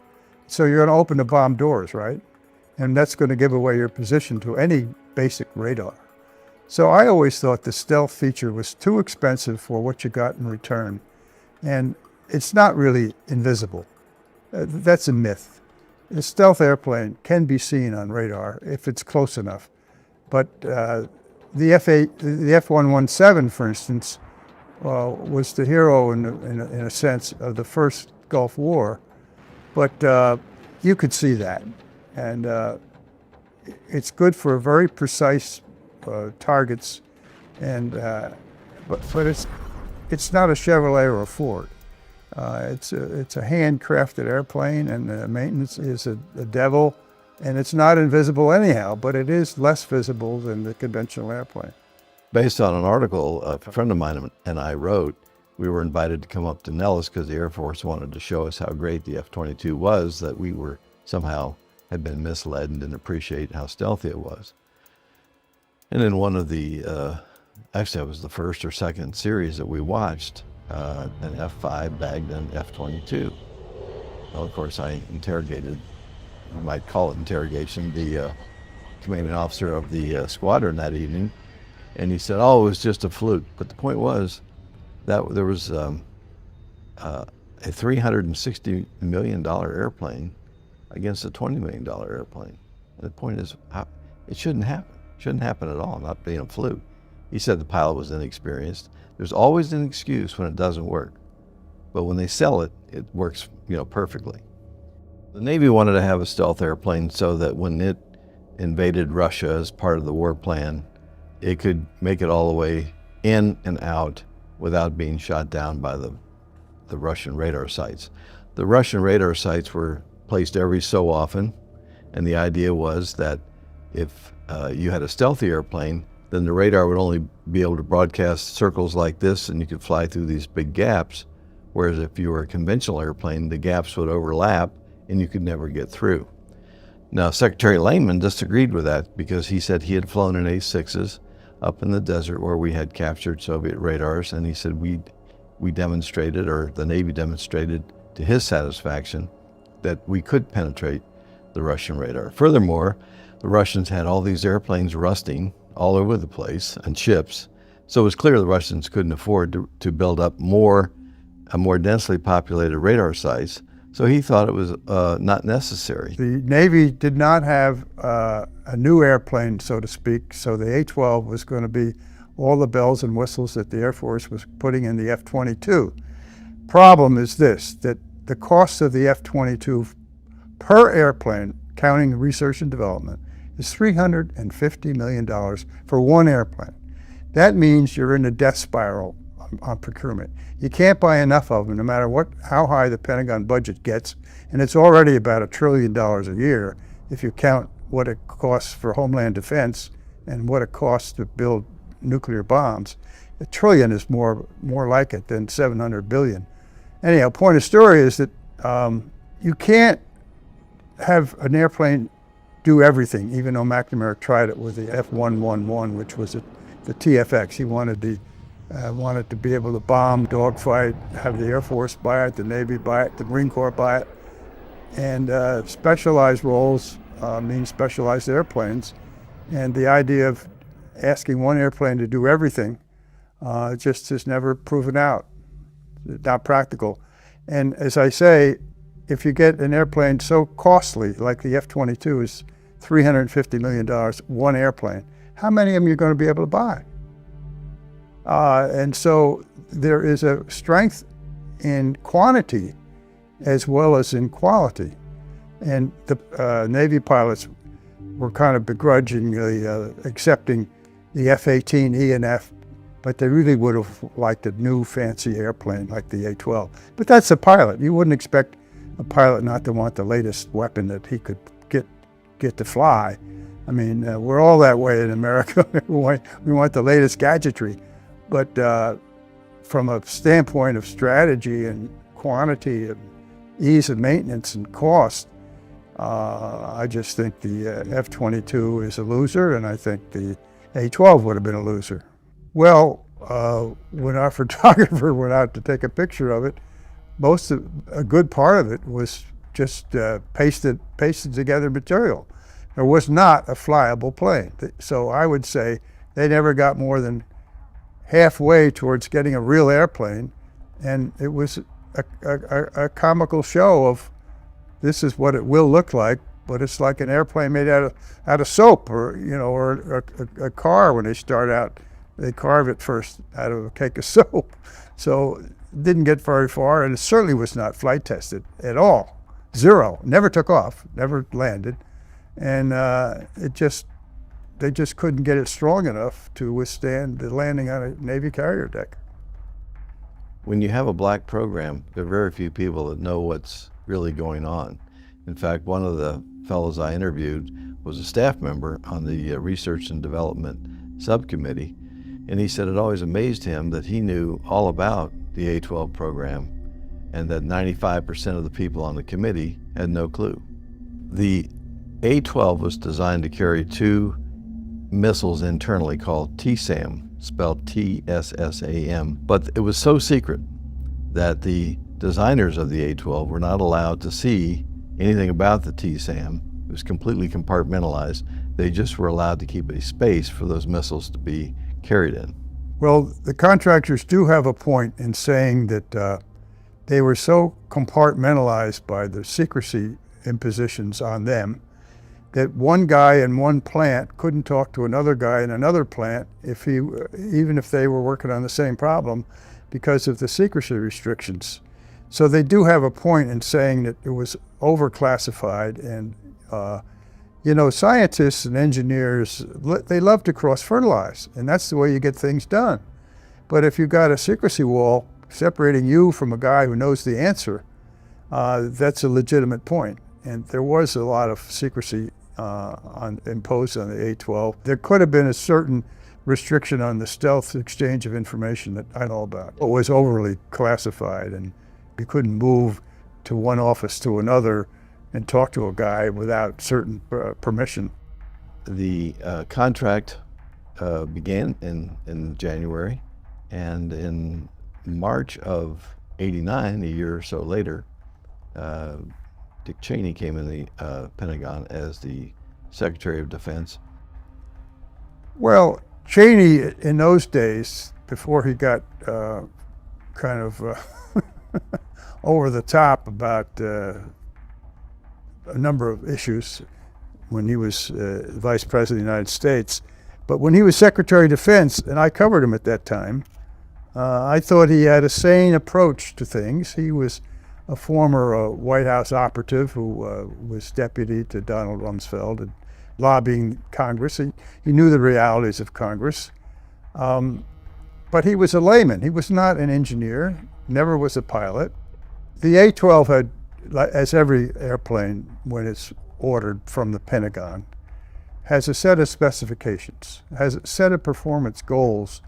so you're going to open the bomb doors, right? And that's going to give away your position to any basic radar. So I always thought the stealth feature was too expensive for what you got in return. And it's not really invisible. That's a myth. A stealth airplane can be seen on radar if it's close enough. But the F-117, for instance, was the hero in a sense of the first Gulf War. But you could see that. And it's good for very precise targets, and but it's not a Chevrolet or a Ford. It's a handcrafted airplane, and the maintenance is a devil, and it's not invisible anyhow, but it is less visible than the conventional airplane. Based on an article a friend of mine and I wrote, we were invited to come up to Nellis because the Air Force wanted to show us how great the F-22 was, that we were somehow had been misled and didn't appreciate how stealthy it was. And in one of the, actually it was the first or second series that we watched, an F-5 bagged an F-22. Well, of course, I interrogated, you might call it interrogation, the commanding officer of the squadron that evening, and he said, "Oh, it was just a fluke." But the point was that there was a $360 million airplane against a $20 million airplane. And the point is, it shouldn't happen. It shouldn't happen at all, not being a fluke. He said the pilot was inexperienced. There's always an excuse when it doesn't work. But when they sell it, it works, perfectly. The Navy wanted to have a stealth airplane so that when it invaded Russia as part of the war plan, it could make it all the way in and out without being shot down by the Russian radar sites. The Russian radar sites were placed every so often, and the idea was that if you had a stealthy airplane, then the radar would only be able to broadcast circles like this, and you could fly through these big gaps, whereas if you were a conventional airplane, the gaps would overlap and you could never get through. Now, Secretary Lehman disagreed with that because he said he had flown in A-6s up in the desert where we had captured Soviet radars, and he said we demonstrated, or the Navy demonstrated to his satisfaction, that we could penetrate the Russian radar. Furthermore, the Russians had all these airplanes rusting all over the place, and ships, so it was clear the Russians couldn't afford to build up more densely populated radar sites, so he thought it was not necessary. The Navy did not have a new airplane, so to speak, so the A-12 was going to be all the bells and whistles that the Air Force was putting in the F-22. Problem is this, that the cost of the F-22 per airplane, counting research and development, is $350 million for one airplane. That means you're in a death spiral on procurement. You can't buy enough of them, no matter how high the Pentagon budget gets, and it's already about $1 trillion a year if you count what it costs for Homeland Defense and what it costs to build nuclear bombs. $1 trillion is more like it than $700 billion. Anyhow, point of story is that you can't have an airplane do everything, even though McNamara tried it with the F-111, which was the TFX. He wanted to be able to bomb, dogfight, have the Air Force buy it, the Navy buy it, the Marine Corps buy it. And specialized roles mean specialized airplanes. And the idea of asking one airplane to do everything just has never proven out. Not practical. And as I say, if you get an airplane so costly, like the F-22 is $350 million, one airplane, how many of them are you going to be able to buy? And so there is a strength in quantity as well as in quality. And the Navy pilots were kind of begrudgingly accepting the F-18E and F, but they really would have liked a new fancy airplane like the A-12. But that's a pilot. You wouldn't expect a pilot not to want the latest weapon that he could get to fly. I mean, we're all that way in America. we want the latest gadgetry. But from a standpoint of strategy and quantity and ease of maintenance and cost, I just think the F-22 is a loser, and I think the A-12 would have been a loser. Well, when our photographer went out to take a picture of it, a good part of it was just pasted together material. There was not a flyable plane. So I would say they never got more than halfway towards getting a real airplane, and it was a comical show of this is what it will look like, but it's like an airplane made out of soap, or or a car when they start out. They carve it first out of a cake of soap. So it didn't get very far, and it certainly was not flight tested at all. Zero. Never took off, never landed. And they just couldn't get it strong enough to withstand the landing on a Navy carrier deck. When you have a black program, there are very few people that know what's really going on. In fact, one of the fellows I interviewed was a staff member on the Research and Development Subcommittee, and he said it always amazed him that he knew all about the A-12 program and that 95% of the people on the committee had no clue. The A-12 was designed to carry two missiles internally called TSAM, spelled T-S-S-A-M, but it was so secret that the designers of the A-12 were not allowed to see anything about the TSAM. It was completely compartmentalized. They just were allowed to keep a space for those missiles to be carried in. Well, the contractors do have a point in saying that they were so compartmentalized by the secrecy impositions on them that one guy in one plant couldn't talk to another guy in another plant even if they were working on the same problem because of the secrecy restrictions. So they do have a point in saying that it was overclassified, and scientists and engineers, they love to cross-fertilize, and that's the way you get things done. But if you've got a secrecy wall separating you from a guy who knows the answer, that's a legitimate point. And there was a lot of secrecy imposed on the A-12. There could have been a certain restriction on the stealth exchange of information that I know about. It was overly classified, and you couldn't move to one office to another and talk to a guy without certain permission. The contract began in January, and in March of '89, a year or so later, Dick Cheney came in the Pentagon as the Secretary of Defense. Well, Cheney in those days, before he got kind of over the top about a number of issues when he was Vice President of the United States, but when he was Secretary of Defense, and I covered him at that time, I thought he had a sane approach to things. He was a former White House operative who was deputy to Donald Rumsfeld and lobbying Congress. He knew the realities of Congress, but he was a layman. He was not an engineer, never was a pilot. The A-12 had, as every airplane when it's ordered from the Pentagon, has a set of specifications, has a set of performance goals,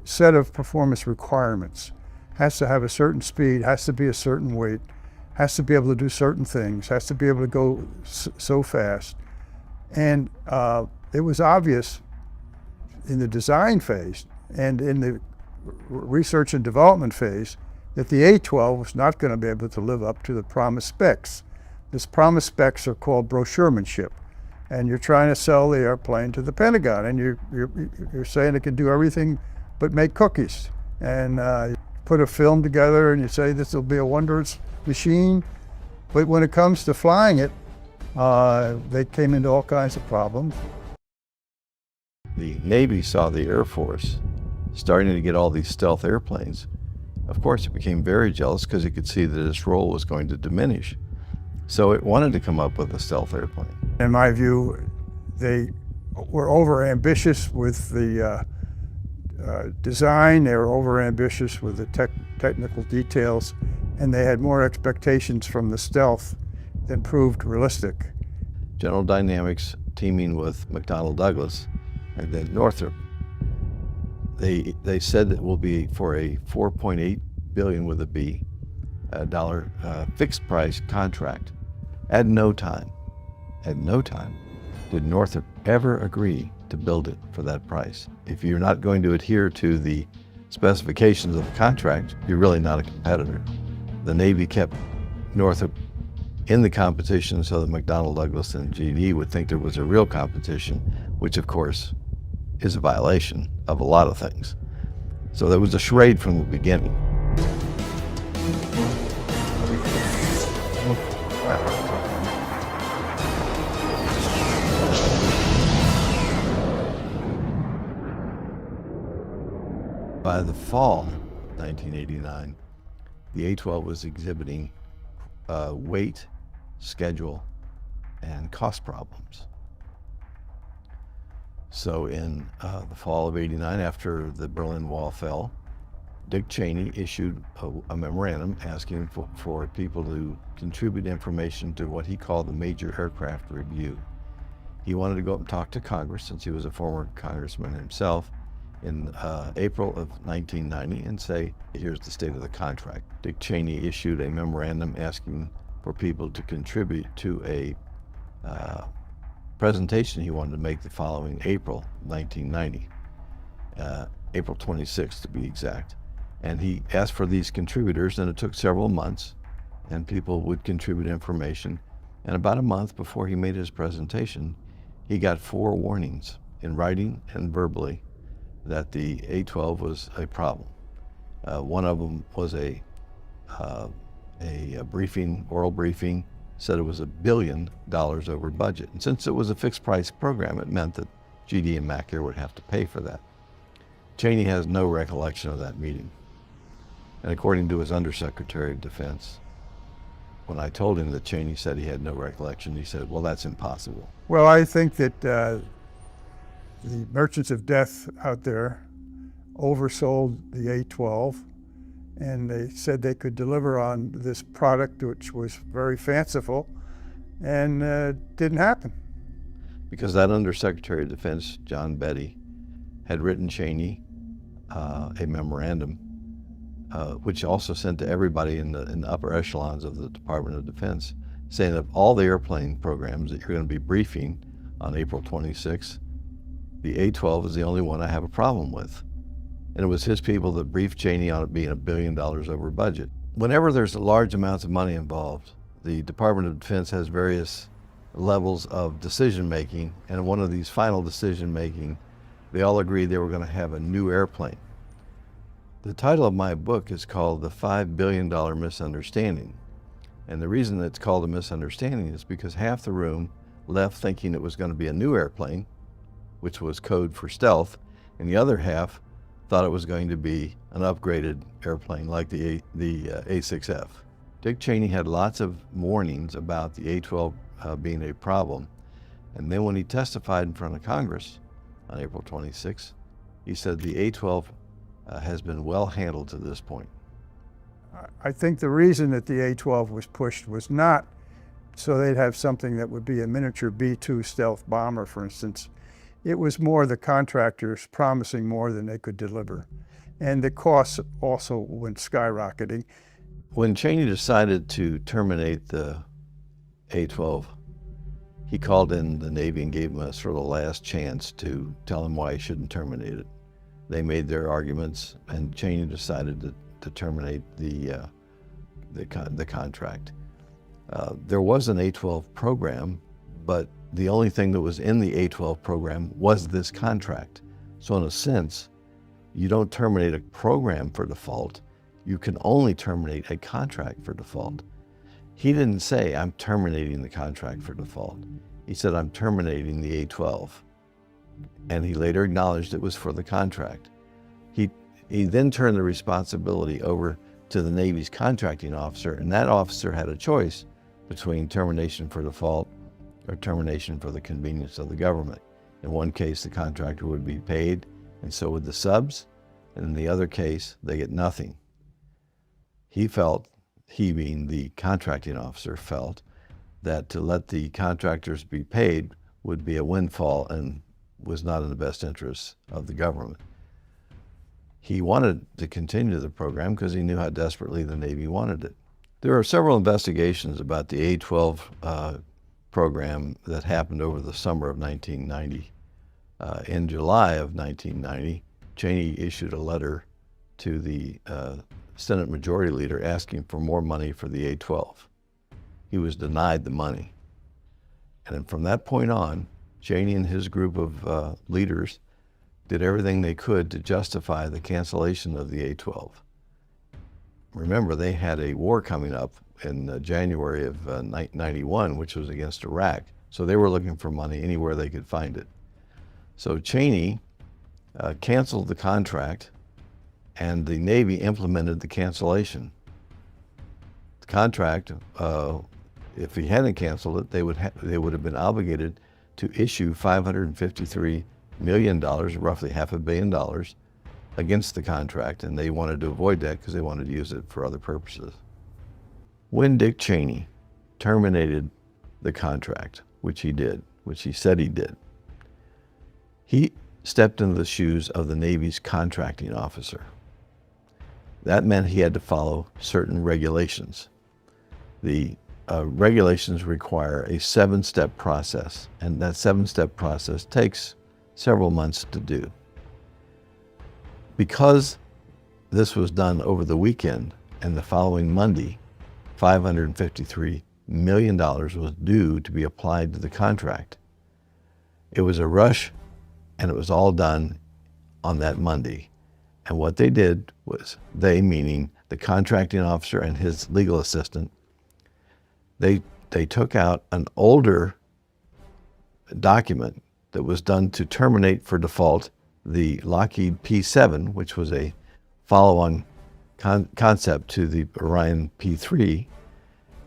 set of performance requirements, has to have a certain speed, has to be a certain weight, has to be able to do certain things, has to be able to go so fast. And it was obvious in the design phase and in the research and development phase that the A-12 was not going to be able to live up to the promised specs. These promised specs are called brochuremanship, and you're trying to sell the airplane to the Pentagon, and you're saying it can do everything but make cookies. And you put a film together and you say this will be a wondrous machine, but when it comes to flying it, they came into all kinds of problems. The Navy saw the Air Force starting to get all these stealth airplanes, of course it became very jealous because it could see that its role was going to diminish. So it wanted to come up with a stealth airplane. In my view, they were over-ambitious with the design, they were over-ambitious with the technical details, and they had more expectations from the stealth than proved realistic. General Dynamics, teaming with McDonnell Douglas and then Northrop, they said that it will be for a $4.8 billion with a B dollar fixed price contract. At no time did Northrop ever agree to build it for that price. If you're not going to adhere to the specifications of the contract, you're really not a competitor. The Navy kept Northrop in the competition so that McDonnell Douglas and GD would think there was a real competition, which of course is a violation of a lot of things. So there was a charade from the beginning. By the fall of 1989, the A-12 was exhibiting weight, schedule, and cost problems. So in the fall of '89, after the Berlin Wall fell, Dick Cheney issued a memorandum asking for people to contribute information to what he called the Major Aircraft Review. He wanted to go up and talk to Congress, since he was a former congressman himself, in April of 1990 and say, here's the state of the contract. Dick Cheney issued a memorandum asking for people to contribute to a presentation he wanted to make the following April 1990, April 26th to be exact. And he asked for these contributors, and it took several months, and people would contribute information. And about a month before he made his presentation, he got 4 warnings in writing and verbally that the A-12 was a problem. One of them was a briefing, oral briefing, said it was $1 billion over budget. And since it was a fixed price program, it meant that GD and Mac would have to pay for that. Cheney has no recollection of that meeting. And according to his Undersecretary of Defense, when I told him that Cheney said he had no recollection, he said, well, that's impossible. Well, I think that the merchants of death out there oversold the A-12, and they said they could deliver on this product, which was very fanciful, and didn't happen. Because that Undersecretary of Defense, John Betty, had written Cheney a memorandum, which also sent to everybody in the upper echelons of the Department of Defense, saying that all the airplane programs that you're going to be briefing on April 26th, the A-12 is the only one I have a problem with. And it was his people that briefed Cheney on it being $1 billion over budget. Whenever there's large amounts of money involved, the Department of Defense has various levels of decision-making, and one of these final decision-making, they all agreed they were going to have a new airplane. The title of my book is called The $5 Billion Misunderstanding. And the reason it's called a misunderstanding is because half the room left thinking it was going to be a new airplane, which was code for stealth, and the other half thought it was going to be an upgraded airplane like the A6F. Dick Cheney had lots of warnings about the A-12 being a problem, and then when he testified in front of Congress on April 26, he said the A-12 has been well handled to this point. I think the reason that the A-12 was pushed was not so they'd have something that would be a miniature B-2 stealth bomber, for instance. It was more the contractors promising more than they could deliver. And the costs also went skyrocketing. When Cheney decided to terminate the A-12, he called in the Navy and gave them a sort of last chance to tell him why he shouldn't terminate it. They made their arguments, and Cheney decided to terminate the contract. There was an A-12 program, but the only thing that was in the A-12 program was this contract. So in a sense, you don't terminate a program for default, you can only terminate a contract for default. He didn't say, I'm terminating the contract for default. He said, I'm terminating the A-12. And he later acknowledged it was for the contract. He then turned the responsibility over to the Navy's contracting officer, and that officer had a choice between termination for default or termination for the convenience of the government. In one case, the contractor would be paid, and so would the subs, and in the other case, they get nothing. He being the contracting officer, felt that to let the contractors be paid would be a windfall and was not in the best interest of the government. He wanted to continue the program because he knew how desperately the Navy wanted it. There are several investigations about the A-12 program that happened over the summer of 1990. In July of 1990, Cheney issued a letter to the Senate Majority Leader asking for more money for the A-12. He was denied the money. And from that point on, Cheney and his group of leaders did everything they could to justify the cancellation of the A-12. Remember, they had a war coming up in January of 91, which was against Iraq. So they were looking for money anywhere they could find it. So Cheney canceled the contract, and the Navy implemented the cancellation. The contract, if he hadn't canceled it, they would have been obligated to issue $553 million, roughly $500 million, against the contract, and they wanted to avoid that because they wanted to use it for other purposes. When Dick Cheney terminated the contract, which he did, which he said he did, he stepped into the shoes of the Navy's contracting officer. That meant he had to follow certain regulations. The regulations require a 7-step process, and that 7-step process takes several months to do. Because this was done over the weekend and the following Monday, $553 million was due to be applied to the contract. It was a rush, and it was all done on that Monday. And what they did was, they meaning the contracting officer and his legal assistant, they took out an older document that was done to terminate for default the Lockheed P-7, which was a follow-on concept to the Orion P-3,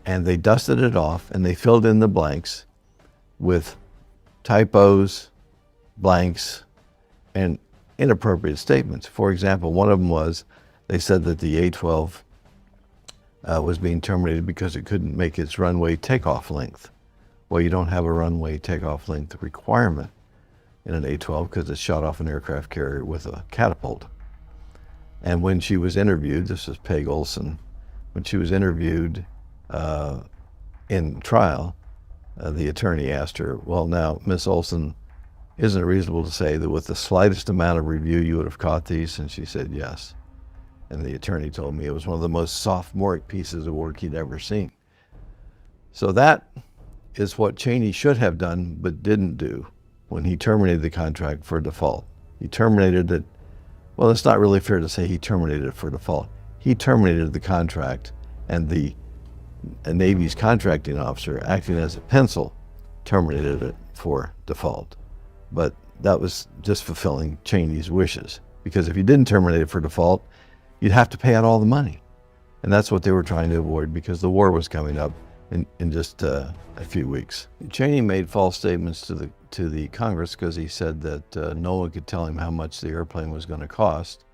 and they dusted it off and they filled in the blanks with typos, blanks, and inappropriate statements. For example, one of them was, they said that the A-12 was being terminated because it couldn't make its runway takeoff length. Well, you don't have a runway takeoff length requirement in an A-12 because it's shot off an aircraft carrier with a catapult. And when she was interviewed, this was Peg Olson, when she was interviewed in trial, the attorney asked her, well, now, Miss Olson, isn't it reasonable to say that with the slightest amount of review you would have caught these? And she said yes. And the attorney told me it was one of the most sophomoric pieces of work he'd ever seen. So that is what Cheney should have done but didn't do when he terminated the contract for default. He terminated it. Well, it's not really fair to say he terminated it for default. He terminated the contract, and the Navy's contracting officer, acting as a pencil, terminated it for default. But that was just fulfilling Cheney's wishes, because if you didn't terminate it for default, you'd have to pay out all the money. And that's what they were trying to avoid, because the war was coming up in just a few weeks. Cheney made false statements to the Congress because he said that no one could tell him how much the airplane was going to cost,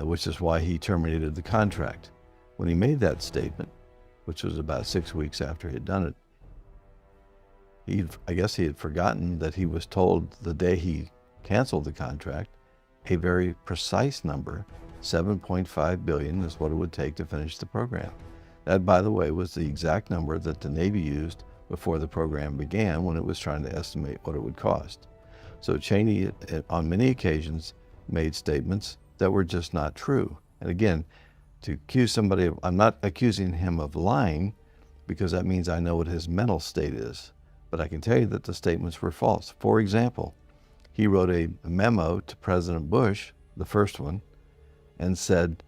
which is why he terminated the contract. When he made that statement, which was about 6 weeks after he had done it, I guess he had forgotten that he was told the day he canceled the contract a very precise number, $7.5 billion is what it would take to finish the program. That, by the way, was the exact number that the Navy used before the program began when it was trying to estimate what it would cost. So Cheney, on many occasions, made statements that were just not true. And again, to accuse somebody of, I'm not accusing him of lying, because that means I know what his mental state is. But I can tell you that the statements were false. For example, he wrote a memo to President Bush, the first one, and said,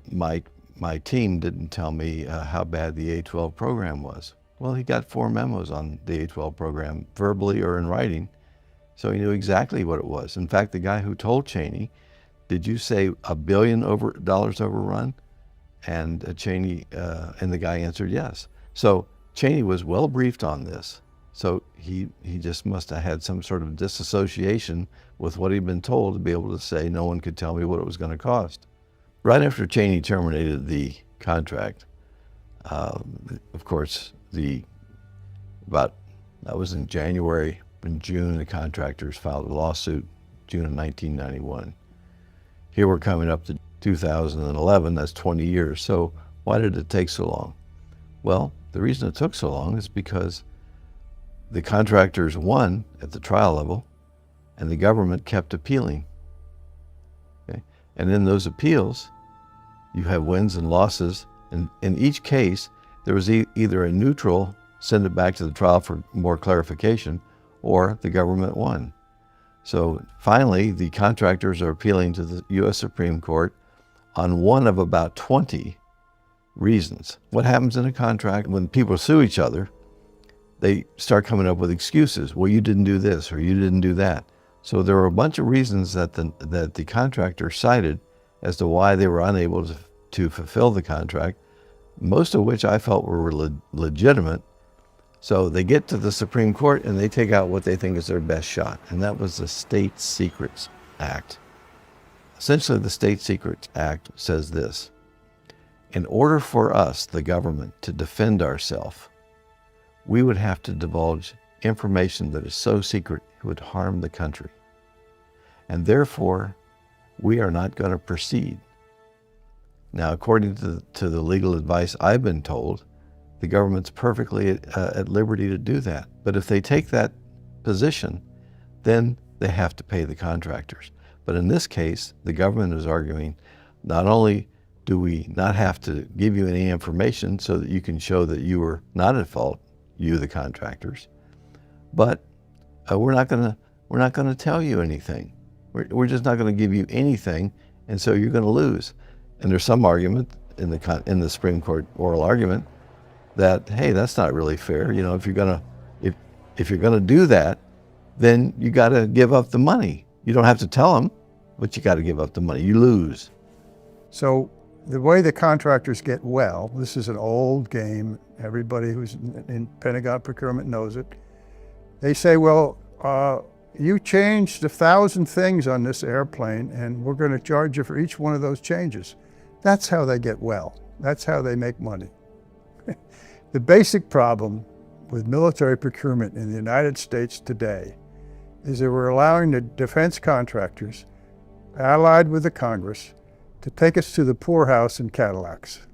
my team didn't tell me how bad the A-12 program was. Well, he got 4 memos on the A-12 program, verbally or in writing, so he knew exactly what it was. In fact, the guy who told Cheney did you say $1 billion overrun? And Cheney, and the guy answered yes. So Cheney was well briefed on this. So he just must have had some sort of disassociation with what he'd been told to be able to say no one could tell me what it was going to cost. Right after Cheney terminated the contract, of course, that was in January. In June, the contractors filed a lawsuit, June of 1991. Here we're coming up to 2011, that's 20 years. So why did it take so long? Well, the reason it took so long is because the contractors won at the trial level and the government kept appealing. Okay? And in those appeals, you have wins and losses. And in each case, there was either a neutral, send it back to the trial for more clarification, or the government won. So finally, the contractors are appealing to the U.S. Supreme Court on one of about 20 reasons. What happens in a contract when people sue each other? They start coming up with excuses. Well, you didn't do this or you didn't do that. So there were a bunch of reasons that the contractor cited as to why they were unable to fulfill the contract, most of which I felt were legitimate. So they get to the Supreme Court and they take out what they think is their best shot, and that was the State Secrets Act. Essentially, the State Secrets Act says this: in order for us, the government, to defend ourselves, we would have to divulge information that is so secret it would harm the country. And therefore, we are not going to proceed. Now, according to the legal advice I've been told, the government's perfectly at liberty to do that. But if they take that position, then they have to pay the contractors. But in this case, the government is arguing, not only do we not have to give you any information so that you can show that you were not at fault, you the contractors, but we're not going to tell you anything. We're just not going to give you anything, and so you're going to lose. And there's some argument in the Supreme Court oral argument that, hey, that's not really fair. You know, if you're gonna do that, then you got to give up the money. You don't have to tell them, but you got to give up the money. You lose. So the way the contractors get well, this is an old game. Everybody who's in Pentagon procurement knows it. They say, well, you changed 1,000 things on this airplane, and we're going to charge you for each one of those changes. That's how they get well. That's how they make money. The basic problem with military procurement in the United States today is that we're allowing the defense contractors, allied with the Congress, to take us to the poorhouse in Cadillacs.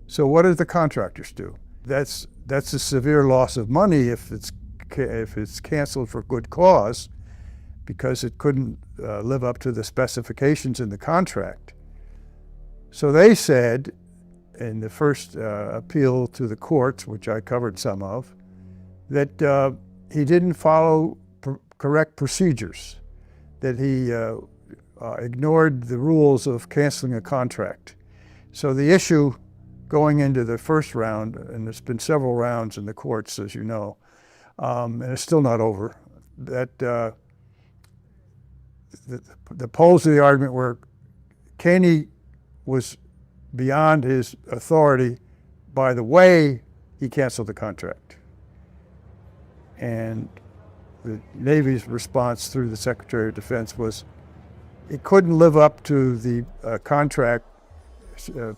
So what do the contractors do? That's a severe loss of money if it's canceled for good cause, because it couldn't live up to the specifications in the contract. So they said, in the first appeal to the courts, which I covered some of, that he didn't follow correct procedures, that he ignored the rules of canceling a contract. So the issue going into the first round, and there's been several rounds in the courts, as you know, and it's still not over, that the polls of the argument were Cheney was beyond his authority by the way he canceled the contract. And the Navy's response through the Secretary of Defense was it couldn't live up to the contract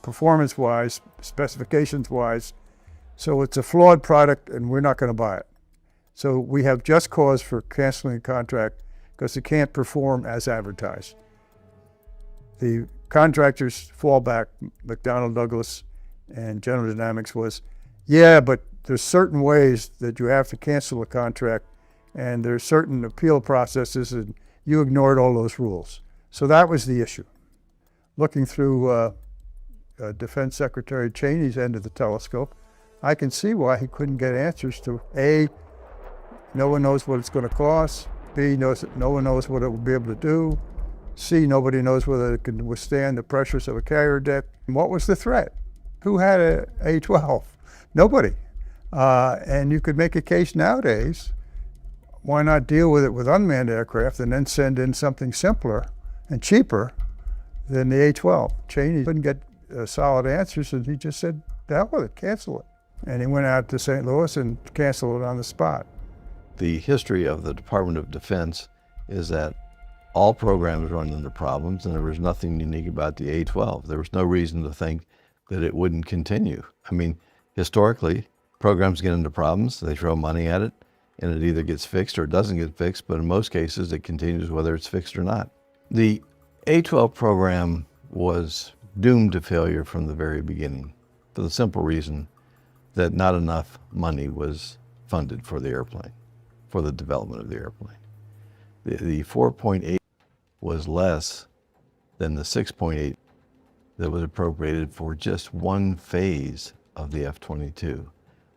performance-wise, specifications-wise, so it's a flawed product and we're not going to buy it. So we have just cause for canceling the contract because it can't perform as advertised. The contractors' fallback, McDonnell Douglas and General Dynamics, was, yeah, but there's certain ways that you have to cancel a contract and there's certain appeal processes and you ignored all those rules. So that was the issue. Looking through Defense Secretary Cheney's end of the telescope, I can see why he couldn't get answers to A, no one knows what it's going to cost, B, no one knows what it will be able to do, C, nobody knows whether it can withstand the pressures of a carrier deck. And what was the threat? Who had a A-12? Nobody. And you could make a case nowadays, why not deal with it with unmanned aircraft and then send in something simpler and cheaper than the A-12. Cheney couldn't get solid answers, and he just said, "The hell with it, cancel it." And he went out to St. Louis and canceled it on the spot. The history of the Department of Defense is that all programs run into problems, and there was nothing unique about the A-12. There was no reason to think that it wouldn't continue. I mean, historically, programs get into problems, they throw money at it, and it either gets fixed or it doesn't get fixed, but in most cases, it continues whether it's fixed or not. The A-12 program was doomed to failure from the very beginning for the simple reason that not enough money was funded for the airplane, for the development of the airplane. The 4.8 was less than the 6.8 that was appropriated for just one phase of the F-22.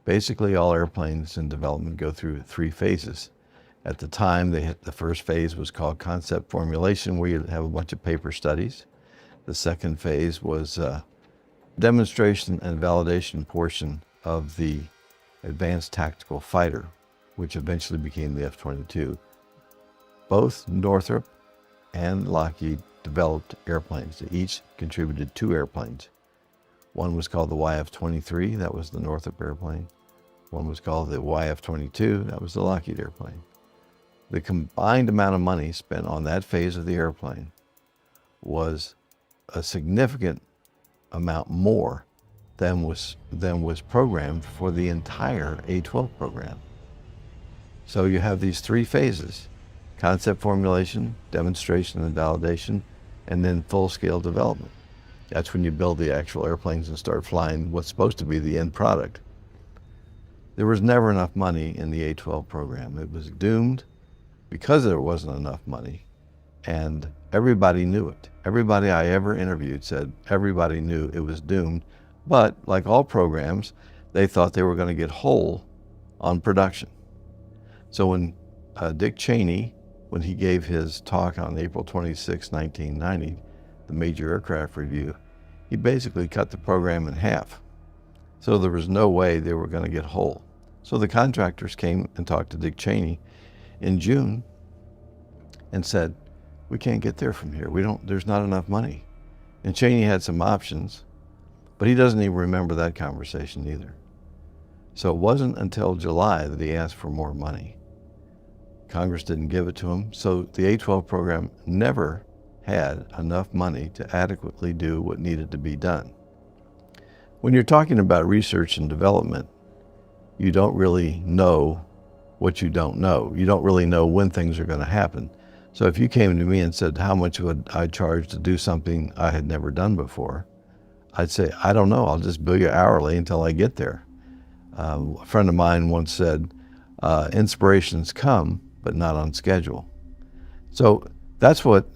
Basically, all airplanes in development go through 3 phases. At the time, the first phase was called concept formulation, where you have a bunch of paper studies. The second phase was demonstration and validation portion of the advanced tactical fighter, which eventually became the F-22. Both Northrop and Lockheed developed airplanes. They each contributed 2 airplanes. One was called the YF-23, that was the Northrop airplane. One was called the YF-22, that was the Lockheed airplane. The combined amount of money spent on that phase of the airplane was a significant amount more than was programmed for the entire A-12 program. So you have these 3 phases: concept formulation, demonstration and validation, and then full-scale development. That's when you build the actual airplanes and start flying what's supposed to be the end product. There was never enough money in the A-12 program. It was doomed because there wasn't enough money, and everybody knew it. Everybody I ever interviewed said everybody knew it was doomed, but like all programs, they thought they were going to get whole on production. So when Dick Cheney, when he gave his talk on April 26, 1990, the Major Aircraft Review, he basically cut the program in half. So there was no way they were going to get whole. So the contractors came and talked to Dick Cheney in June and said, "We can't get there from here. There's not enough money." And Cheney had some options, but he doesn't even remember that conversation either. So it wasn't until July that he asked for more money. Congress didn't give it to him, so the A-12 program never had enough money to adequately do what needed to be done. When you're talking about research and development, you don't really know what you don't know. You don't really know when things are going to happen. So if you came to me and said, how much would I charge to do something I had never done before, I'd say, I don't know, I'll just bill you hourly until I get there. A friend of mine once said, inspirations come, but not on schedule. So that's what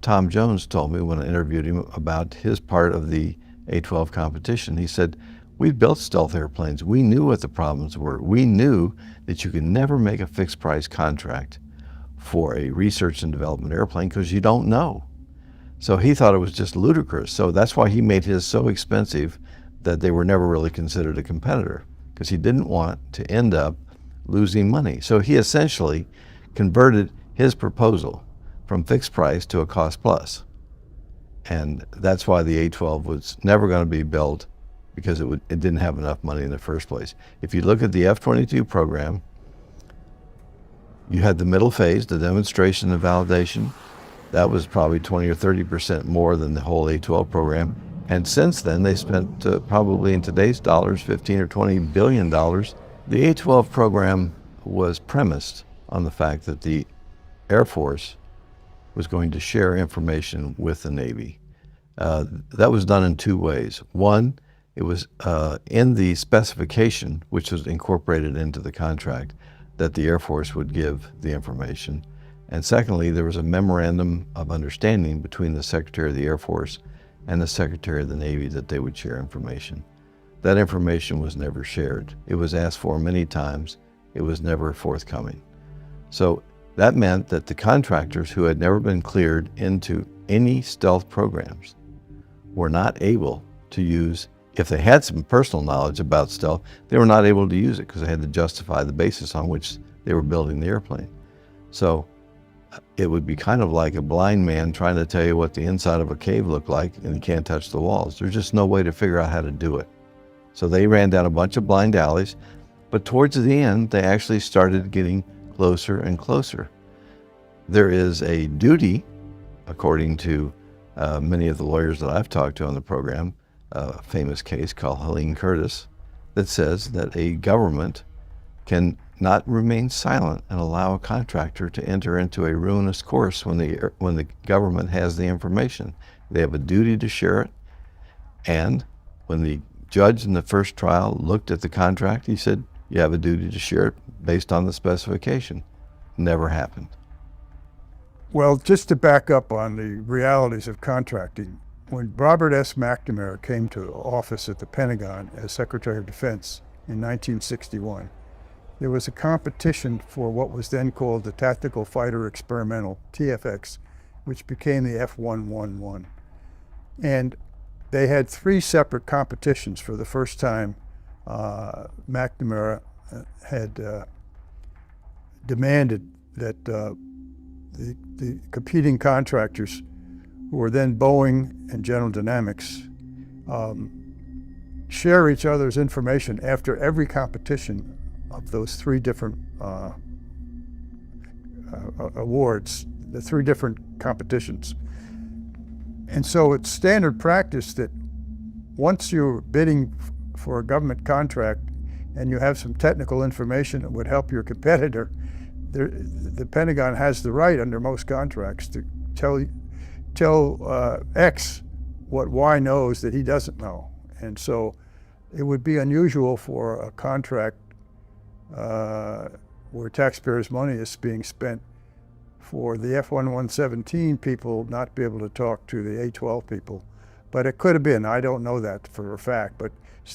Tom Jones told me when I interviewed him about his part of the A-12 competition. He said, we built stealth airplanes. We knew what the problems were. We knew that you can never make a fixed price contract for a research and development airplane because you don't know. So he thought it was just ludicrous. So that's why he made his so expensive that they were never really considered a competitor, because he didn't want to end up losing money. So he essentially converted his proposal from fixed price to a cost plus. And that's why the A-12 was never going to be built, because it didn't have enough money in the first place. If you look at the F-22 program, you had the middle phase, the demonstration and validation. That was probably 20 or 30% more than the whole A-12 program. And since then, they spent probably in today's dollars, 15 or 20 billion dollars. The A-12 program was premised on the fact that the Air Force was going to share information with the Navy. That was done in 2 ways. One, it was in the specification, which was incorporated into the contract, that the Air Force would give the information. And secondly, there was a memorandum of understanding between the Secretary of the Air Force and the Secretary of the Navy that they would share information. That information was never shared. It was asked for many times. It was never forthcoming. So that meant that the contractors who had never been cleared into any stealth programs were not able to use, if they had some personal knowledge about stealth, they were not able to use it because they had to justify the basis on which they were building the airplane. So it would be kind of like a blind man trying to tell you what the inside of a cave looked like, and you can't touch the walls. There's just no way to figure out how to do it. So they ran down a bunch of blind alleys, but towards the end, they actually started getting closer and closer. There is a duty, according to many of the lawyers that I've talked to on the program, a famous case called Helene Curtis, that says that a government can not remain silent and allow a contractor to enter into a ruinous course when the government has the information. They have a duty to share it, and when the judge in the first trial looked at the contract, he said, you have a duty to share it based on the specification. Never happened. Well, just to back up on the realities of contracting, when Robert S. McNamara came to office at the Pentagon as Secretary of Defense in 1961, there was a competition for what was then called the Tactical Fighter Experimental, TFX, which became the F-111. And they had 3 separate competitions for the first time. McNamara had demanded that the competing contractors, who were then Boeing and General Dynamics, share each other's information after every competition of those 3 different awards, the 3 different competitions. And so it's standard practice that once you're bidding for a government contract and you have some technical information that would help your competitor, the Pentagon has the right under most contracts to tell X what Y knows that he doesn't know. And so it would be unusual for a contract where taxpayers' money is being spent for the F-1117 people not be able to talk to the A-12 people. But it could have been. I don't know that for a fact. But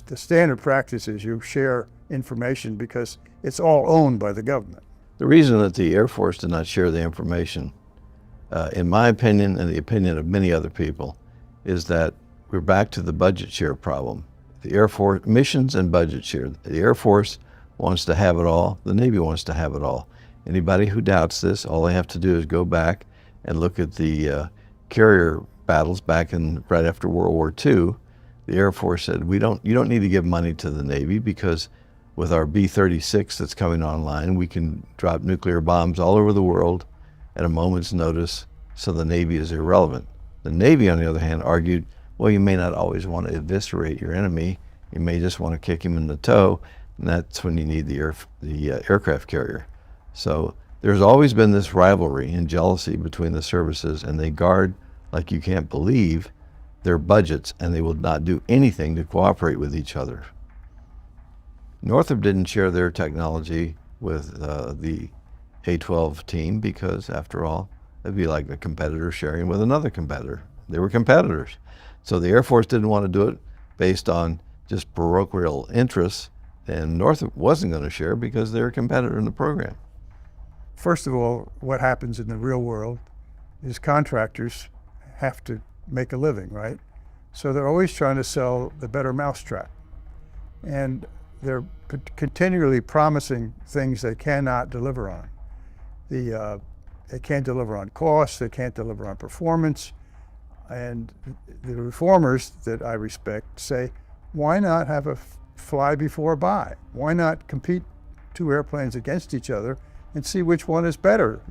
the standard practice is you share information because it's all owned by the government. The reason that the Air Force did not share the information, in my opinion and the opinion of many other people, is that we're back to the budget share problem. The Air Force, missions and budget share. The Air Force wants to have it all. The Navy wants to have it all. Anybody who doubts this, all they have to do is go back and look at the carrier battles back in right after World War II. The Air Force said, you don't need to give money to the Navy because with our B-36 that's coming online, we can drop nuclear bombs all over the world at a moment's notice, so the Navy is irrelevant. The Navy, on the other hand, argued, well, you may not always want to eviscerate your enemy. You may just want to kick him in the toe, and that's when you need the aircraft carrier. So there's always been this rivalry and jealousy between the services, and they guard, like you can't believe, their budgets, and they will not do anything to cooperate with each other. Northrop didn't share their technology with the A-12 team because, after all, it'd be like a competitor sharing with another competitor. They were competitors. So the Air Force didn't want to do it based on just parochial interests, and Northrop wasn't going to share because they're a competitor in the program. First of all, what happens in the real world is contractors have to make a living, right? So they're always trying to sell the better mousetrap. And they're continually promising things they cannot deliver on. They can't deliver on cost, they can't deliver on performance. And the reformers that I respect say, why not have a fly before buy? Why not compete 2 airplanes against each other and see which one is better?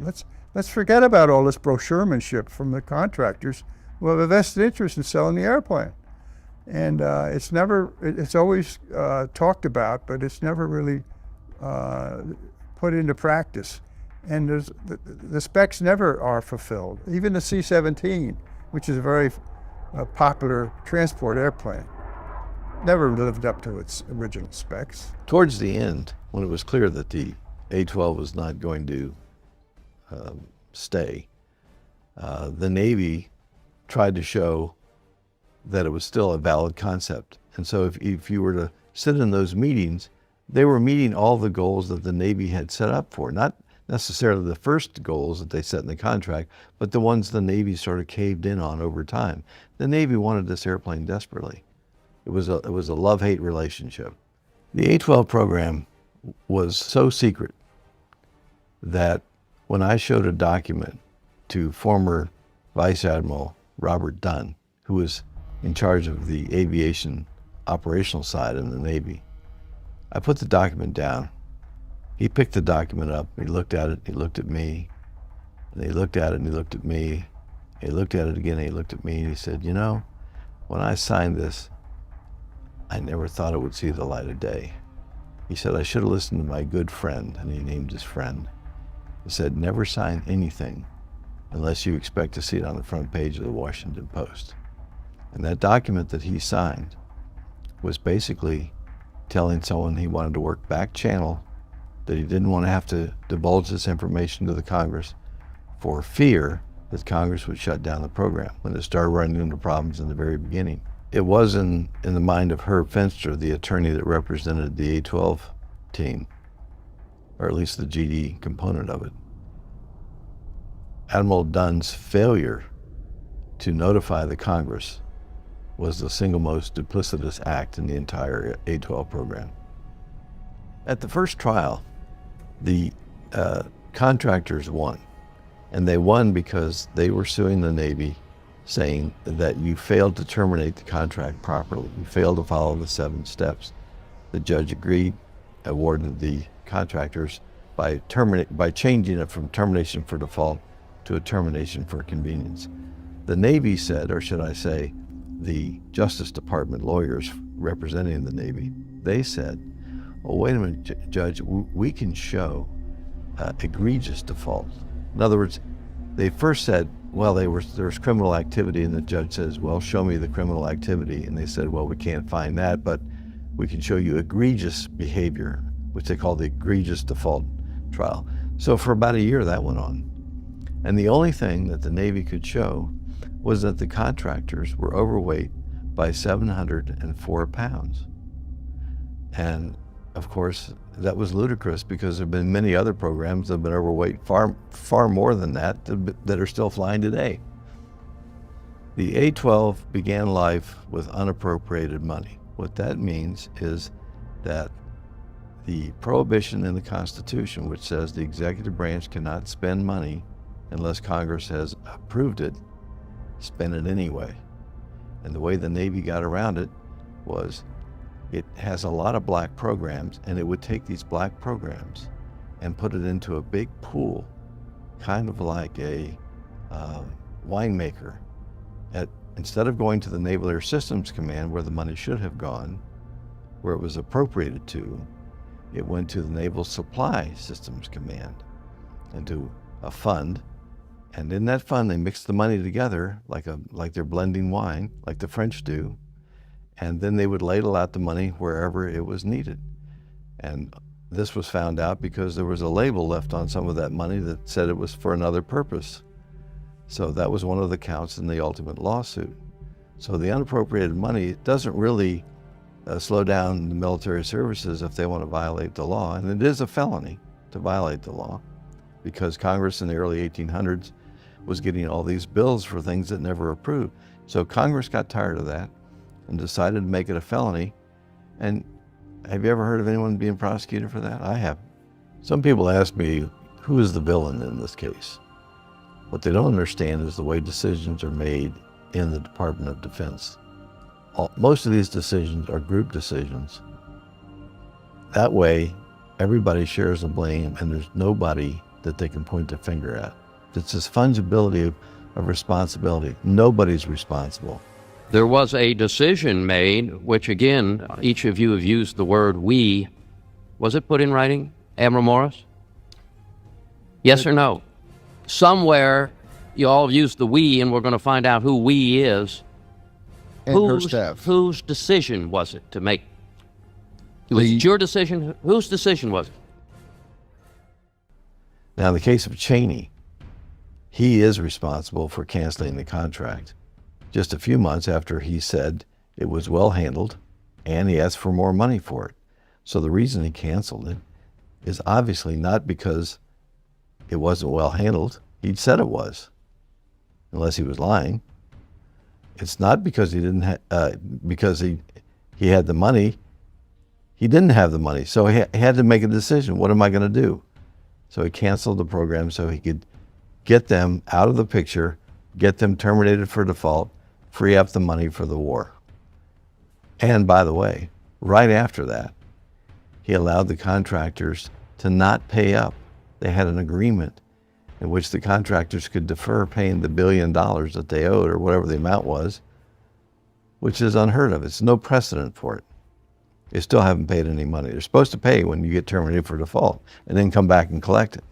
Let's forget about all this brochuremanship from the contractors who have a vested interest in selling the airplane. And it's always talked about, but it's never really put into practice. And the specs never are fulfilled. Even the C-17, which is a very popular transport airplane, never lived up to its original specs. Towards the end, when it was clear that the A-12 was not going to stay, the Navy tried to show that it was still a valid concept. And so if you were to sit in those meetings, they were meeting all the goals that the Navy had set up for, not necessarily the first goals that they set in the contract, but the ones the Navy sort of caved in on over time. The Navy wanted this airplane desperately. It was a love-hate relationship. The A-12 program was so secret that When I showed a document to former Vice Admiral Robert Dunn, who was in charge of the aviation operational side in the Navy, I put the document down. He picked the document up, he looked at it, he looked at me, and he looked at it and he looked at me, he looked at it again, and he looked at me, and he said, you know, when I signed this, I never thought it would see the light of day. He said, I should have listened to my good friend, and he named his friend. He said, never sign anything unless you expect to see it on the front page of the Washington Post. And that document that he signed was basically telling someone he wanted to work back channel, that he didn't want to have to divulge this information to the Congress for fear that Congress would shut down the program when it started running into problems in the very beginning. It was in the mind of Herb Fenster, the attorney that represented the A-12 team, or at least the GD component of it. Admiral Dunn's failure to notify the Congress was the single most duplicitous act in the entire A-12 program. At the first trial, the contractors won. And they won because they were suing the Navy, saying that you failed to terminate the contract properly. You failed to follow the 7 steps. The judge agreed, awarded the contractors by changing it from termination for default to a termination for convenience. The Navy said, or should I say, the Justice Department lawyers representing the Navy, they said, well, wait a minute, Judge, we can show egregious default. In other words, they first said, well, there was criminal activity, and the judge says, well, show me the criminal activity. And they said, well, we can't find that, but we can show you egregious behavior, which they call the egregious default trial. So for about a year, that went on. And the only thing that the Navy could show was that the contractors were overweight by 704 pounds. And of course, that was ludicrous because there have been many other programs that have been overweight far more than that are still flying today. The A-12 began life with unappropriated money. What that means is that the prohibition in the Constitution, which says the executive branch cannot spend money unless Congress has approved it, spend it anyway. And the way the Navy got around it was it has a lot of black programs, and it would take these black programs and put it into a big pool, kind of like a winemaker. Instead of going to the Naval Air Systems Command, where the money should have gone, where it was appropriated to, it went to the Naval Supply Systems Command, into a fund. And in that fund, they mixed the money together like they're blending wine, like the French do. And then they would ladle out the money wherever it was needed. And this was found out because there was a label left on some of that money that said it was for another purpose. So that was one of the counts in the ultimate lawsuit. So the unappropriated money doesn't really slow down the military services if they want to violate the law. And it is a felony to violate the law, because Congress in the early 1800s was getting all these bills for things that never approved. So Congress got tired of that and decided to make it a felony. And have you ever heard of anyone being prosecuted for that? I have. Some people ask me, who is the villain in this case? What they don't understand is the way decisions are made in the Department of Defense. Most of these decisions are group decisions. That way, everybody shares the blame, and there's nobody that they can point the finger at. It's this fungibility of responsibility. Nobody's responsible. There was a decision made, which again, each of you have used the word we. Was it put in writing, Admiral Morris? Yes or no? Somewhere you all have used the we, and we're going to find out who we is. And her staff. Whose decision was it to make? Was it your decision? Whose decision was it? Now, in the case of Cheney, he is responsible for canceling the contract just a few months after he said it was well handled, and he asked for more money for it. So the reason he canceled it is obviously not because it wasn't well handled. He'd said it was, unless he was lying. It's not because he didn't because he had the money. He didn't have the money, so he had to make a decision. What am I going to do? So he canceled the program so he could get them out of the picture, get them terminated for default, free up the money for the war. And by the way, right after that, he allowed the contractors to not pay up. They had an agreement in which the contractors could defer paying the $1 billion that they owed, or whatever the amount was, which is unheard of. It's no precedent for it. They still haven't paid any money. They're supposed to pay when you get terminated for default and then come back and collect it.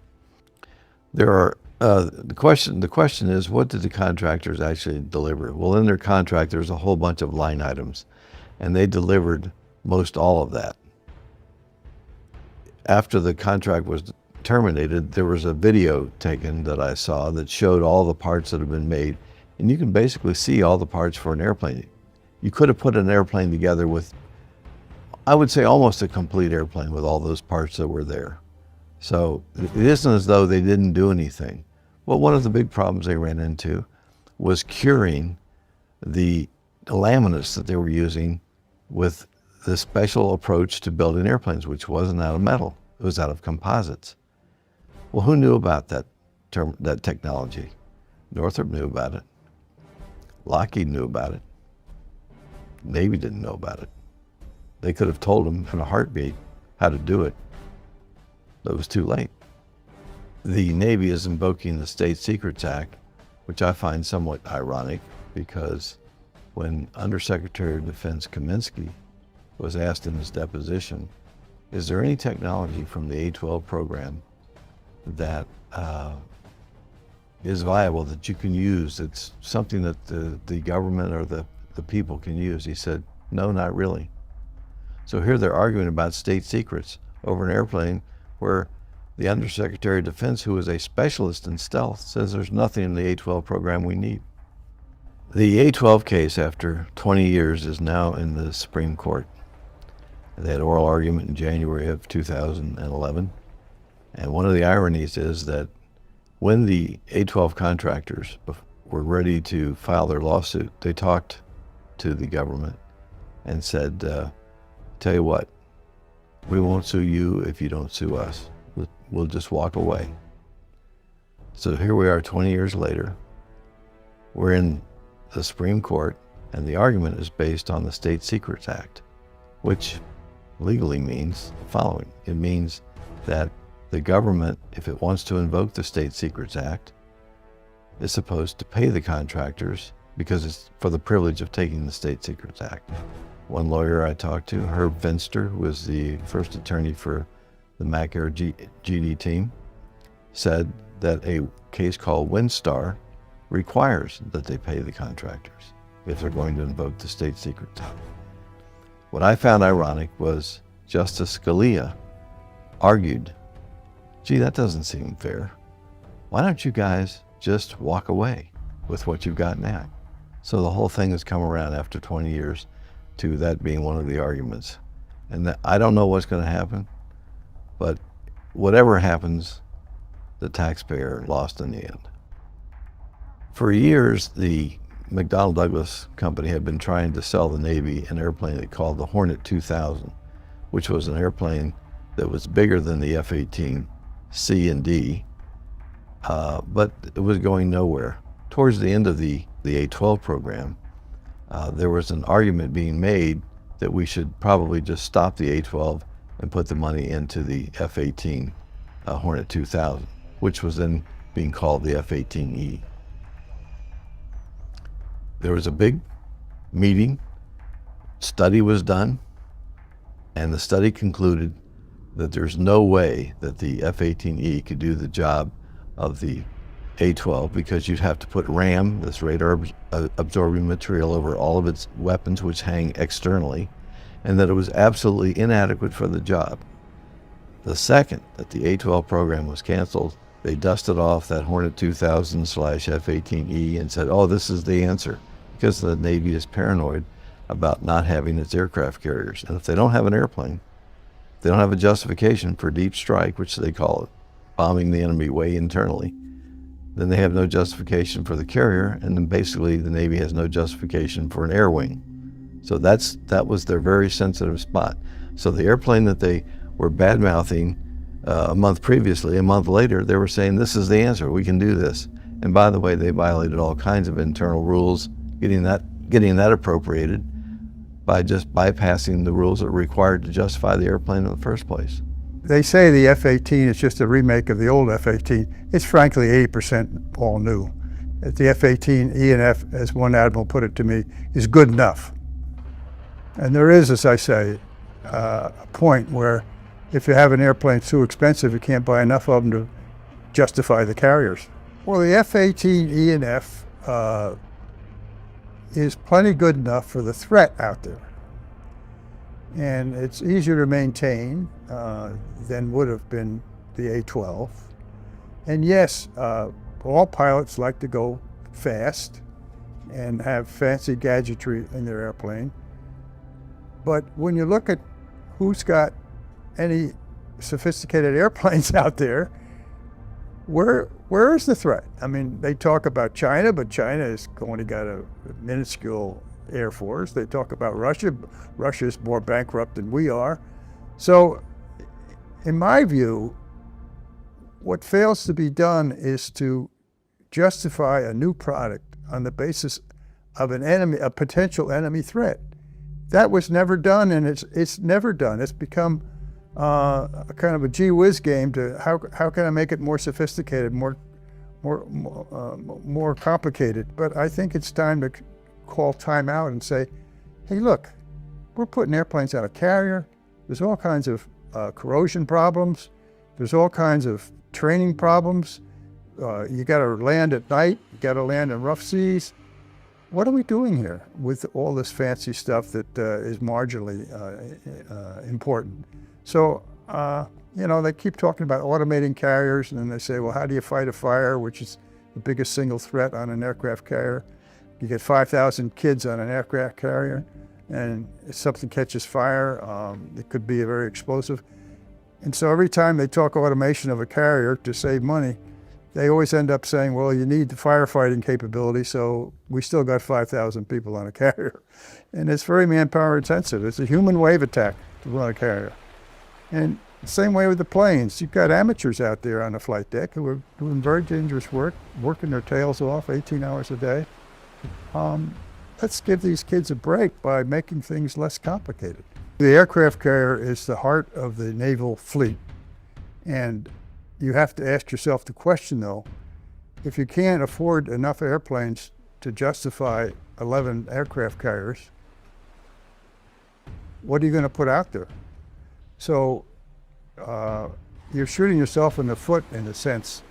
There are the question is, what did the contractors actually deliver? Well, in their contract, there's a whole bunch of line items, and they delivered most all of that. After the contract was terminated, there was a video taken that I saw that showed all the parts that have been made, and you can basically see all the parts for an airplane. You could have put an airplane together with, I would say, almost a complete airplane with all those parts that were there. So it isn't as though they didn't do anything. Well, one of the big problems they ran into was curing the laminates that they were using with the special approach to building airplanes, which wasn't out of metal, it was out of composites. Well, who knew about that technology? Northrop knew about it. Lockheed knew about it. Navy didn't know about it. They could have told them in a heartbeat how to do it, but it was too late. The Navy is invoking the State Secrets Act, which I find somewhat ironic, because when Undersecretary of Defense Kaminsky was asked in his deposition, is there any technology from the A-12 program that is viable, that you can use, it's something that the government or the people can use? He said, no, not really. So here they're arguing about state secrets over an airplane where the Undersecretary of Defense, who is a specialist in stealth, says there's nothing in the A-12 program we need. The A-12 case, after 20 years, is now in the Supreme Court. They had oral argument in January of 2011. And one of the ironies is that when the A-12 contractors were ready to file their lawsuit, they talked to the government and said, tell you what, we won't sue you if you don't sue us. We'll just walk away. So here we are 20 years later. We're in the Supreme Court, and the argument is based on the State Secrets Act, which legally means the following. It means that the government, if it wants to invoke the State Secrets Act, is supposed to pay the contractors because it's for the privilege of taking the State Secrets Act. One lawyer I talked to, Herb Finster, who was the first attorney for the Mac Air GD team, said that a case called Windstar requires that they pay the contractors if they're going to invoke the State Secrets Act. What I found ironic was Justice Scalia argued, gee, that doesn't seem fair. Why don't you guys just walk away with what you've got now? So the whole thing has come around after 20 years to that being one of the arguments. And I don't know what's going to happen, but whatever happens, the taxpayer lost in the end. For years, the McDonnell Douglas company had been trying to sell the Navy an airplane they called the Hornet 2000, which was an airplane that was bigger than the F-18C and D, but it was going nowhere. Towards the end of the A-12 program, there was an argument being made that we should probably just stop the A-12 and put the money into the F-18 Hornet 2000, which was then being called the F-18E. There was a big meeting, study was done, and the study concluded that there's no way that the F-18E could do the job of the A-12 because you'd have to put RAM, this radar absorbing material, over all of its weapons which hang externally, and that it was absolutely inadequate for the job. The second that the A-12 program was canceled, they dusted off that Hornet 2000/F-18E and said, oh, this is the answer, because the Navy is paranoid about not having its aircraft carriers. And if they don't have an airplane, they don't have a justification for deep strike, which they call it, bombing the enemy way internally, then they have no justification for the carrier, and then basically the Navy has no justification for an air wing. So that was their very sensitive spot. So the airplane that they were bad-mouthing a month previously. A month later, they were saying, this is the answer, we can do this. And by the way, they violated all kinds of internal rules, getting that appropriated by just bypassing the rules that were required to justify the airplane in the first place. They say the F-18 is just a remake of the old F-18. It's frankly 80% all new. The F-18 E and F, as one admiral put it to me, is good enough. And there is, as I say, a point where if you have an airplane too expensive, you can't buy enough of them to justify the carriers. Well, the F-18 E and F is plenty good enough for the threat out there. And it's easier to maintain than would have been the A-12. And yes, all pilots like to go fast and have fancy gadgetry in their airplane. But when you look at who's got any sophisticated airplanes out there, where is the threat? I mean, they talk about China, but China has only got a minuscule Air Force. They talk about Russia. Russia's more bankrupt than we are. So, in my view, what fails to be done is to justify a new product on the basis of an enemy, a potential enemy threat. That was never done, and it's never done. It's become a kind of a gee whiz game to how can I make it more sophisticated, more complicated. But I think it's time to call time out and say, hey, look, we're putting airplanes out of carrier. There's all kinds of corrosion problems. There's all kinds of training problems. You got to land at night. You got to land in rough seas. What are we doing here with all this fancy stuff that is marginally important? So, you know, they keep talking about automating carriers, and then they say, well, how do you fight a fire, which is the biggest single threat on an aircraft carrier? You get 5,000 kids on an aircraft carrier, and if something catches fire, it could be very explosive. And so every time they talk automation of a carrier to save money, they always end up saying, well, you need the firefighting capability, so we still got 5,000 people on a carrier. And it's very manpower intensive. It's a human wave attack to run a carrier. And same way with the planes. You've got amateurs out there on the flight deck who are doing very dangerous work, working their tails off 18 hours a day. Let's give these kids a break by making things less complicated. The aircraft carrier is the heart of the naval fleet. And you have to ask yourself the question, though, if you can't afford enough airplanes to justify 11 aircraft carriers, what are you going to put out there? So you're shooting yourself in the foot, in a sense,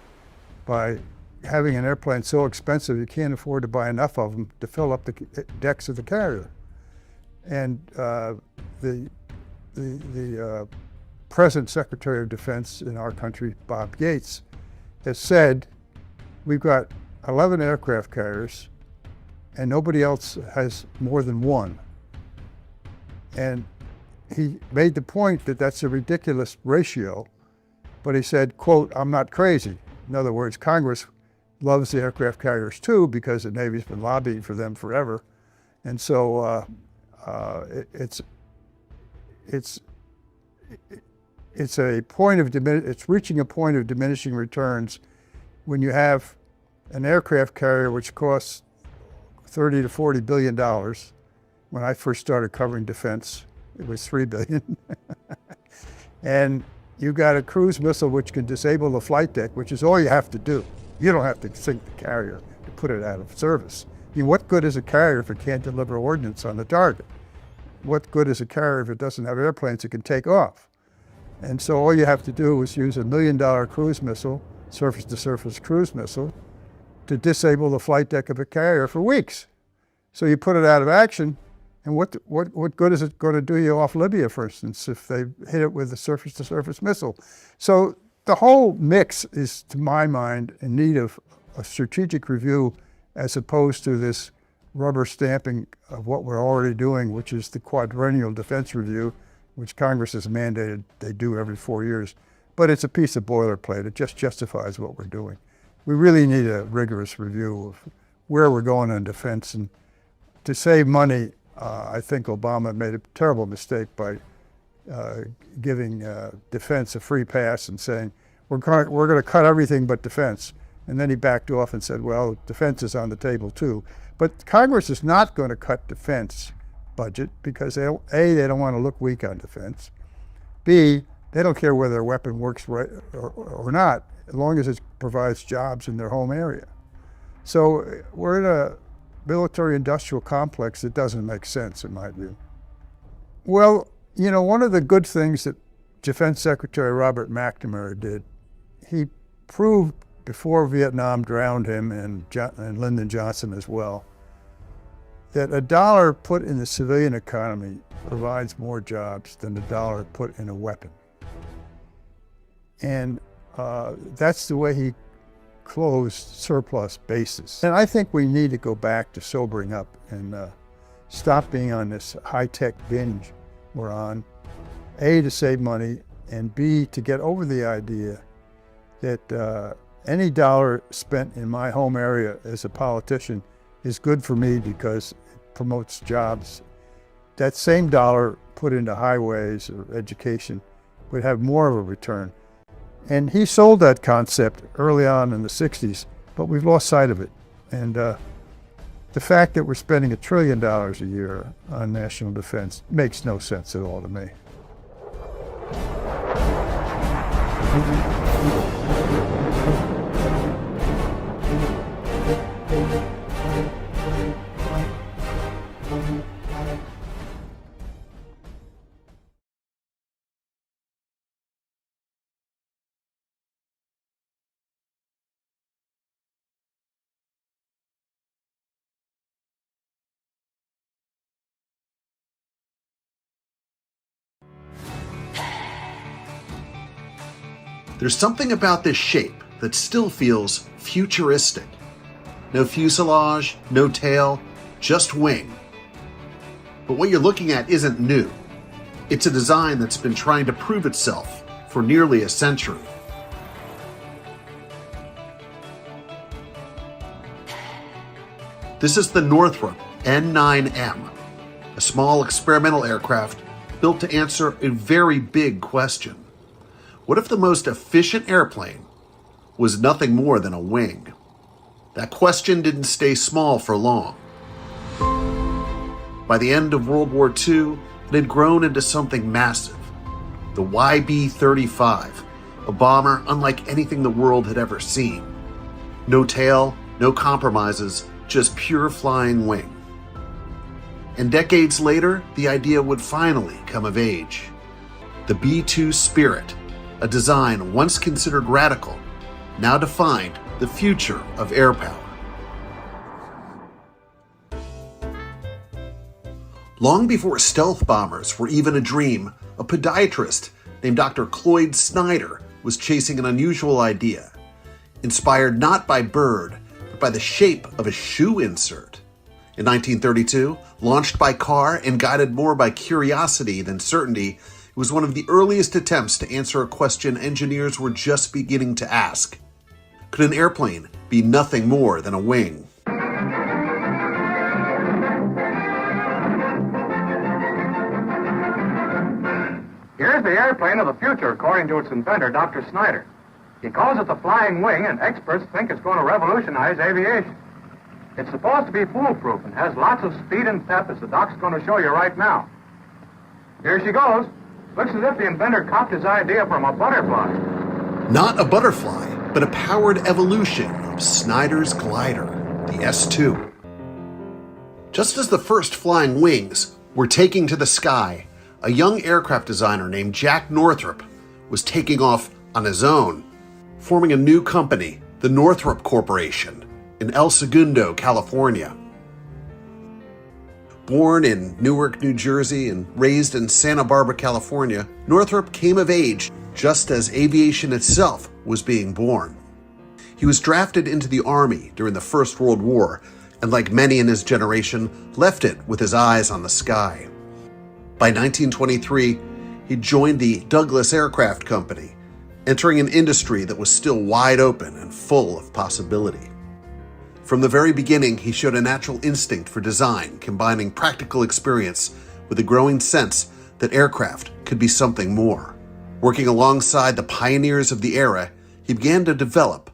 by having an airplane so expensive you can't afford to buy enough of them to fill up the decks of the carrier. And the present Secretary of Defense in our country, Bob Gates, has said, we've got 11 aircraft carriers and nobody else has more than one. And he made the point that that's a ridiculous ratio, but he said, quote, I'm not crazy. In other words, Congress loves the aircraft carriers too, because the Navy's been lobbying for them forever. And so it's reaching a point of diminishing returns when you have an aircraft carrier which costs $30 to $40 billion. When I first started covering defense, it was $3 billion. And you got a cruise missile which can disable the flight deck, which is all you have to do. You don't have to sink the carrier to put it out of service. I mean, what good is a carrier if it can't deliver ordnance on the target? What good is a carrier if it doesn't have airplanes it can take off? And so all you have to do is use $1 million cruise missile, surface-to-surface cruise missile, to disable the flight deck of a carrier for weeks. So you put it out of action, and what good is it going to do you off Libya, for instance, if they hit it with a surface-to-surface missile? So the whole mix is, to my mind, in need of a strategic review as opposed to this rubber stamping of what we're already doing, which is the quadrennial defense review, which Congress has mandated they do every 4 years. But it's a piece of boilerplate. It just justifies what we're doing. We really need a rigorous review of where we're going on defense. And to save money, I think Obama made a terrible mistake by giving defense a free pass and saying, we're going to cut everything but defense. And then he backed off and said, well, defense is on the table too. But Congress is not going to cut defense budget because A, they don't want to look weak on defense. B, they don't care whether a weapon works right or not, as long as it provides jobs in their home area. So we're in a military-industrial complex that doesn't make sense, in my view. Well, you know, one of the good things that Defense Secretary Robert McNamara did, he proved before Vietnam drowned him and Lyndon Johnson as well, that a dollar put in the civilian economy provides more jobs than a dollar put in a weapon. And that's the way he closed surplus bases. And I think we need to go back to sobering up and stop being on this high-tech binge we're on, A, to save money, and B, to get over the idea that any dollar spent in my home area as a politician is good for me because it promotes jobs. That same dollar put into highways or education would have more of a return. And he sold that concept early on in the 60s, but we've lost sight of it. And the fact that we're spending $1 trillion a year on national defense makes no sense at all to me. There's something about this shape that still feels futuristic. No fuselage, no tail, just wing. But what you're looking at isn't new. It's a design that's been trying to prove itself for nearly a century. This is the Northrop N9M, a small experimental aircraft built to answer a very big question. What if the most efficient airplane was nothing more than a wing? That question didn't stay small for long. By the end of World War II, it had grown into something massive. The YB-35, a bomber unlike anything the world had ever seen. No tail, no compromises, just pure flying wing. And decades later, the idea would finally come of age. The B-2 Spirit, a design once considered radical, now defined the future of air power. Long before stealth bombers were even a dream, a podiatrist named Dr. Cloyd Snyder was chasing an unusual idea, inspired not by bird, but by the shape of a shoe insert. In 1932, launched by car and guided more by curiosity than certainty, it was one of the earliest attempts to answer a question engineers were just beginning to ask. Could an airplane be nothing more than a wing? Here's the airplane of the future, according to its inventor, Dr. Snyder. He calls it the Flying Wing, and experts think it's going to revolutionize aviation. It's supposed to be foolproof and has lots of speed and pep, as the doc's going to show you right now. Here she goes. Looks as if the inventor copied his idea from a butterfly. Not a butterfly, but a powered evolution of Snyder's glider, the S-2. Just as the first flying wings were taking to the sky, a young aircraft designer named Jack Northrop was taking off on his own, forming a new company, the Northrop Corporation, in El Segundo, California. Born in Newark, New Jersey, and raised in Santa Barbara, California, Northrop came of age just as aviation itself was being born. He was drafted into the Army during the First World War, and like many in his generation, left it with his eyes on the sky. By 1923, he joined the Douglas Aircraft Company, entering an industry that was still wide open and full of possibility. From the very beginning, he showed a natural instinct for design, combining practical experience with a growing sense that aircraft could be something more. Working alongside the pioneers of the era, he began to develop